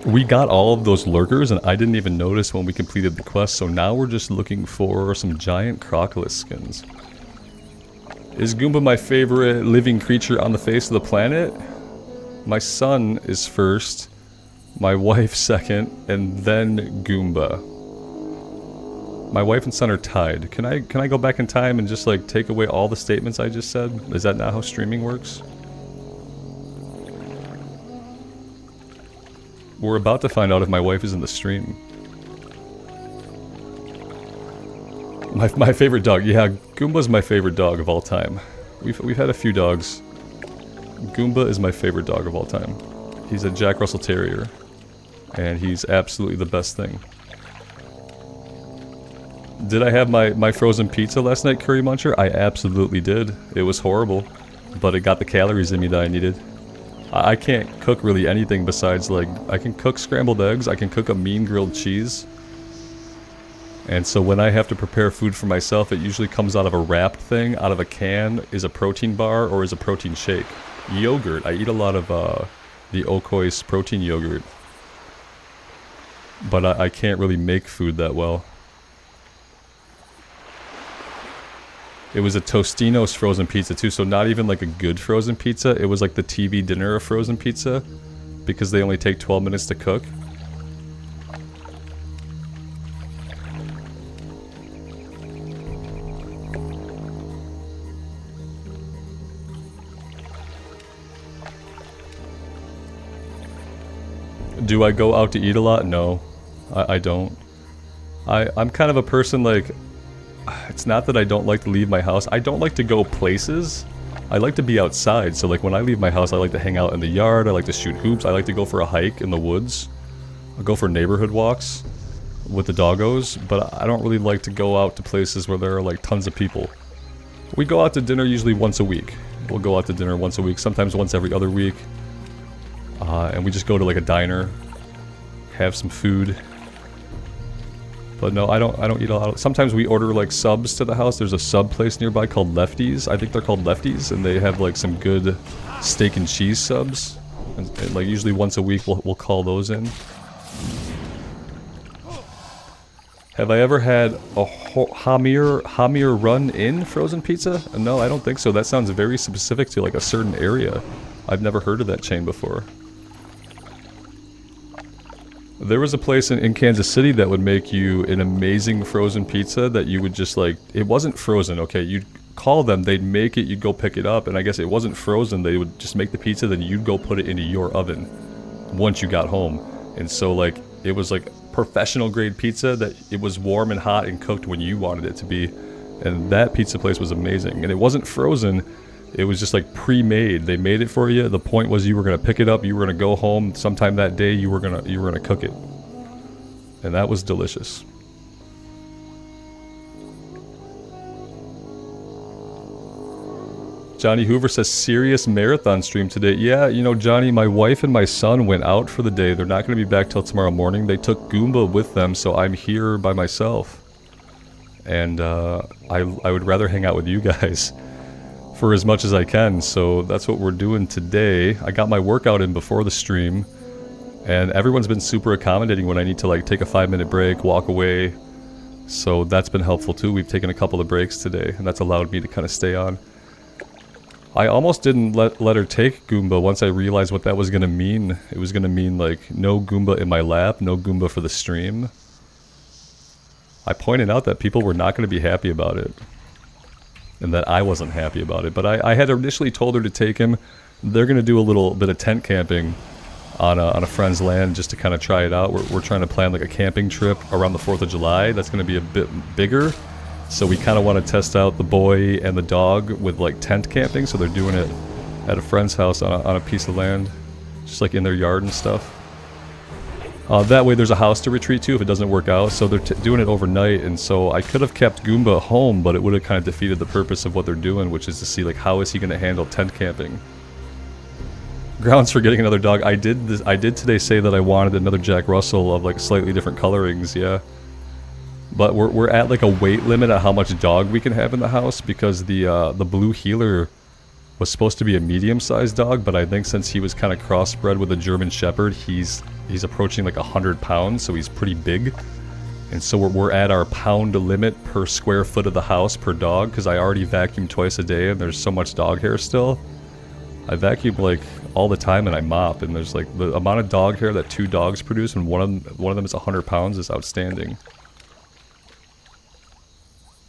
We got all of those lurkers, and I didn't even notice when we completed the quest, so now we're just looking for some giant crocodile skins. Is Goomba my favorite living creature on the face of the planet? My son is first, my wife second, and then Goomba. My wife and son are tied. Can I go back in time and just like take away all the statements I just said? Is that not how streaming works? We're about to find out if my wife is in the stream. My favorite dog. Yeah, Goomba's my favorite dog of all time. We've had a few dogs. Goomba is my favorite dog of all time. He's a Jack Russell Terrier. And he's absolutely the best thing. Did I have my frozen pizza last night, Curry Muncher? I absolutely did. It was horrible. But it got the calories in me that I needed. I can't cook really anything besides, like, I can cook scrambled eggs, I can cook a mean grilled cheese. And so when I have to prepare food for myself, it usually comes out of a wrapped thing, out of a can, is a protein bar, or is a protein shake. Yogurt, I eat a lot of the Okois protein yogurt. But I can't really make food that well. It was a Tostino's frozen pizza too, so not even like a good frozen pizza. It was like the TV dinner of frozen pizza, because they only take 12 minutes to cook. Do I go out to eat a lot? No, I don't. I'm kind of a person like... It's not that I don't like to leave my house. I don't like to go places. I like to be outside. So like when I leave my house, I like to hang out in the yard. I like to shoot hoops. I like to go for a hike in the woods. I go for neighborhood walks with the doggos. But I don't really like to go out to places where there are like tons of people. We go out to dinner usually once a week. We'll go out to dinner once a week, sometimes once every other week. And we just go to like a diner, have some food. But no, I don't eat a lot. Sometimes we order like subs to the house. There's a sub place nearby called Lefties. I think they're called Lefties, and they have like some good steak and cheese subs. And like usually once a week we'll call those in. Have I ever had a Hamir run-in frozen pizza? No, I don't think so. That sounds very specific to like a certain area. I've never heard of that chain before. There was a place in Kansas City that would make you an amazing frozen pizza that you would just like, it wasn't frozen, okay, you'd call them, they'd make it, you'd go pick it up, and I guess it wasn't frozen, they would just make the pizza, then you'd go put it into your oven once you got home. And so like, it was like professional grade pizza that it was warm and hot and cooked when you wanted it to be. And that pizza place was amazing. And it wasn't frozen, it was just like pre-made. They made it for you. The point was you were gonna pick it up, you were gonna go home sometime that day, you were gonna cook it. And that was delicious. Johnny Hoover says, serious marathon stream today. Yeah, you know, Johnny, my wife and my son went out for the day. They're not going to be back till tomorrow morning. They took Goomba with them, so I'm here by myself. And I would rather hang out with you guys for as much as I can. So that's what we're doing today. I got my workout in before the stream. And everyone's been super accommodating when I need to like take a 5-minute break, walk away. So that's been helpful too. We've taken a couple of breaks today, and that's allowed me to kind of stay on. I almost didn't let her take Goomba once I realized what that was going to mean. It was going to mean like no Goomba in my lap, no Goomba for the stream. I pointed out that people were not going to be happy about it. And that I wasn't happy about it. But I had initially told her to take him. They're going to do a little bit of tent camping on a friend's land just to kind of try it out. We're trying to plan like a camping trip around the 4th of July. That's going to be a bit bigger. So we kind of want to test out the boy and the dog with like tent camping. So they're doing it at a friend's house on a piece of land, just like in their yard and stuff. That way there's a house to retreat to if it doesn't work out. So they're doing it overnight. And so I could have kept Goomba home, but it would have kind of defeated the purpose of what they're doing, which is to see like how is he going to handle tent camping. Grounds for getting another dog. I did today say that I wanted another Jack Russell of like slightly different colorings, yeah. But we're at like a weight limit at how much dog we can have in the house because the blue heeler was supposed to be a medium-sized dog, but I think since he was kind of crossbred with a German Shepherd, he's approaching like 100 pounds, so he's pretty big. And so we're at our pound limit per square foot of the house per dog because I already vacuum twice a day and there's so much dog hair still. I vacuum like all the time and I mop, and there's like the amount of dog hair that 2 dogs produce when one of them is 100 pounds is outstanding.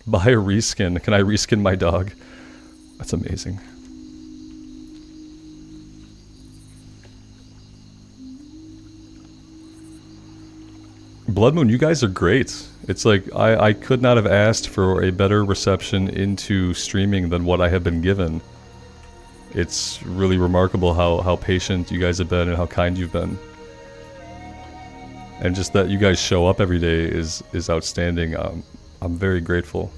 Buy a reskin. Can I reskin my dog? That's amazing. Blood Moon, you guys are great. It's like I could not have asked for a better reception into streaming than what I have been given. It's really remarkable how patient you guys have been and how kind you've been. And just that you guys show up every day is outstanding. I'm very grateful.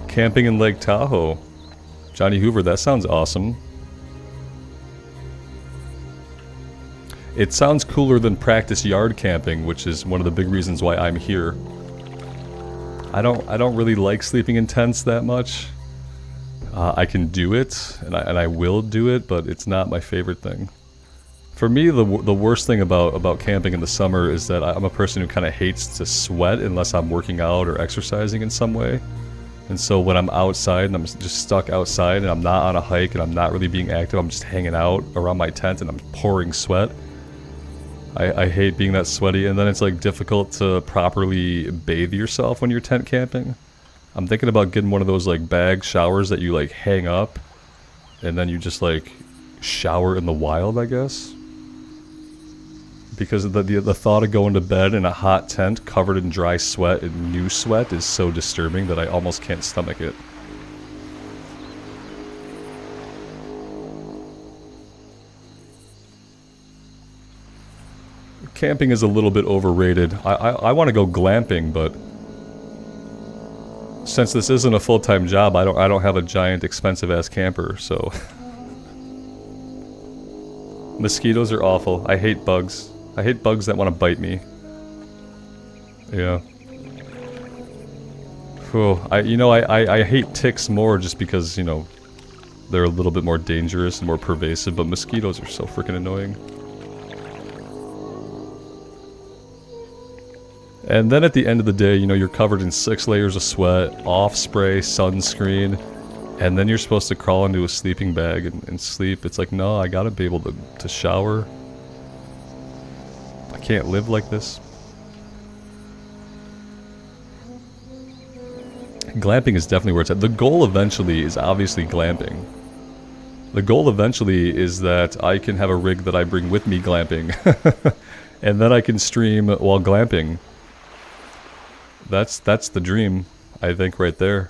Camping in Lake Tahoe. Johnny Hoover, that sounds awesome. It sounds cooler than practice yard camping, which is one of the big reasons why I'm here. I don't really like sleeping in tents that much. I can do it, and I will do it, but it's not my favorite thing. For me, the worst thing about camping in the summer is that I'm a person who kind of hates to sweat unless I'm working out or exercising in some way. And so when I'm outside and I'm just stuck outside and I'm not on a hike and I'm not really being active, I'm just hanging out around my tent and I'm pouring sweat. I hate being that sweaty, and then it's like difficult to properly bathe yourself when you're tent camping. I'm thinking about getting one of those like bag showers that you like hang up and then you just like shower in the wild, I guess. Because the thought of going to bed in a hot tent covered in dry sweat and new sweat is so disturbing that I almost can't stomach it. Camping is a little bit overrated. I want to go glamping, but since this isn't a full-time job, I don't have a giant expensive-ass camper, so... Mosquitoes are awful. I hate bugs. I hate bugs that want to bite me. Yeah. Whew. I hate ticks more just because, you know, they're a little bit more dangerous and more pervasive, but mosquitoes are so freaking annoying. And then at the end of the day, you know, you're covered in 6 layers of sweat, off spray, sunscreen, and then you're supposed to crawl into a sleeping bag and sleep. It's like, no, I gotta be able to shower. I can't live like this. Glamping is definitely where it's at. The goal eventually is obviously glamping. The goal eventually is that I can have a rig that I bring with me glamping. And then I can stream while glamping. That's the dream, I think, right there.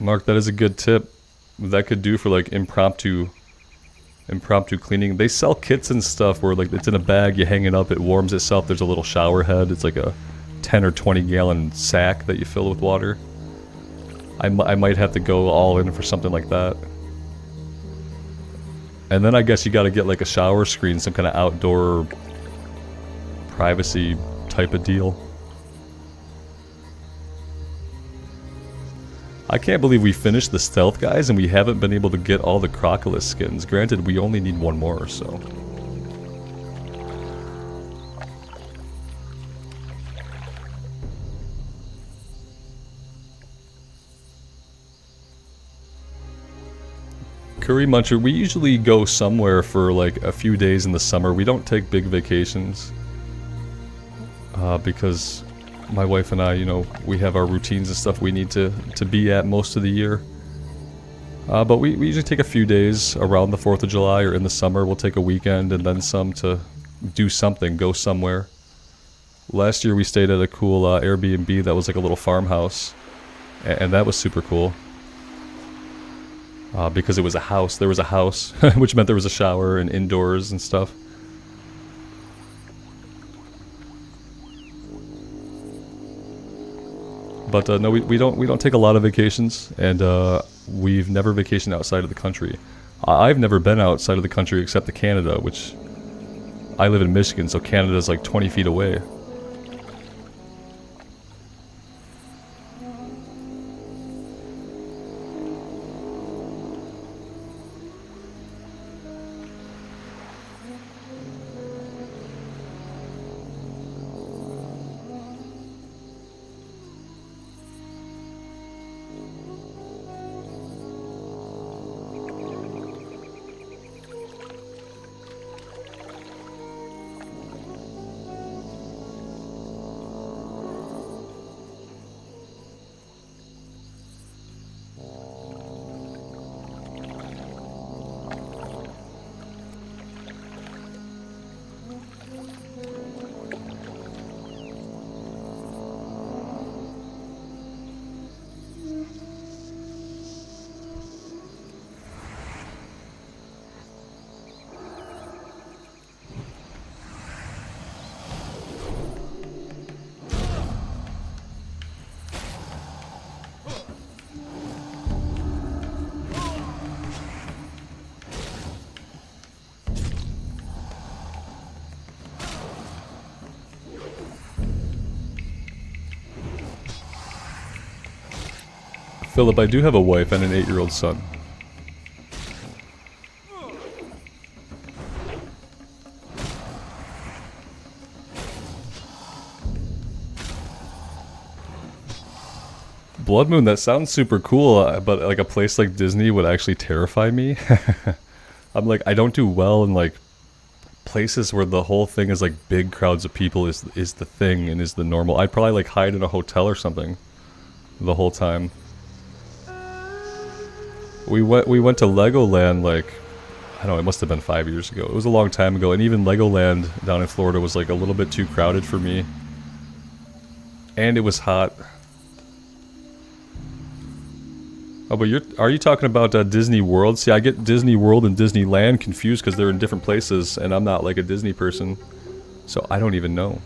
Mark, that is a good tip. That could do for like impromptu cleaning. They sell kits and stuff where like it's in a bag, you hang it up, it warms itself. There's a little shower head. It's like a 10 or 20 gallon sack that you fill with water. I might have to go all in for something like that. And then I guess you gotta get like a shower screen, some kind of outdoor privacy type of deal. I can't believe we finished the stealth guys and we haven't been able to get all the Crocodile skins. Granted, we only need one more, so... Curry Muncher, we usually go somewhere for like a few days in the summer. We don't take big vacations. Because my wife and I, you know, we have our routines and stuff we need to be at most of the year. But we usually take a few days around the 4th of July or in the summer. We'll take a weekend and then some to do something, go somewhere. Last year we stayed at a cool Airbnb that was like a little farmhouse. And that was super cool. Because it was a house. There was a house, which meant there was a shower and indoors and stuff. But no, we don't take a lot of vacations, and we've never vacationed outside of the country. I've never been outside of the country except to Canada, which I live in Michigan, so Canada's like 20 feet away. Philip, I do have a wife and an 8-year-old son. Blood Moon, that sounds super cool, but like a place like Disney would actually terrify me. I'm like, I don't do well in like places where the whole thing is like big crowds of people is the thing and is the normal. I'd probably like hide in a hotel or something the whole time. We went to Legoland like, I don't know, it must have been 5 years ago. It was a long time ago, and even Legoland down in Florida was like a little bit too crowded for me. And it was hot. Oh, but are you talking about Disney World? See, I get Disney World and Disneyland confused because they're in different places, and I'm not like a Disney person. So I don't even know.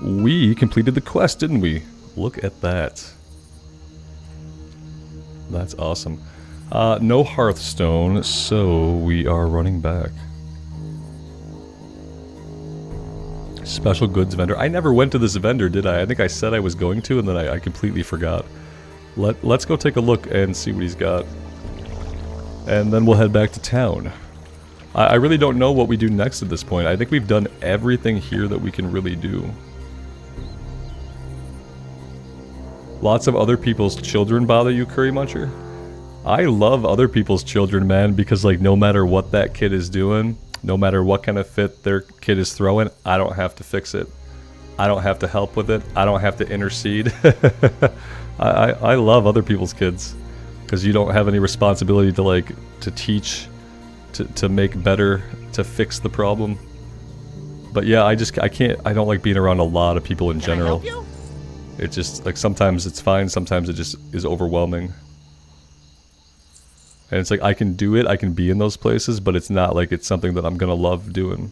We completed the quest, didn't we? Look at that. That's awesome. No Hearthstone, so we are running back. Special goods vendor. I never went to this vendor, did I? I think I said I was going to, and then I completely forgot. Let's go take a look and see what he's got. And then we'll head back to town. I really don't know what we do next at this point. I think we've done everything here that we can really do. Lots of other people's children bother you, Curry Muncher? I love other people's children, man, because like no matter what that kid is doing, no matter what kind of fit their kid is throwing, I don't have to fix it. I don't have to help with it. I don't have to intercede. I love other people's kids because you don't have any responsibility to like to teach, to make better, to fix the problem. But yeah, I don't like being around a lot of people in general. It just like sometimes it's fine, sometimes it just is overwhelming. And it's like I can do it, I can be in those places, but it's not like it's something that I'm gonna love doing.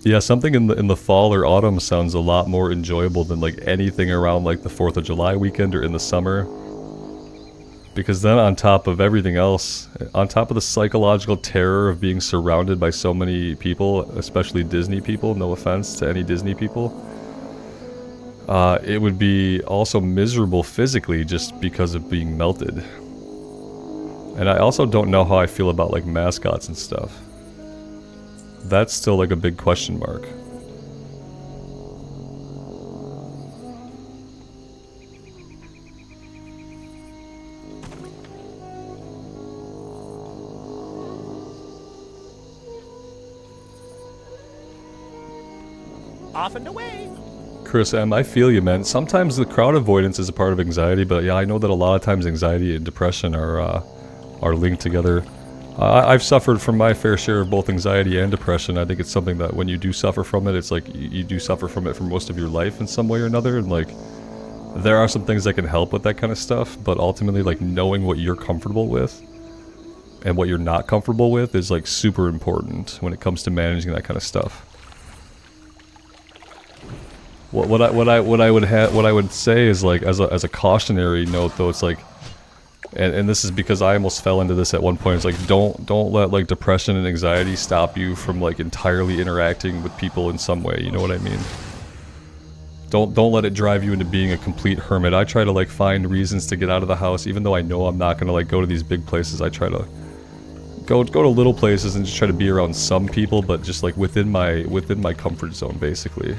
Yeah, something in the fall or autumn sounds a lot more enjoyable than like anything around like the 4th of July weekend or in the summer. Because then on top of everything else, on top of the psychological terror of being surrounded by so many people, especially Disney people, no offense to any Disney people, it would be also miserable physically just because of being melted. And I also don't know how I feel about like mascots and stuff. That's still like a big question mark. Off and away. Chris M, I feel you, man. Sometimes the crowd avoidance is a part of anxiety, but yeah, I know that a lot of times anxiety and depression are linked together. I've suffered from my fair share of both anxiety and depression. I think it's something that when you do suffer from it, it's like you do suffer from it for most of your life in some way or another, and like there are some things that can help with that kind of stuff, but ultimately like knowing what you're comfortable with and what you're not comfortable with is like super important when it comes to managing that kind of stuff. What I would say is like as a cautionary note though, it's like, and this is because I almost fell into this at one point. It's like don't let like depression and anxiety stop you from like entirely interacting with people in some way. You know what I mean? Don't let it drive you into being a complete hermit. I try to like find reasons to get out of the house, even though I know I'm not gonna like go to these big places. I try to go to little places and just try to be around some people, but just like within my comfort zone, basically.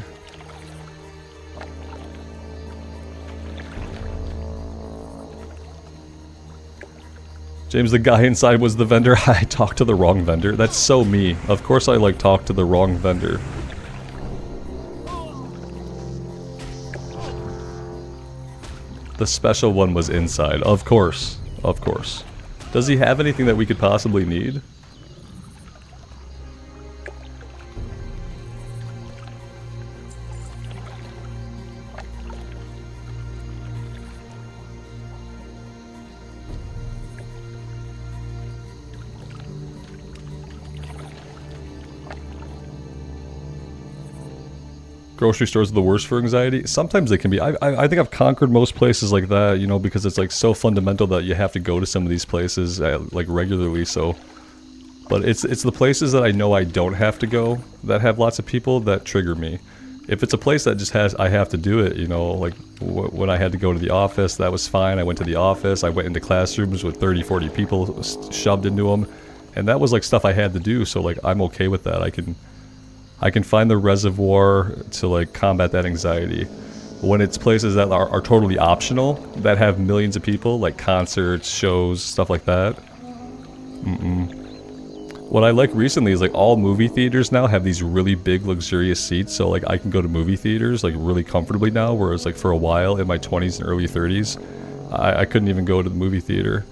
James, the guy inside was the vendor. I talked to the wrong vendor. That's so me. Of course I like talk to the wrong vendor. The special one was inside. Of course. Of course. Does he have anything that we could possibly need? Grocery stores are the worst for anxiety. Sometimes they can be. I think I've conquered most places like that, you know, because it's like so fundamental that you have to go to some of these places like regularly. So, but it's the places that I know I don't have to go that have lots of people that trigger me. If it's a place that just has I have to do it, you know, like when I had to go to the office, that was fine. I went to the office. I went into classrooms with 30, 40 people shoved into them, and that was like stuff I had to do. So like I'm okay with that. I can find the reservoir to like combat that anxiety. When it's places that are totally optional, that have millions of people, like concerts, shows, stuff like that. What I like recently is like all movie theaters now have these really big luxurious seats, so like I can go to movie theaters like really comfortably now, whereas like for a while in my 20s and early 30s, I couldn't even go to the movie theater.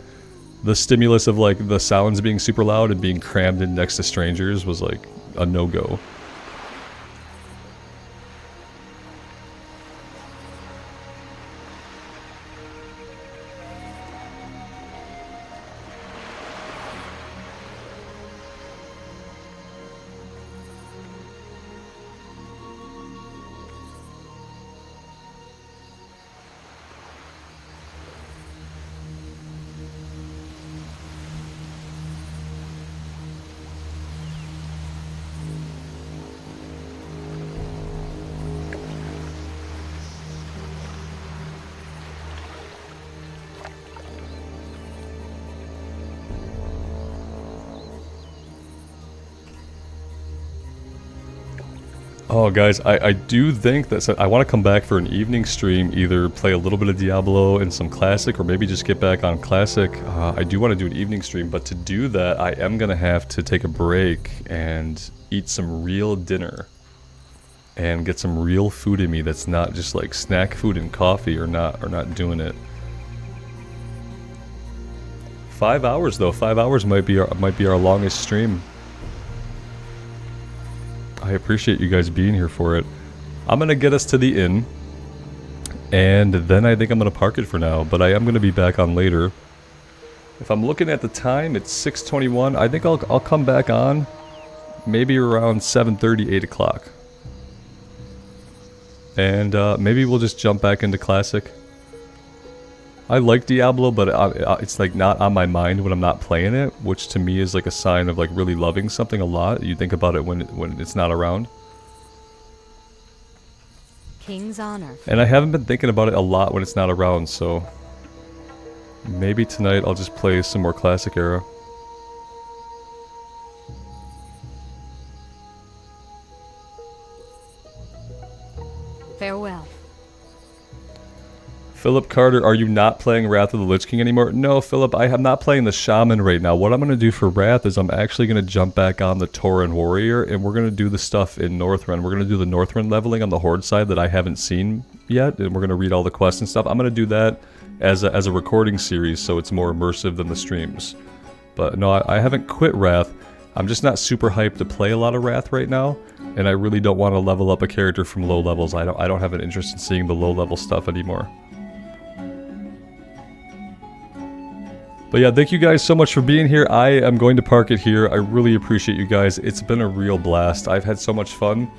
The stimulus of like the sounds being super loud and being crammed in next to strangers was like a no-go. Oh, guys, I do think that I want to come back for an evening stream, either play a little bit of Diablo and some Classic, or maybe just get back on Classic. I do want to do an evening stream, but to do that, I am going to have to take a break and eat some real dinner. And get some real food in me that's not just like snack food and coffee, or not doing it. 5 hours though, 5 hours might be our longest stream. I appreciate you guys being here for it. I'm gonna get us to the inn, and then I think I'm gonna park it for now, but I am gonna be back on later. If I'm looking at the time, it's 6:21. I think I'll come back on maybe around 7:30, 8 o'clock. And maybe we'll just jump back into Classic. I like Diablo, but it's like not on my mind when I'm not playing it, which to me is like a sign of like really loving something a lot. You think about it when it's not around. King's honor. And I haven't been thinking about it a lot when it's not around, so maybe tonight I'll just play some more Classic era. Farewell. Philip Carter, are you not playing Wrath of the Lich King anymore? No, Philip, I am not playing the Shaman right now. What I'm going to do for Wrath is I'm actually going to jump back on the Tauren Warrior, and we're going to do the stuff in Northrend. We're going to do the Northrend leveling on the Horde side that I haven't seen yet, and we're going to read all the quests and stuff. I'm going to do that as a recording series, so it's more immersive than the streams. But no, I haven't quit Wrath. I'm just not super hyped to play a lot of Wrath right now, and I really don't want to level up a character from low levels. I don't have an interest in seeing the low level stuff anymore. But yeah, thank you guys so much for being here. I am going to park it here. I really appreciate you guys. It's been a real blast. I've had so much fun.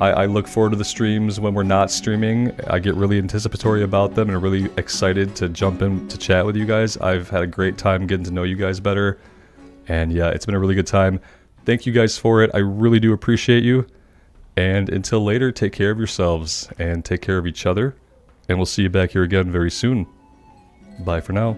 I look forward to the streams when we're not streaming. I get really anticipatory about them and really excited to jump in to chat with you guys. I've had a great time getting to know you guys better. And yeah, it's been a really good time. Thank you guys for it. I really do appreciate you. And until later, take care of yourselves and take care of each other. And we'll see you back here again very soon. Bye for now.